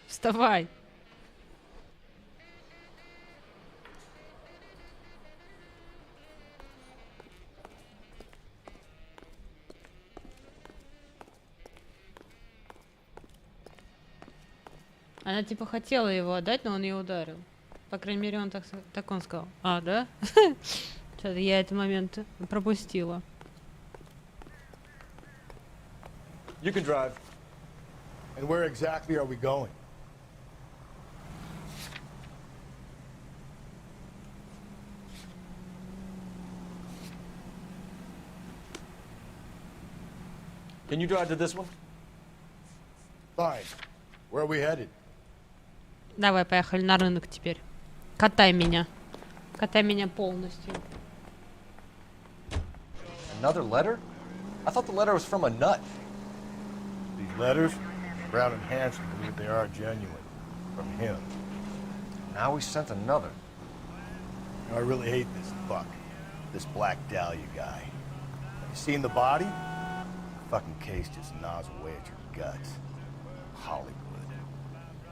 Вставай. Она типа хотела его отдать, но он ее ударил. По крайней мере, он так он сказал. А, да? Что-то я этот момент пропустила. You can drive. And where exactly are we going? Can you drive to this one? Fine. Where are we headed? Давай, поехали на рынок теперь. Катай меня. Катай меня полностью. Another letter? I thought the letter was from a nut. Letters, Brown and Hanson believe they are genuine. From him. Now we sent another. I really hate this fuck. This Black Dahlia guy. Have you seen the body? The fucking case just gnaws away at your guts. Hollywood.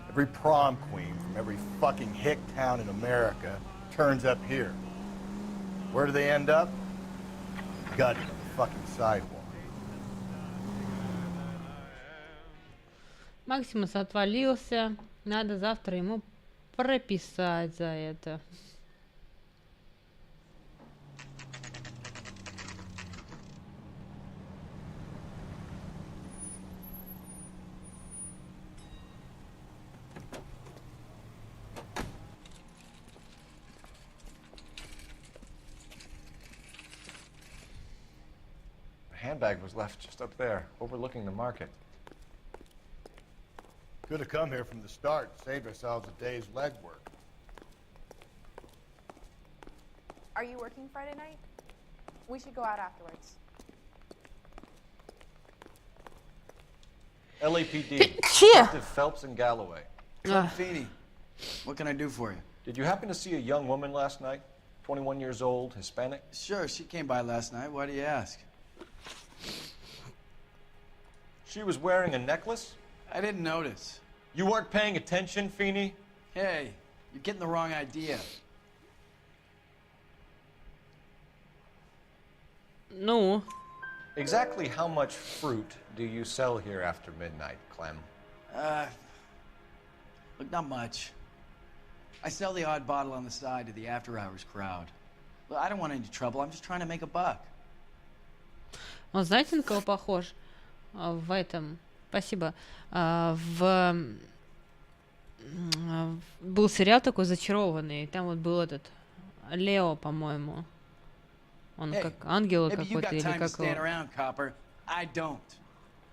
Every prom queen from every fucking hick town in America turns up here. Where do they end up? Gutted on the fucking sidewalk. Максимус отвалился. Надо завтра ему прописать за это. The handbag was left just up there, overlooking the market. Could have come here from the start and saved ourselves a day's legwork. Are you working Friday night? We should go out afterwards. LAPD. Detective Phelps and Galloway. Feeney, what can I do for you? Did you happen to see a young woman last night? 21 years old, Hispanic? Sure, she came by last night. Why do you ask? She was wearing a necklace? I didn't notice. You weren't paying attention, Feeney? Hey, you're getting the wrong idea. No. Exactly how much fruit do you sell here after midnight, Clem? Look, not much. I sell the odd bottle on the side to the after-hours crowd. Well, I don't want any trouble. I'm just trying to make a buck. Он, знаете, на кого похож? В этом... Спасибо. Был сериал такой «Зачарованный», и там вот был этот Лео, по-моему. Он как ангел какой-то или как его.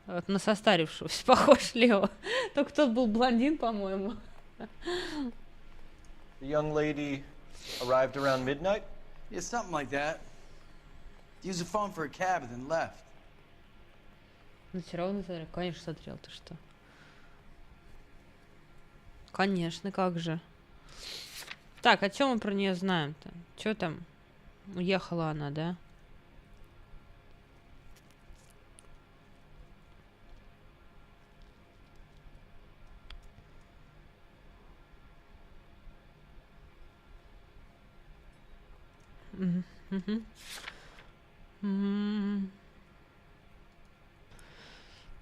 Вот на состарившегося похож Лео. Только тот был блондин, по-моему. The young lady arrived around midnight? Yeah, something like that. Used the phone for a cab and then left. Зачарованный смотрел? Конечно, смотрел. Ты что? Конечно, как же. Так, о чем мы про нее знаем-то? Че там? Уехала она, да?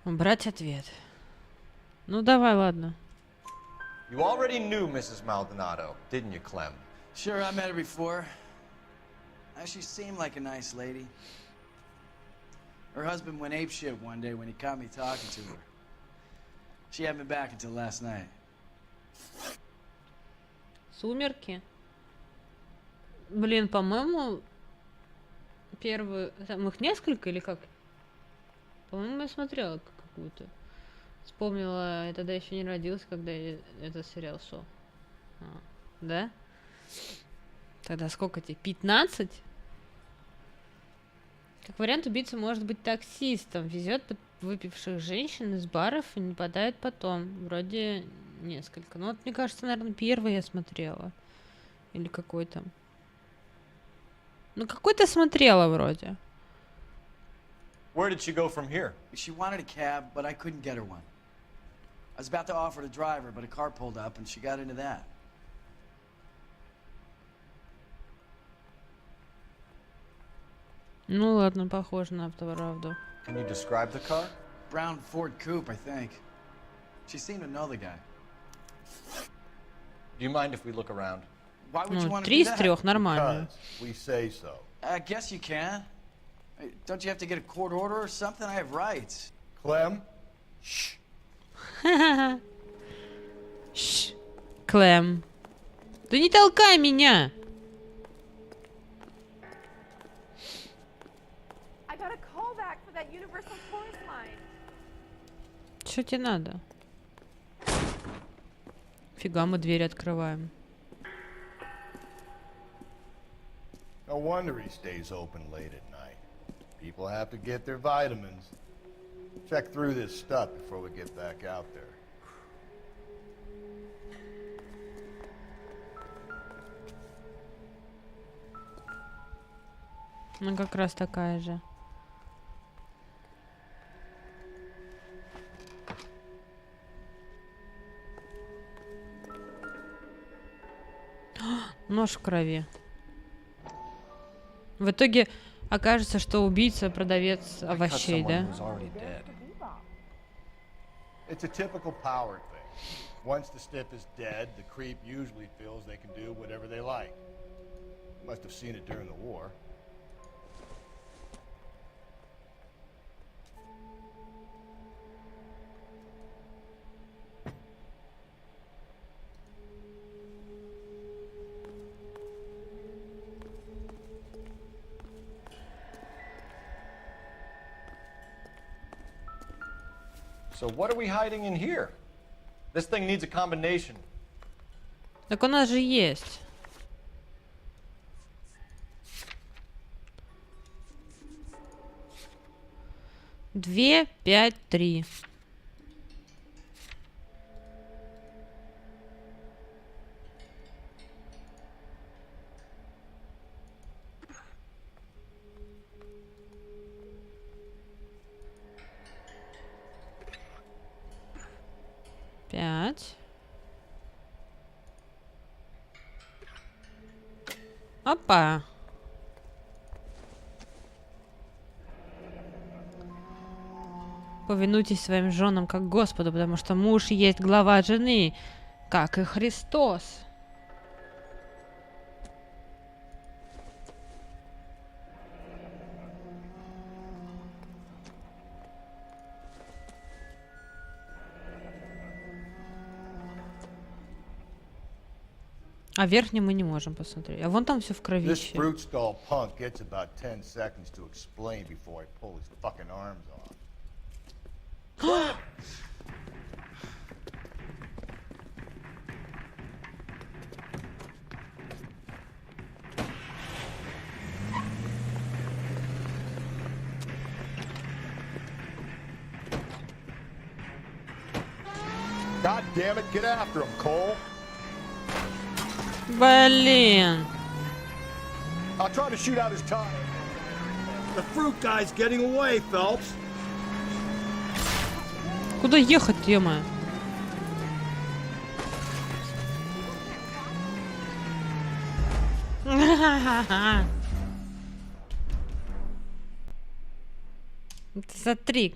Брать ответ. Ну давай, ладно. You already knew Mrs. Maldonado, didn't you, Clem? Sure, I met her before. She seemed like a nice lady. Her husband went apeshit one day when he caught me talking to her. She hadn't been back until last night. Сумерки. Блин, по-моему, первую... Там их несколько или как? По-моему, я смотрела какую-то. Вспомнила, я тогда еще не родилась, когда я этот сериал шел. Да? Тогда сколько тебе? 15? Как вариант, убийца может быть таксистом. Везет выпивших женщин из баров и нападает потом. Вроде несколько. Ну вот, мне кажется, наверное, первый я смотрела. Или какой там. Ну, какой-то смотрела вроде. Where did she go from here? She wanted a cab, but I couldn't get her one. I was about to offer to drive her, but a car pulled up and she got into that. Ну ладно, похоже на правду. Can you describe the car? Brown Ford Coupe, I think. She seemed to know the guy. Do you mind if we look around? Why would you want to три do из that? трех, нормально. We say so. I guess you can. Don't you have to get a court order or something? I have rights. Clem? Shh. Shh. Клем. Да не толкай меня! I got a call back for that universal chorus line. Что тебе надо? Фига, мы дверь открываем. No wonder he stays open late at night. People have to get their vitamins. Check through this stuff before we get back out there. Ну, как раз такая же. Нож в крови. В итоге окажется, что убийца продавец овощей, да? It's a typical power thing. Once the stiff is dead, the creep usually feels they can do whatever they like. Must have seen it during the war. So what are we hiding in here? This thing needs a combination. Так у нас же есть. Две, пять, три. Пять. Опа. Повинуйтесь своим женам как Господу, потому что муж есть глава жены, как и Христос. А верхний мы не можем посмотреть. А вон там все в крови. This fruit stall punk gets about 10 seconds to explain before I pull his fucking arms off. God damn it, get after him, Cole. Блин. I'll try to shoot out his tire. The fruit guy's getting away, Phelps. Куда ехать, тема? Смотри,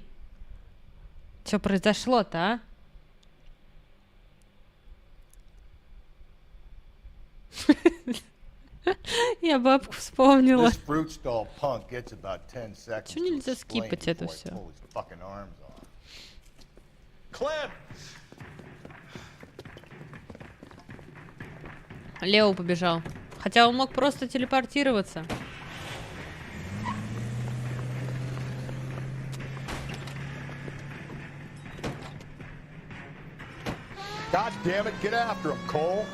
что произошло-то, а? Я бабку вспомнила. Чего нельзя скипать это все? Лео побежал. Хотя он мог просто телепортироваться. God damn it, get after him, Cole.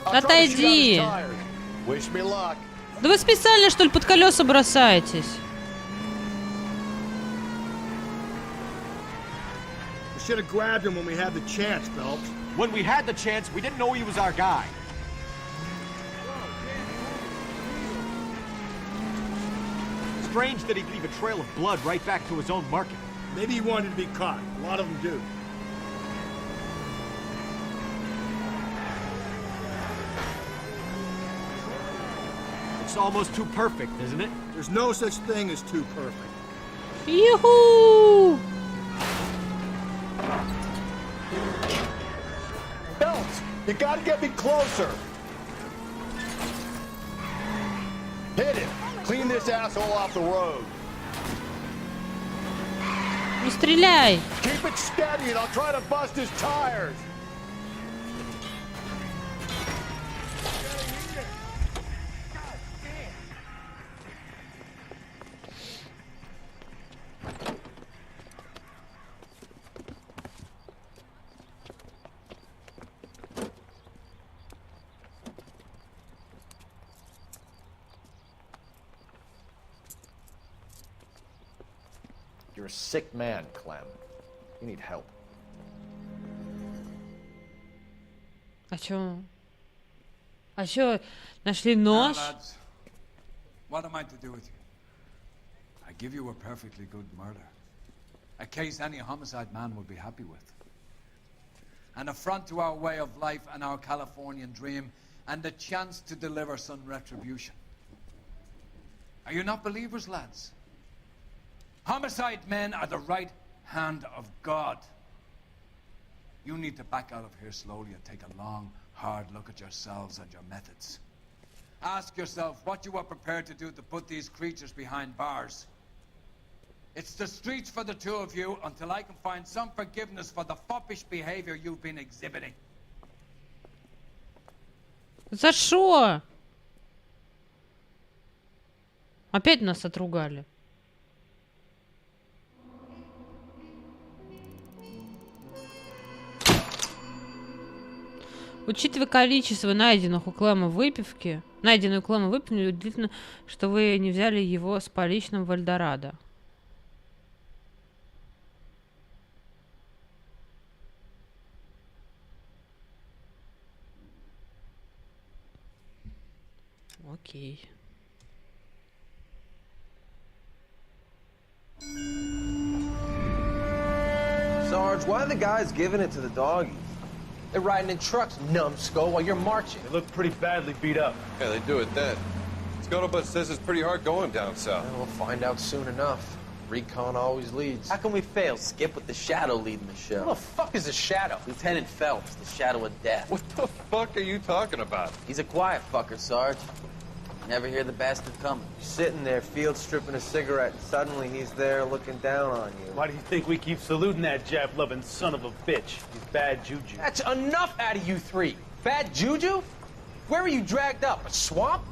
Отойди. Да вы специально, что ли, под колеса бросаетесь? We should have grabbed him when we had the chance, Phelps. When we had the chance, we didn't know he was our guy. Strange that he'd leave a trail of blood right back to his own market. Maybe he wanted to be caught. A lot of them do. It's almost too perfect, isn't it? There's no such thing as too perfect. Yoo-hoo! Phelps, you gotta get me closer. Hit it. Clean this asshole off the road. Ну стреляй! Keep it steady and I'll try to bust his tires. You're a sick man, Clem. You need help. А чё? А чё? Нашли нож? Now, lads, what am I to do with you? I give you a perfectly good murder. A case any homicide man would be happy with. An affront to our way of life and our Californian dream, and the chance to deliver some retribution. Are you not believers, lads? Homicide men are the right hand of God. You need to back out of here slowly and take a long, hard look at yourselves and your methods. Ask yourself what you are prepared to do to put these creatures behind bars. It's the streets for the two of you until I can find some forgiveness for the foppish behavior you've been exhibiting. За шо? Опять нас отругали. Учитывая количество найденных у Клема выпивки, найденную у Клема выпивки, удивительно, что вы не взяли его с поличным в Эльдорадо. Окей. Sarge, why are the guys giving it to the doggies? They're riding in trucks, numbskull, while you're marching. They look pretty badly beat up. Yeah, they do it then. Scuttlebutt says it's pretty hard going down south. Well, we'll find out soon enough. Recon always leads. How can we fail? Skip with the Shadow leading the show. Who the fuck is the Shadow? Lieutenant Phelps, the Shadow of Death. What the fuck are you talking about? He's a quiet fucker, Sarge. Never hear the bastard coming. You're sitting there, field stripping a cigarette, and suddenly he's there looking down on you. Why do you think we keep saluting that Jap-loving son of a bitch? He's bad juju. That's enough out of you three. Bad juju? Where were you dragged up? A swamp?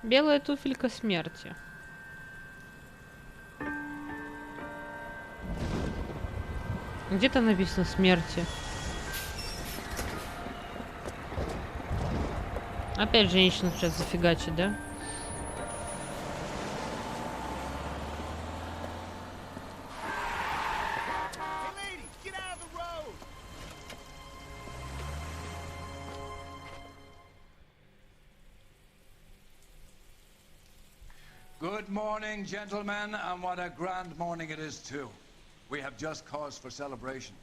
Белая туфелька смерти. Где-то написано смерти. Опять женщина сейчас зафигачит, да? Good morning, gentlemen, and what a grand morning it is, too. We have just cause for celebration.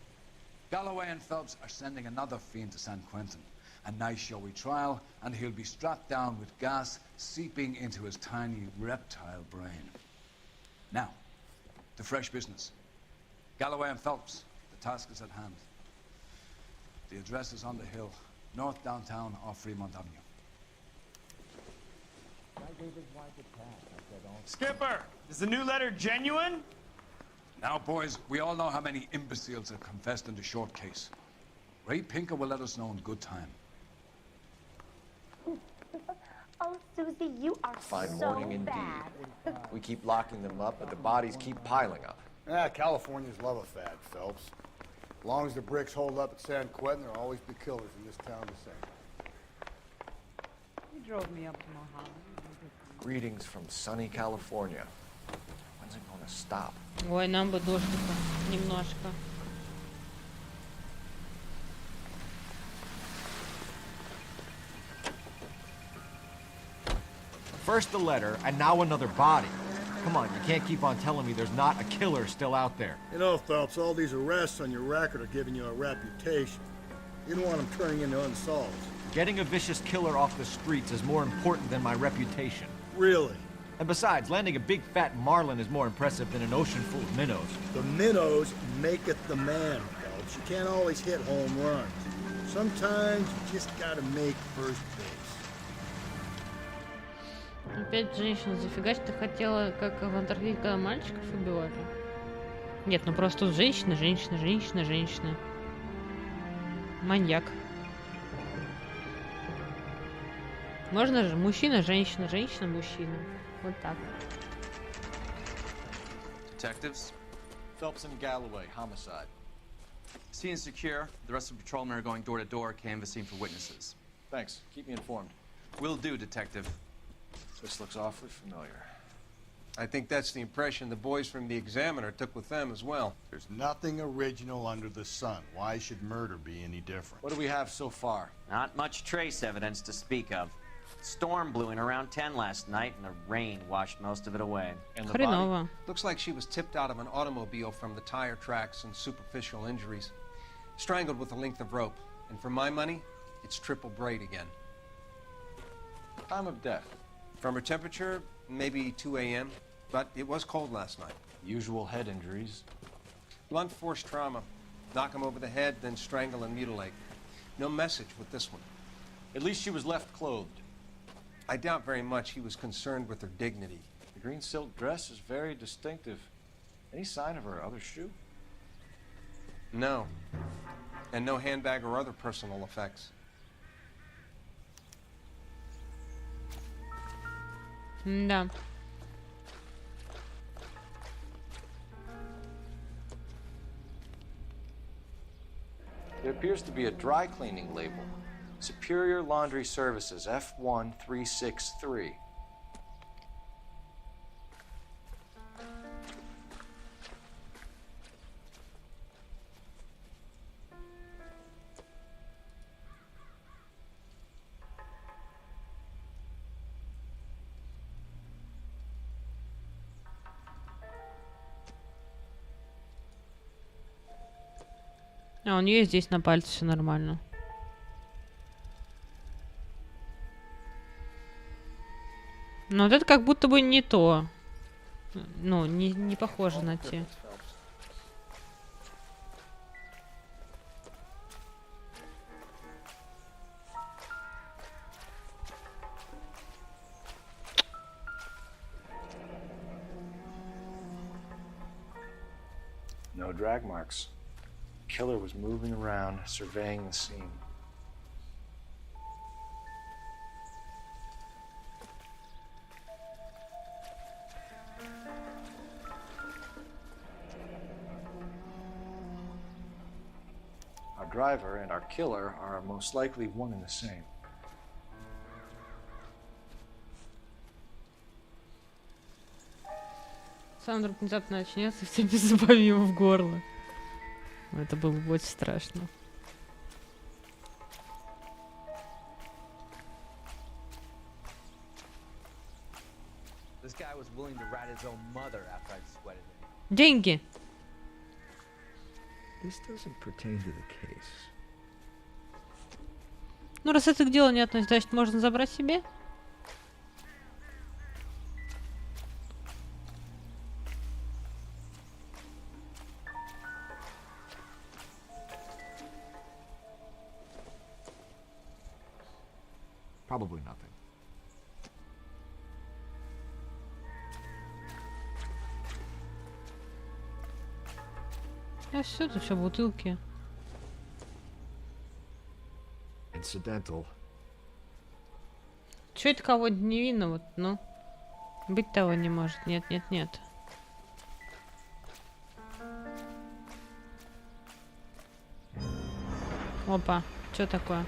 Galloway and Phelps are sending another fiend to San Quentin. A nice showy trial, and he'll be strapped down with gas seeping into his tiny reptile brain. Now, to fresh business. Galloway and Phelps, the task is at hand. The address is on the hill, north downtown off Fremont Avenue. Skipper, is the new letter genuine? Now, boys, we all know how many imbeciles have confessed in the short case. Ray Pinker will let us know in good time. Oh, Susie, you are Fine so morning indeed. bad. We keep locking them up, but the bodies keep piling up. Ah, Californians love a fad, Phelps. As long as the bricks hold up at San Quentin, there'll always be killers in this town the same. You drove me up to Mojave. Greetings from sunny California. When's it gonna stop? Ой, нам бы дождика немножко. First the letter, and now another body. Come on, you can't keep on telling me there's not a killer still out there. You know, Phelps, all these arrests on your record are giving you a reputation. You don't want them turning into unsolved. Getting a vicious killer off the streets is more important than my reputation. Really? And besides, landing a big fat marlin is more impressive than an ocean full of minnows. The minnows maketh the man, Phelps. You can't always hit home runs. Sometimes you just gotta make first base. Опять женщина зафигачить. Ты хотела, как в Антарктиде, когда мальчиков убивали? Нет, ну просто тут женщина. Маньяк. Можно же мужчина, женщина, мужчина. Вот так. Detectives? Phelps and Galloway, homicide. Scene is secure. The rest of the patrolmen are going door to door, canvassing for witnesses. Thanks. Keep me informed. Will do, Detective. This looks awfully familiar. I think that's the impression the boys from the Examiner took with them as well. There's nothing original under the sun. Why should murder be any different? What do we have so far? Not much trace evidence to speak of. Storm blew in around 10 last night, and the rain washed most of it away. And the body? Looks like she was tipped out of an automobile from the tire tracks and superficial injuries. Strangled with a length of rope. And for my money, it's triple braid again. Time of death? From her temperature, maybe 2 a.m., but it was cold last night. Usual head injuries. Blunt force trauma. Knock him over the head, then strangle and mutilate. No message with this one. At least she was left clothed. I doubt very much he was concerned with her dignity. The green silk dress is very distinctive. Any sign of her other shoe? No. And no handbag or other personal effects. Да. There appears to be a dry cleaning label. Superior Laundry Services, F1363. А, у нее здесь на пальце все нормально. Но вот это как будто бы не то. Ну, не похоже на те. No drag marks. Killer was moving around, surveying the scene. Our driver and our killer are most likely one and the same. Сам вдруг внезапно начнется, и тебе зубами его в горло. Это было бы очень страшно. This guy was willing to rat his own mother after I'd sweated him. Деньги. This doesn't pertain to the case. Ну, раз это к делу не относится, значит, можно забрать себе? Probably nothing. А все, это все бутылки. Incidental. Че это кого-то не видно, вот, ну? Быть того не может. Нет, нет, нет. Опа, что такое?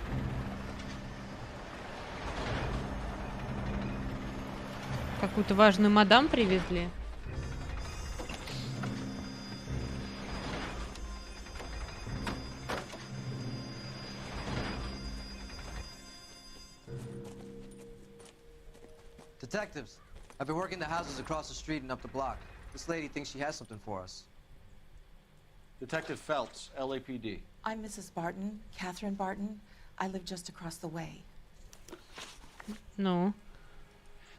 Какую-то важную мадам привезли. Detectives, I've been working the houses across the street and up the block. This lady thinks she has something for us. Detective Phelps, LAPD. I'm Mrs. Barton, Catherine Barton. I live just across the way. No.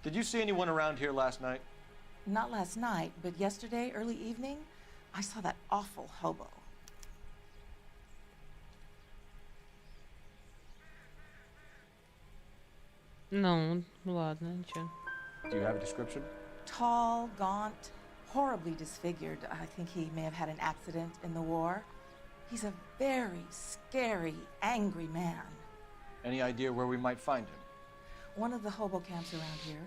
Did you see anyone around here last night? Not last night, but yesterday, early evening, I saw that awful hobo. Ну, ладно, ничего. Do you have a description? Tall, gaunt, horribly disfigured. I think he may have had an accident in the war. He's a very scary, angry man. Any idea where we might find him? One of the hobo camps around here.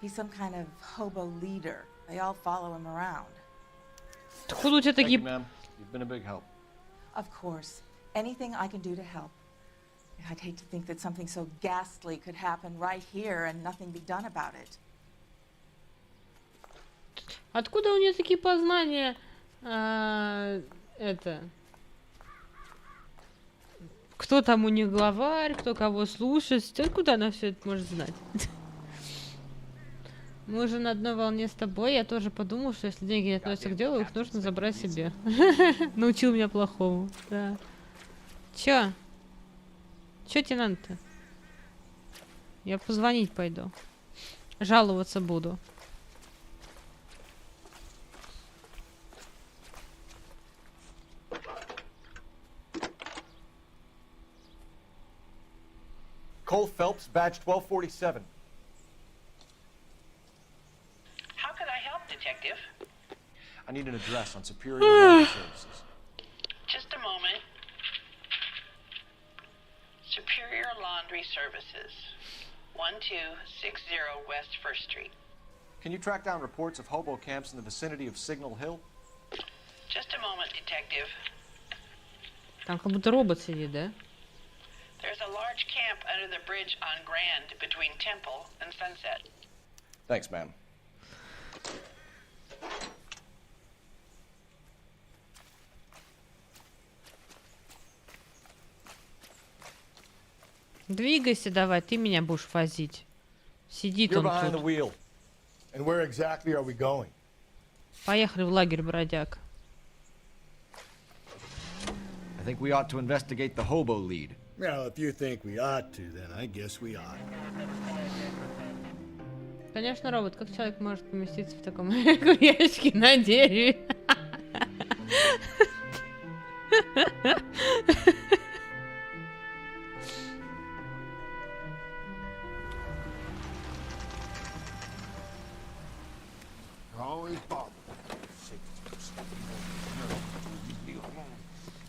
He's some kind of hobo leader. They all follow him around. Откуда у тебя такие... ma'am. You've been a big help. Of course. Anything I can do to help. I'd hate to think that something so ghastly could happen right here and nothing be done about it. Откуда у нее такие познания? Кто там у них главарь, кто кого слушает? Откуда она все это может знать? Мы уже на одной волне с тобой. Я тоже подумал, что если деньги не относятся к делу, их нужно забрать себе. Научил меня плохому. Да. Чё? Чё тебе надо-то? Я позвонить пойду. Жаловаться буду. Cole Phelps, badge 1247. How can I help, Detective? I need an address on Superior Laundry Services. Just a moment. Superior Laundry Services, 1260 West 1st Street. Can you track down reports of hobo camps in the vicinity of Signal Hill? Just a moment, Detective. Там как будто робот сидит, да? There's a large camp under the bridge on Grand between Temple and Sunset. Thanks, ma'am. Двигайся давай, ты меня будешь возить. Сидит он тут. And where exactly are we going? Поехали в лагерь бродяг. I think we ought to investigate the hobo lead. Well, if you think we ought to, then I guess we ought. Конечно, робот. Как человек может поместиться в таком ящике на дереве? Always bother.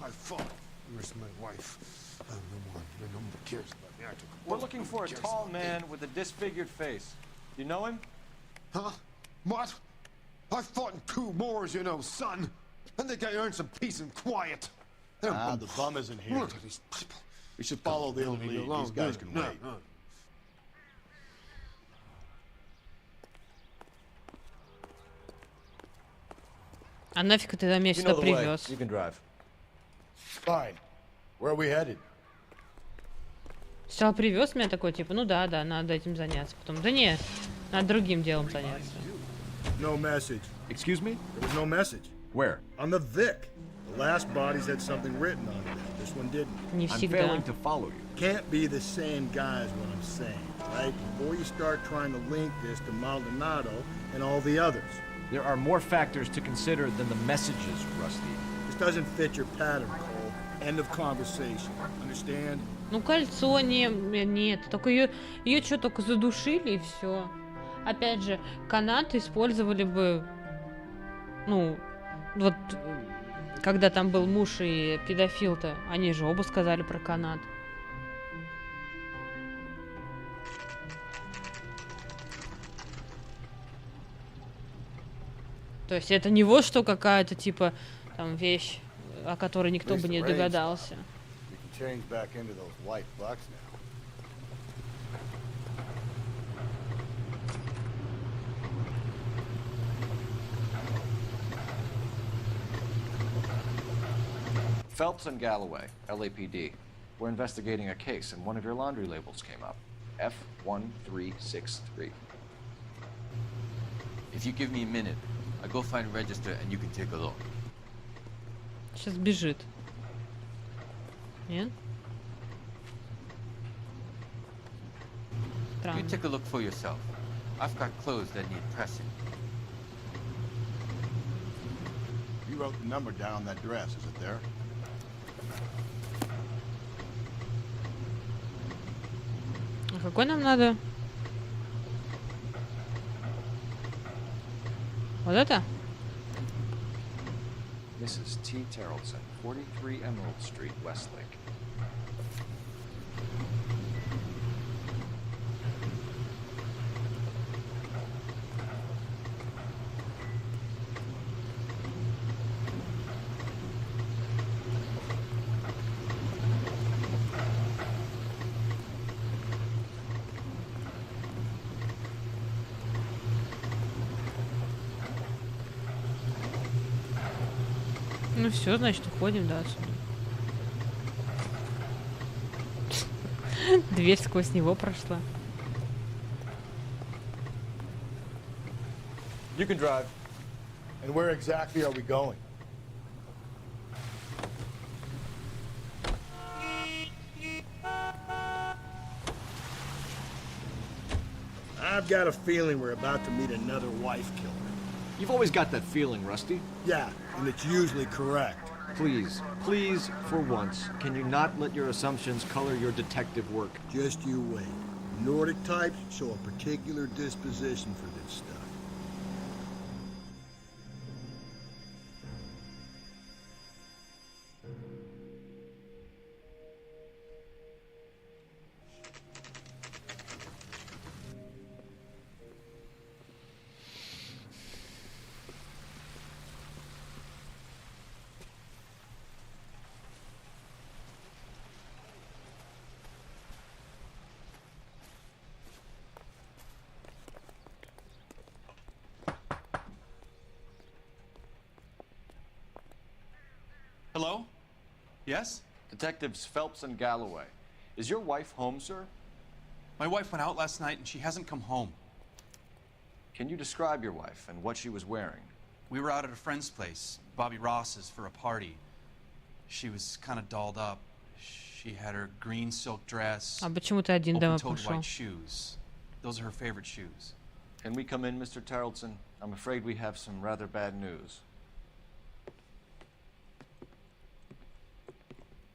I fought. Where's my wife? No one cares about me. I took a We're looking for a tall man with a disfigured face. You know him? Huh? What? I fought in 2 wars, you know, son. I think I earned some peace and quiet. The bum isn't here. Look at these people. We should follow the lead. These guys can wait. А нафиг ты меня сюда привез? You can drive. Fine. Where are we headed? Сначала привез меня такой, типа, ну да, надо этим заняться. Потом, да не, надо другим делом заняться. No message. Excuse me? There was no message. Where? On the Vic. The last bodies had something written on it. This one didn't. Не I'm всегда. failing to follow you. Can't be the same guy is what I'm saying, right? Before you start trying to link this to Maldonado and all the others. There are more factors to consider than the messages, Rusty. This doesn't fit your pattern, Cole. End of conversation. Understand? Ну кольцо нет, только ее что, только задушили и все. Опять же, канат использовали бы, ну, вот, когда там был муж и педофил-то, они же оба сказали про канат. То есть это не вот что какая-то, типа, там, вещь, о которой никто бы не догадался. Change back into those white bucks now. Phelps and Galloway, LAPD. We're investigating a case and one of your laundry labels came up. F1363. If you give me a minute, I'll go find a register and you can take a look. Сейчас бежит. Нет? You take a look for yourself. I've got clothes that need pressing. You wrote the number down on that dress, is it there? А какой нам надо? Вот это? Mrs. T. Terrellson, 43 Emerald Street, Westlake. Ну все, значит, уходим, да, отсюда. Дверь сквозь него прошла. You can drive. And where exactly are we going? I've got a feeling we're about to meet another wife killer. You've always got that feeling, Rusty. Yeah, and it's usually correct. Please, please, for once, can you not let your assumptions color your detective work? Just you wait. Nordic types show a particular disposition for this stuff. Hello? Yes? Detectives Phelps and Galloway. Is your wife home, sir? My wife went out last night and she hasn't come home. Can you describe your wife and what she was wearing? We were out at a friend's place, Bobby Ross's, for a party. She was kind of dolled up. She had her green silk dress, А почему ты один дома open-toed пошел? white shoes. Those are her favorite shoes. Can we come in, Mr. Tarleton? I'm afraid we have some rather bad news.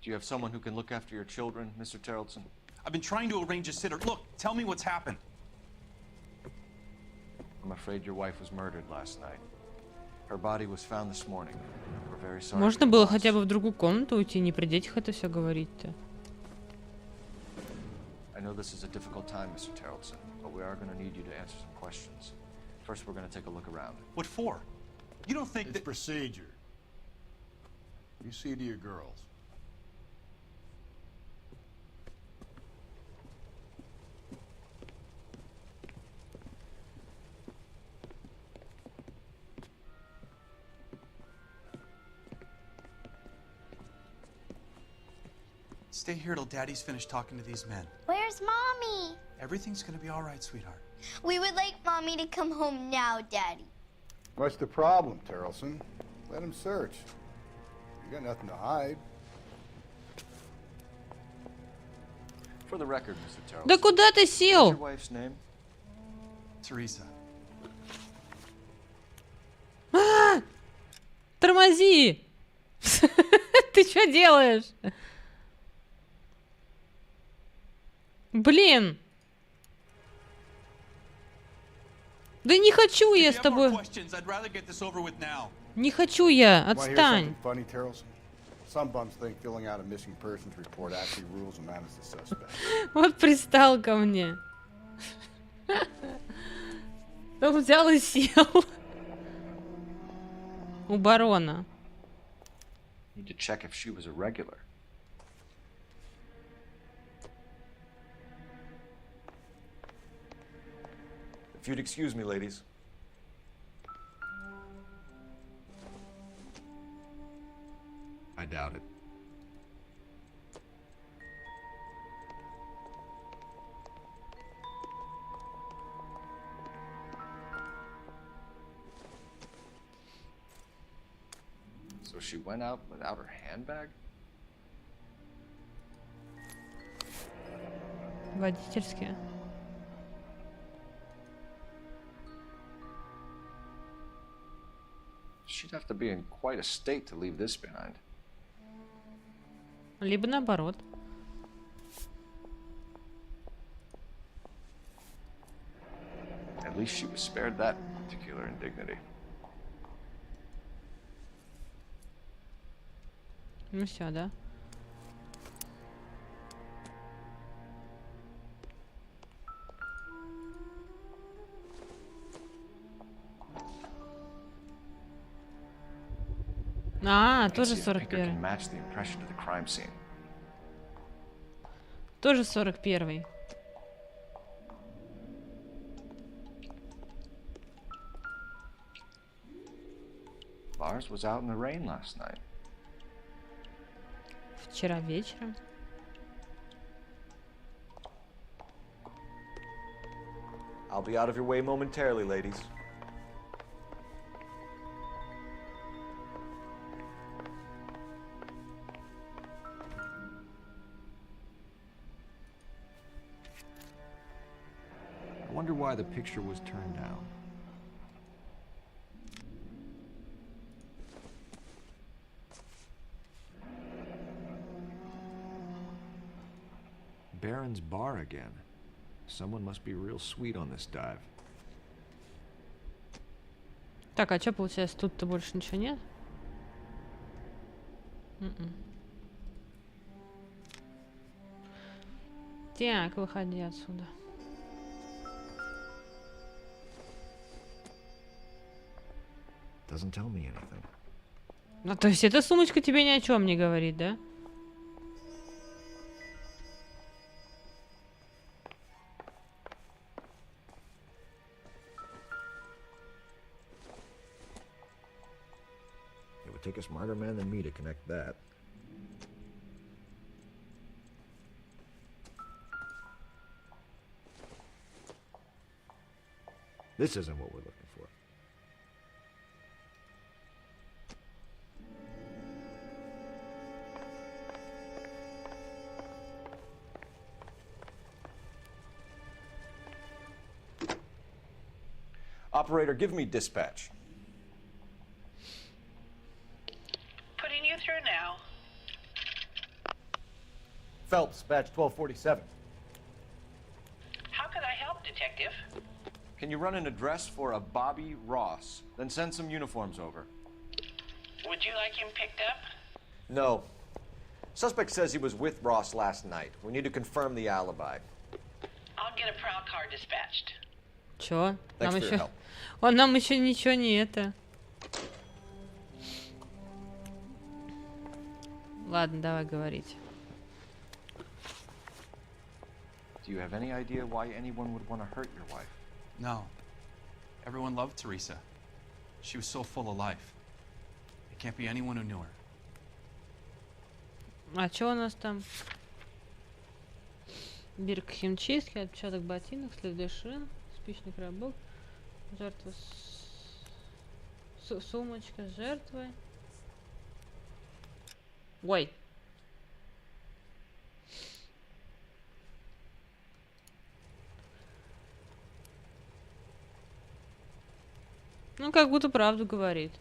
Do you have someone who can look after your children, Mr. Tarleton? I've been trying to arrange a sitter. Look, tell me what's happened. I'm afraid your wife was murdered last night. Her body was found this morning. We're very sorry. Можно было хотя бы в другую комнату уйти, не при детях это все говорить-то. I know this is a difficult time, Mr. Tarleton, but we are going to need you to answer some questions. First, we're going to take a look around. What for? You don't think It's that... procedure. You see to your girls. Stay here till Daddy's finished talking to these men. Where's Mommy? Everything's gonna be all right, sweetheart. We would like Mommy to come home now, Daddy. What's the problem, Tarleton? Let him search. You got nothing to hide. For the record, Mr. Tarleton. Да куда ты What's сел? your wife's name? Teresa. Тормози! Ты что делаешь? Блин! Да не хочу я с тобой. Не хочу я, отстань. Funny, Tarleton? Some bums think filling out a missing persons report actually rules a man as a suspect. Вот пристал ко мне. Он взял и сел. У барона. Need to check if she was a regular. If you'd excuse me, ladies. I doubt it. So she went out without her handbag? Водительские. She'd have to be in quite a state to leave this behind. Либо наоборот. At least she was spared that particular indignity. Ну все, да? А, тоже 41. Тоже 41. Lars was out in the rain last night. Вчера вечером. I'll be out of your way momentarily, ladies. I wonder why the picture was turned down. Baron's bar again. Someone must be real sweet on this dive. Так, а что получается? Тут-то больше ничего нет? Так, выходи отсюда. Doesn't tell me anything. Ну, то есть эта сумочка тебе ни о чем не говорит, да? It would take a smarter man than me to connect that. This isn't what we're looking for. Operator, give me dispatch. Putting you through now. Phelps, badge 1247. How could I help, Detective? Can you run an address for a Bobby Ross? Then send some uniforms over. Would you like him picked up? No. Suspect says he was with Ross last night. We need to confirm the alibi. I'll get a prowl car dispatched. Чё? Thanks Нам for your еще... help. Он нам еще ничего не это. Ладно, давай говорить. Do you have any idea why anyone would want to hurt your wife? No. Everyone loved Teresa. She was so full of life. It can't be anyone who knew her. А что у нас там? Бирка химчистки, отпечаток ботинок, следы шин, спичный коробок, жертва сумочка с жертвой. Ой. Ну, как будто правду говорит.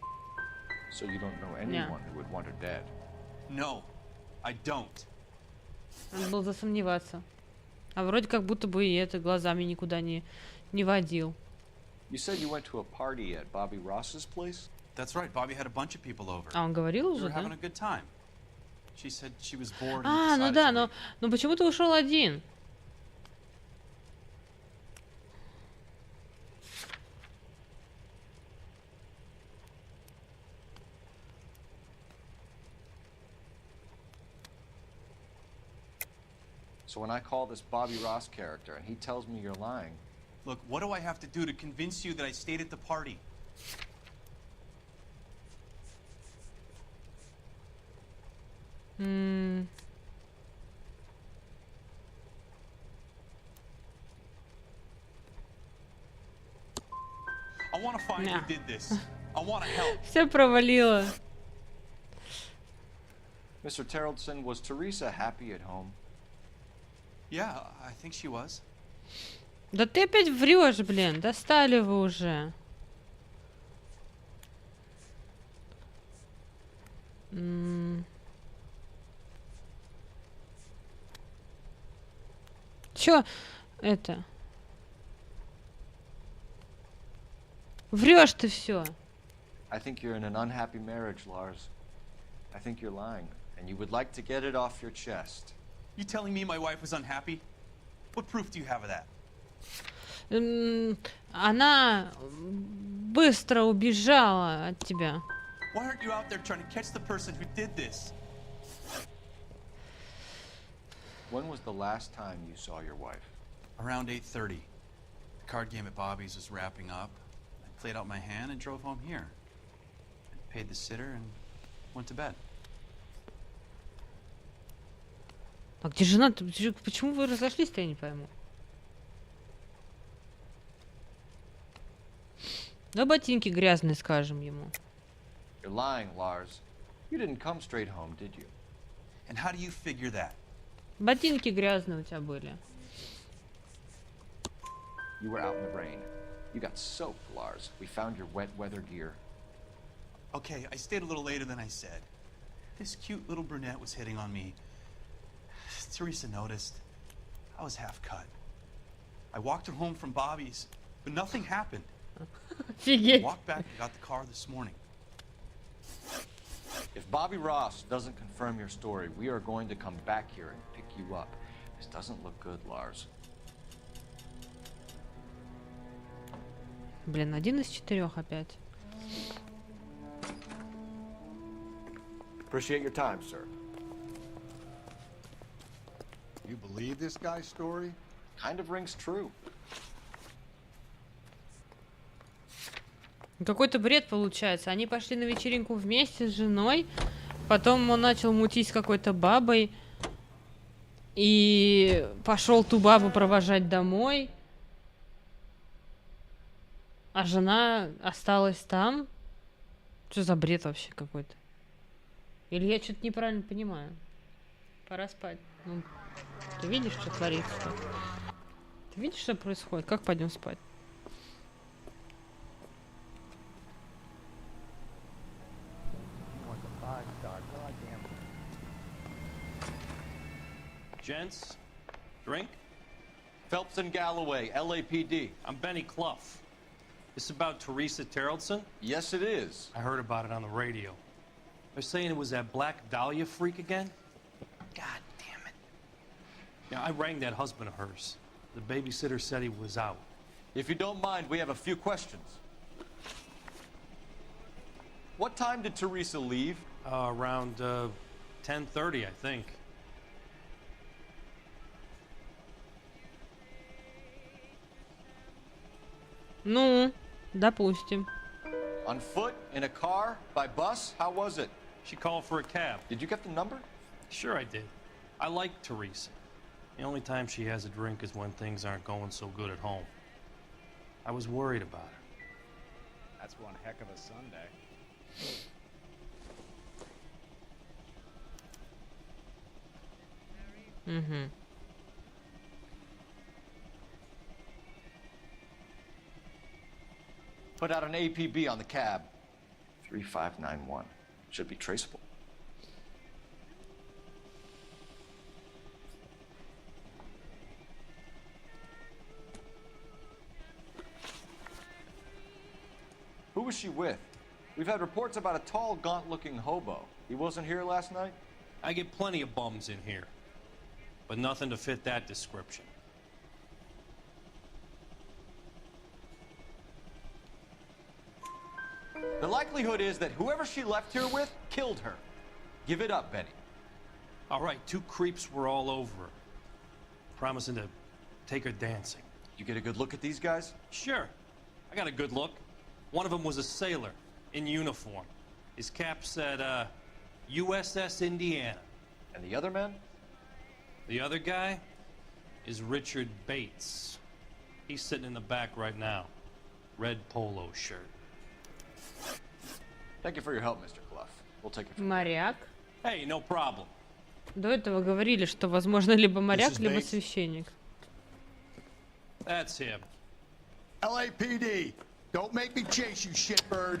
So you don't know anyone who would want her dead? No, I don't. Надо было засомневаться. А вроде как будто бы и это глазами никуда не водил. You said you went to a party at Bobby Ross's place? That's right. Bobby had a bunch of people over. А он говорил We уже, were да? having a good time. She said she was bored and А, ну decided да, to но почему ты ушел один? So when I call this Bobby Ross character and he tells me you're lying... Look, what do I have to do to convince you that I stayed at the party? I want to find who did this. I want to help. Все провалило. Mr. Terrellson, was Teresa happy at home? Yeah, I think she was. Да ты опять врешь, блин. Достали вы уже. Чё это? Врешь ты все. I think you're in an unhappy marriage, Lars. I think you're lying, and you would like to get it off your chest. You telling me my wife was unhappy? What proof do you have of that? Она быстро убежала от тебя. Why aren't you out there trying to catch the person who did this? When was the last time you saw your wife? Around 8:30. The card game at Bobby's was wrapping up. I played out my hand and drove home here. I paid the sitter and went to bed. А где жена? Почему вы разошлись-то, я не пойму. Да ботинки грязные, скажем ему. You're lying, Lars. You didn't come straight home, did you? And how do you figure that? Ботинки грязные у тебя были. You were out in the rain. You got soaked, Lars. We found your wet weather gear. Okay, I stayed a little later than I said. This cute little brunette was hitting on me. Teresa noticed. I was half cut. I walked her home from Bobby's, but nothing happened. I walked back and got the car this morning. If Bobby Ross doesn't confirm your story, we are going to come back here and pick you up. This doesn't look good, Lars. Блин, 1 из 4 опять. Appreciate your time, sir. You believe this guy's story? Kind of rings true. Какой-то бред получается. Они пошли на вечеринку вместе с женой. Потом он начал мутить с какой-то бабой. И пошел ту бабу провожать домой. А жена осталась там. Что за бред вообще какой-то? Или я что-то неправильно понимаю? Пора спать. Ну, ты видишь, что творится? Ты видишь, что происходит? Как пойдем спать? Gents, drink? Phelps and Galloway, LAPD. I'm Benny Clough. This about Teresa Terrellson? Yes, it is. I heard about it on the radio. They're saying it was that Black Dahlia freak again? God damn it. Yeah, I rang that husband of hers. The babysitter said he was out. If you don't mind, we have a few questions. What time did Teresa leave? Around 10:30, I think. Ну, допустим. On foot, in a car, by bus? How was it? She called for a cab. Did you get the number? Sure I did. I like Teresa. The only time she has a drink is when things aren't going so good at home. I was worried about her. That's one heck of a Sunday. Угу. Put out an APB on the cab. 3591. Should be traceable. Who was she with? We've had reports about a tall, gaunt-looking hobo. He wasn't here last night? I get plenty of bums in here, but nothing to fit that description. The likelihood is that whoever she left here with killed her. Give it up, Benny. All right, 2 creeps were all over her, promising to take her dancing. You get a good look at these guys? Sure. I got a good look. One of them was a sailor in uniform. His cap said, USS Indiana. And the other man? The other guy is Richard Bates. He's sitting in the back right now. Red polo shirt. Thank you for your help, Mr. Clough. We'll take it from Моряк. Hey, no problem. До этого говорили, что возможно либо моряк, либо священник. That's him. LAPD, don't make me chase you, shitbird.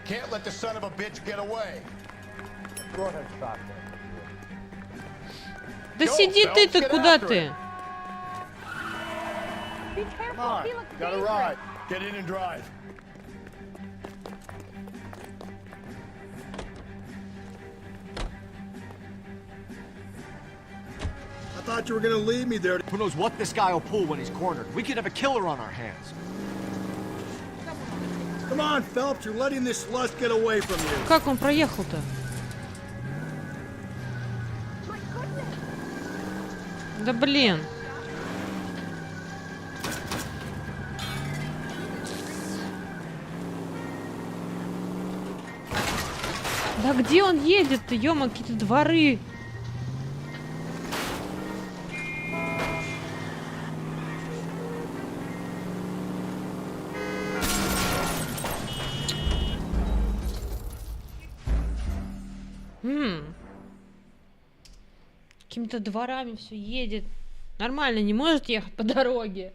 Can't let the son of a bitch get away. Да сиди ты-то, куда ты? Come on, got a ride. Get in and drive. I thought you were gonna leave me there. Who knows what this guy will pull when he's cornered? We could have a killer on our hands. Come on, Phelps, you're letting this lust get away from you. Как он проехал-то? Да блин. Да где он едет-то, ё-моё, какие-то дворы. Какими-то дворами все едет. Нормально, не может ехать по дороге.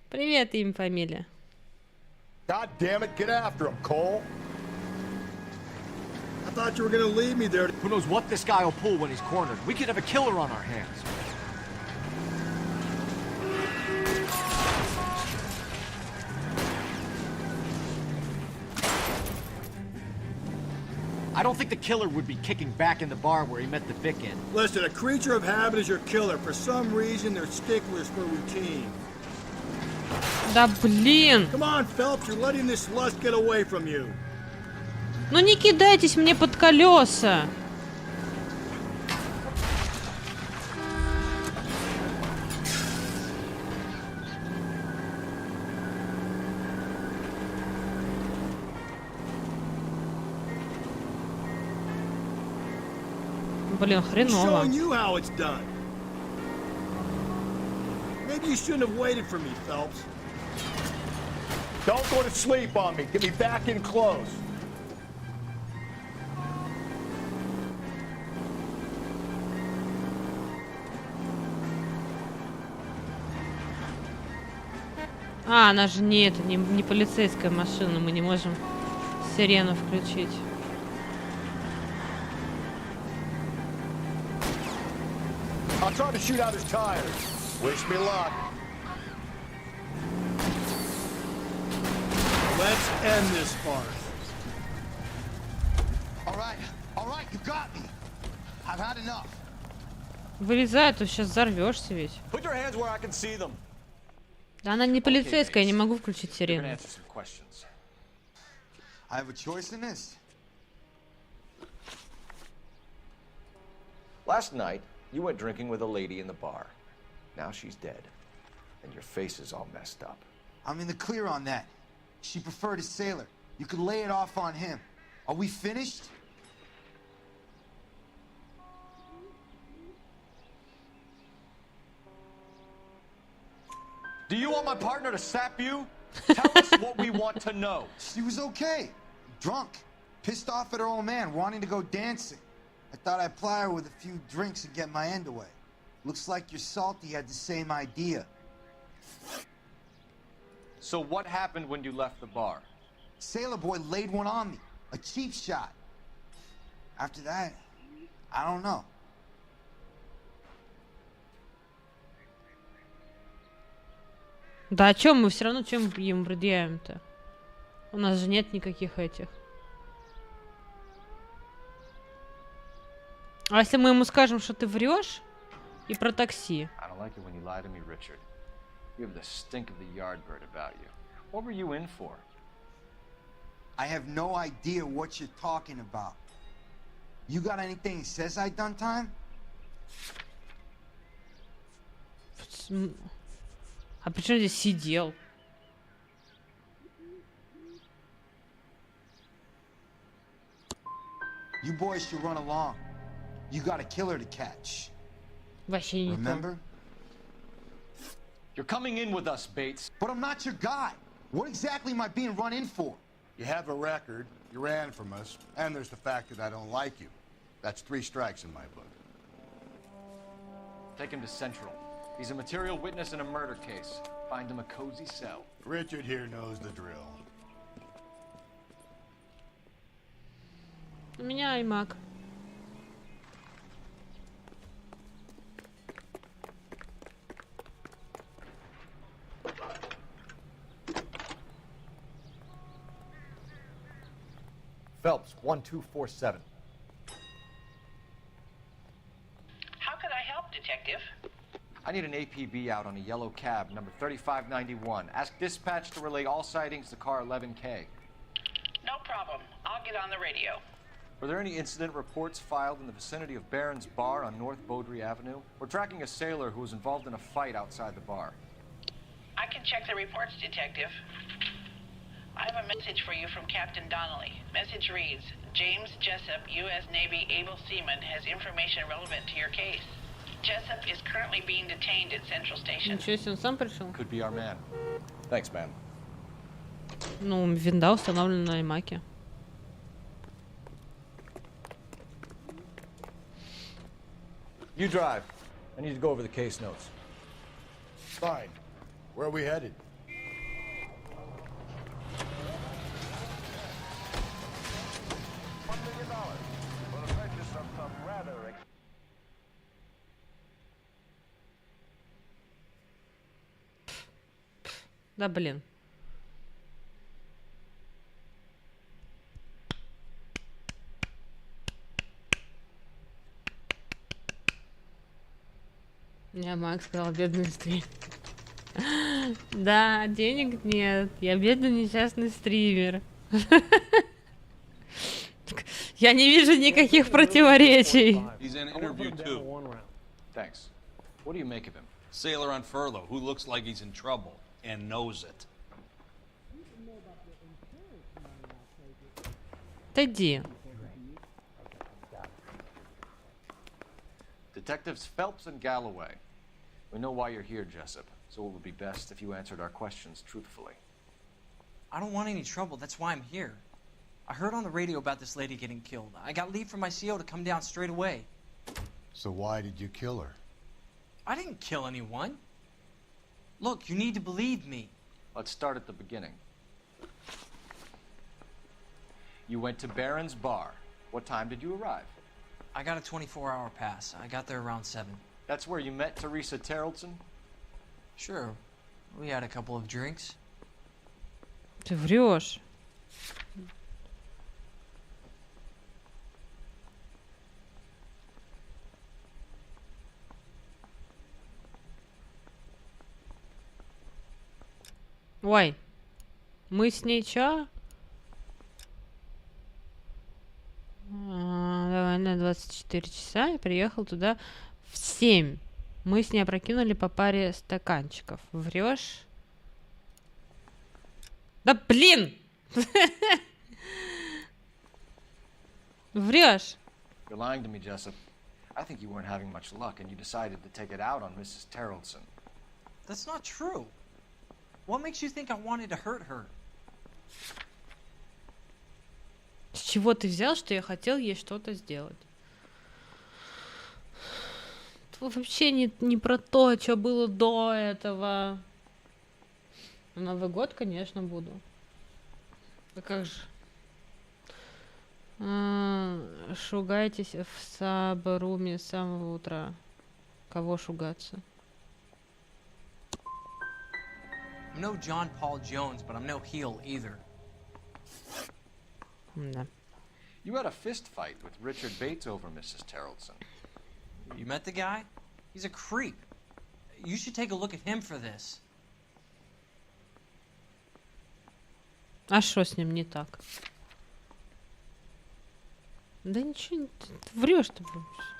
Привет, имя, фамилия. God damn it, get after him, Cole. I thought you were gonna leave me there. Who knows what this guy will pull when he's cornered? We could have a killer on our hands. I don't think the killer would be kicking back in the bar where he met the Vic in. Listen, a creature of habit is your killer. For some reason, they're sticklers for routine. Да блин! Come on, Phelps, you're letting this lust get away from you. Ну не кидайтесь мне под колеса! Блин, хреново. Showing you how it's done. Maybe you shouldn't have waited for me, Phelps. Don't go to sleep on me. Get me back in close. А, она же не это, не полицейская машина, мы не можем сирену включить. I'll try to shoot out his tires. Wish me luck. Let's end this farce. All right, you got me. I've had enough. Вылезай, а то сейчас взорвешься ведь. Put your hands where I can see them. Да она не полицейская, я не могу включить You're gonna сирену. answer some questions. I have a choice in this. Last night, you went drinking with a lady in the bar. Now she's dead, and your face is all messed up. I'm in the clear on that. She preferred a sailor. You could lay it off on him. Are we finished? Do you want my partner to sap you? Tell us what we want to know. She was okay. Drunk. Pissed off at her old man, wanting to go dancing. I thought I'd ply her with a few drinks and get my end away. Looks like your salty had the same idea. So what happened when you left the bar? Sailor boy laid one on me. A cheap shot. After that, I don't know. Да о чем мы все равно чем ему предъявим-то? У нас же нет никаких этих. А если мы ему скажем, что ты врешь и про такси? I don't like it when you lie to me, Richard. You have the stink of the yardbird about you. What were you in for? I have no idea what you're talking about. You got anything that says I done time? А при чем здесь сидел? You boys should run along. You got a killer to catch. Вообще не то. Remember? You're coming in with us, Bates. But I'm not your guy. What exactly am I being run in for? You have a record, you ran from us, and there's the fact that I don't like you. That's 3 strikes in my book. Take him to Central. He's a material witness in a murder case. Find him a cozy cell. Richard here knows the drill. У меня iMac. Phelps, 1247. How can I help, Detective? I need an APB out on a yellow cab, number 3591. Ask dispatch to relay all sightings to car 11K. No problem. I'll get on the radio. Were there any incident reports filed in the vicinity of Barron's Bar on North Beaudry Avenue? We're tracking a sailor who was involved in a fight outside the bar. I can check the reports, Detective. I have a message for you from Captain Donnelly. Message reads, James Jessup, U.S. Navy able seaman, has information relevant to your case. Jessup is currently being detained at Central Station. Ничего себе, он сам пришел. Could be our man. Thanks, man. Ну, винда установлена на iMac'е. You drive. I need to go over the case notes. Fine. Where are we headed? Да блин. Я Макс сказал, бедный стрим. Да, денег нет. Я бедный несчастный стример. Я не вижу никаких противоречий. He's in interview too. Thanks. What do you make of him? Sailor on furlough who looks like he's in trouble and knows it. Иди. Detectives Phelps and Galloway. We know why you're here, Jessup, so it would be best if you answered our questions truthfully. I don't want any trouble, that's why I'm here. I heard on the radio about this lady getting killed. I got leave from my CO to come down straight away. So why did you kill her? I didn't kill anyone. Look, you need to believe me. Let's start at the beginning. You went to Barron's Bar. What time did you arrive? I got a 24-hour pass. I got there around 7. That's where you met Teresa Terrellson? Sure. We had a couple of drinks. Ты врешь. Ой, мы с ней чё? Давай на 24 часа. Я приехал туда в 7. Мы с ней опрокинули по паре стаканчиков. Врешь? Да блин! Врешь. You're lying to me, Jessup. I think you weren't having much luck and you decided to take it out on Mrs. Terrellson. That's not true. What makes you think I wanted to hurt her? С чего ты взял, что я хотел ей что-то сделать? Тут вообще не про то, что было до этого. На Новый год, конечно, буду. Да как же? Шугайтесь в сабруме с самого утра. Кого шугаться? I'm no John Paul Jones, but I'm no heel either. Да. You had a fist fight with Richard Bates over Mrs. Terrellson. You met the guy? He's a creep. You should take a look at him for this. А что с ним не так? Да ничего, ты врешь ты.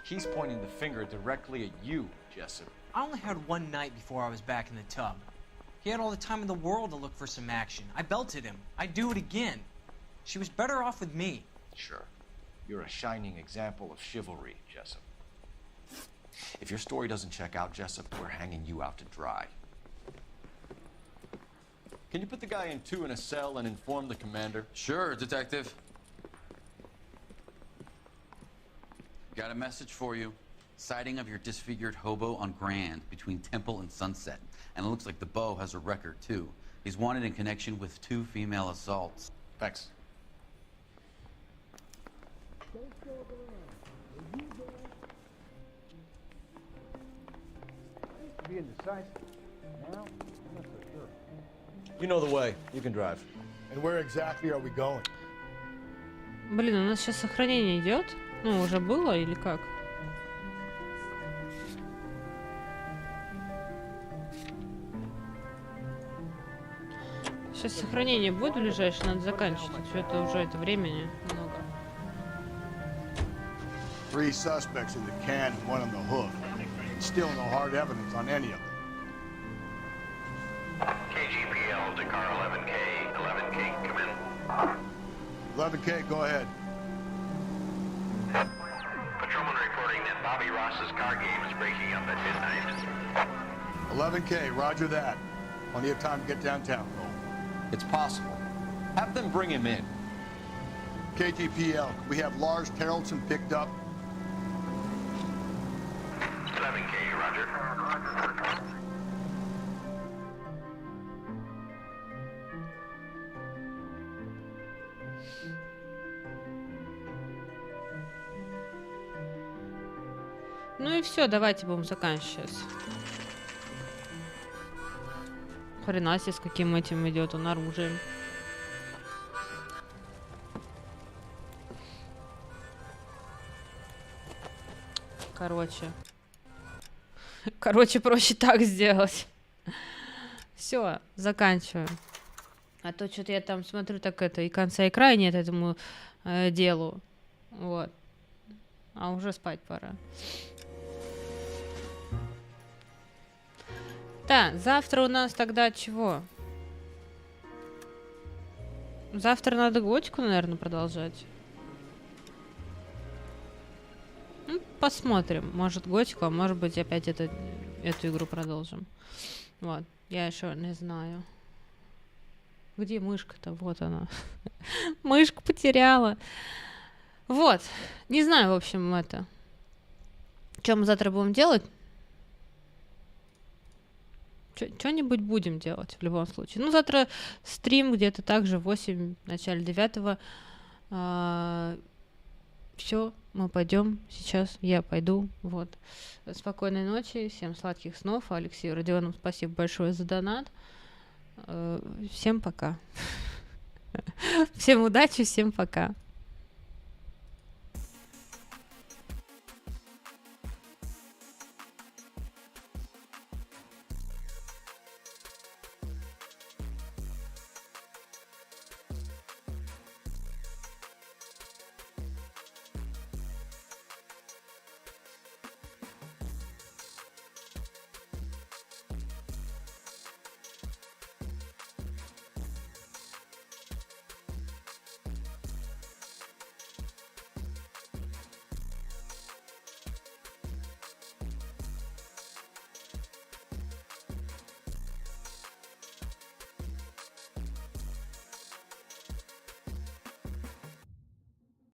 He's pointing the finger directly at you, Jessup. I only had one night before I was back in the tub. He had all the time in the world to look for some action. I belted him. I'd do it again. She was better off with me. Sure. You're a shining example of chivalry, Jessup. If your story doesn't check out, Jessup, we're hanging you out to dry. Can you put the guy in 2 in a cell and inform the commander? Sure, Detective. Got a message for you. Sighting of your disfigured hobo on Grand between Temple and Sunset. And it looks like the beau has a record, too. He's wanted in connection with 2 female assaults. Thanks. Being decisive. Now, I'm not so sure. You know the way. You can drive. And where exactly are we going? Блин, у нас сейчас сохранение идет? Ну, уже было или как? Сейчас сохранение будет ближайшее, надо заканчивать. Все это уже это времени много. 3 suspects in the can and 1 on the hook. Still no hard evidence on any of them. KGPL to car 11K. 11K, come in. 11K, go ahead. Patrolman reporting that Bobby Ross's car game is breaking up at midnight. 11K, roger that. Plenty of time to get downtown, Cole. It's possible. Have them bring him in. KTPL, we have Lars Terrellson picked up. Okay, Roger. Ну и все, давайте будем заканчивать. Хрена себе, с каким этим идет он оружием. Короче, проще так сделать. Все, заканчиваем. А то что-то я там смотрю, так это и конца и края нет этому делу. Вот. А уже спать пора. Да, завтра у нас тогда чего? Завтра надо готику, наверное, продолжать. Ну, посмотрим. Может, готику, а может быть, опять эту игру продолжим. Вот. Я еще не знаю. Где мышка-то? Вот она. Мышку потеряла. Вот. Не знаю, в общем, это. Что мы завтра будем делать? Что-нибудь будем делать в любом случае. Ну, завтра стрим где-то также в 8, в начале 9. Все, мы пойдем. Сейчас я пойду. Вот. Спокойной ночи. Всем сладких снов. Алексею Родионову спасибо большое за донат. Всем пока. Всем удачи, всем пока.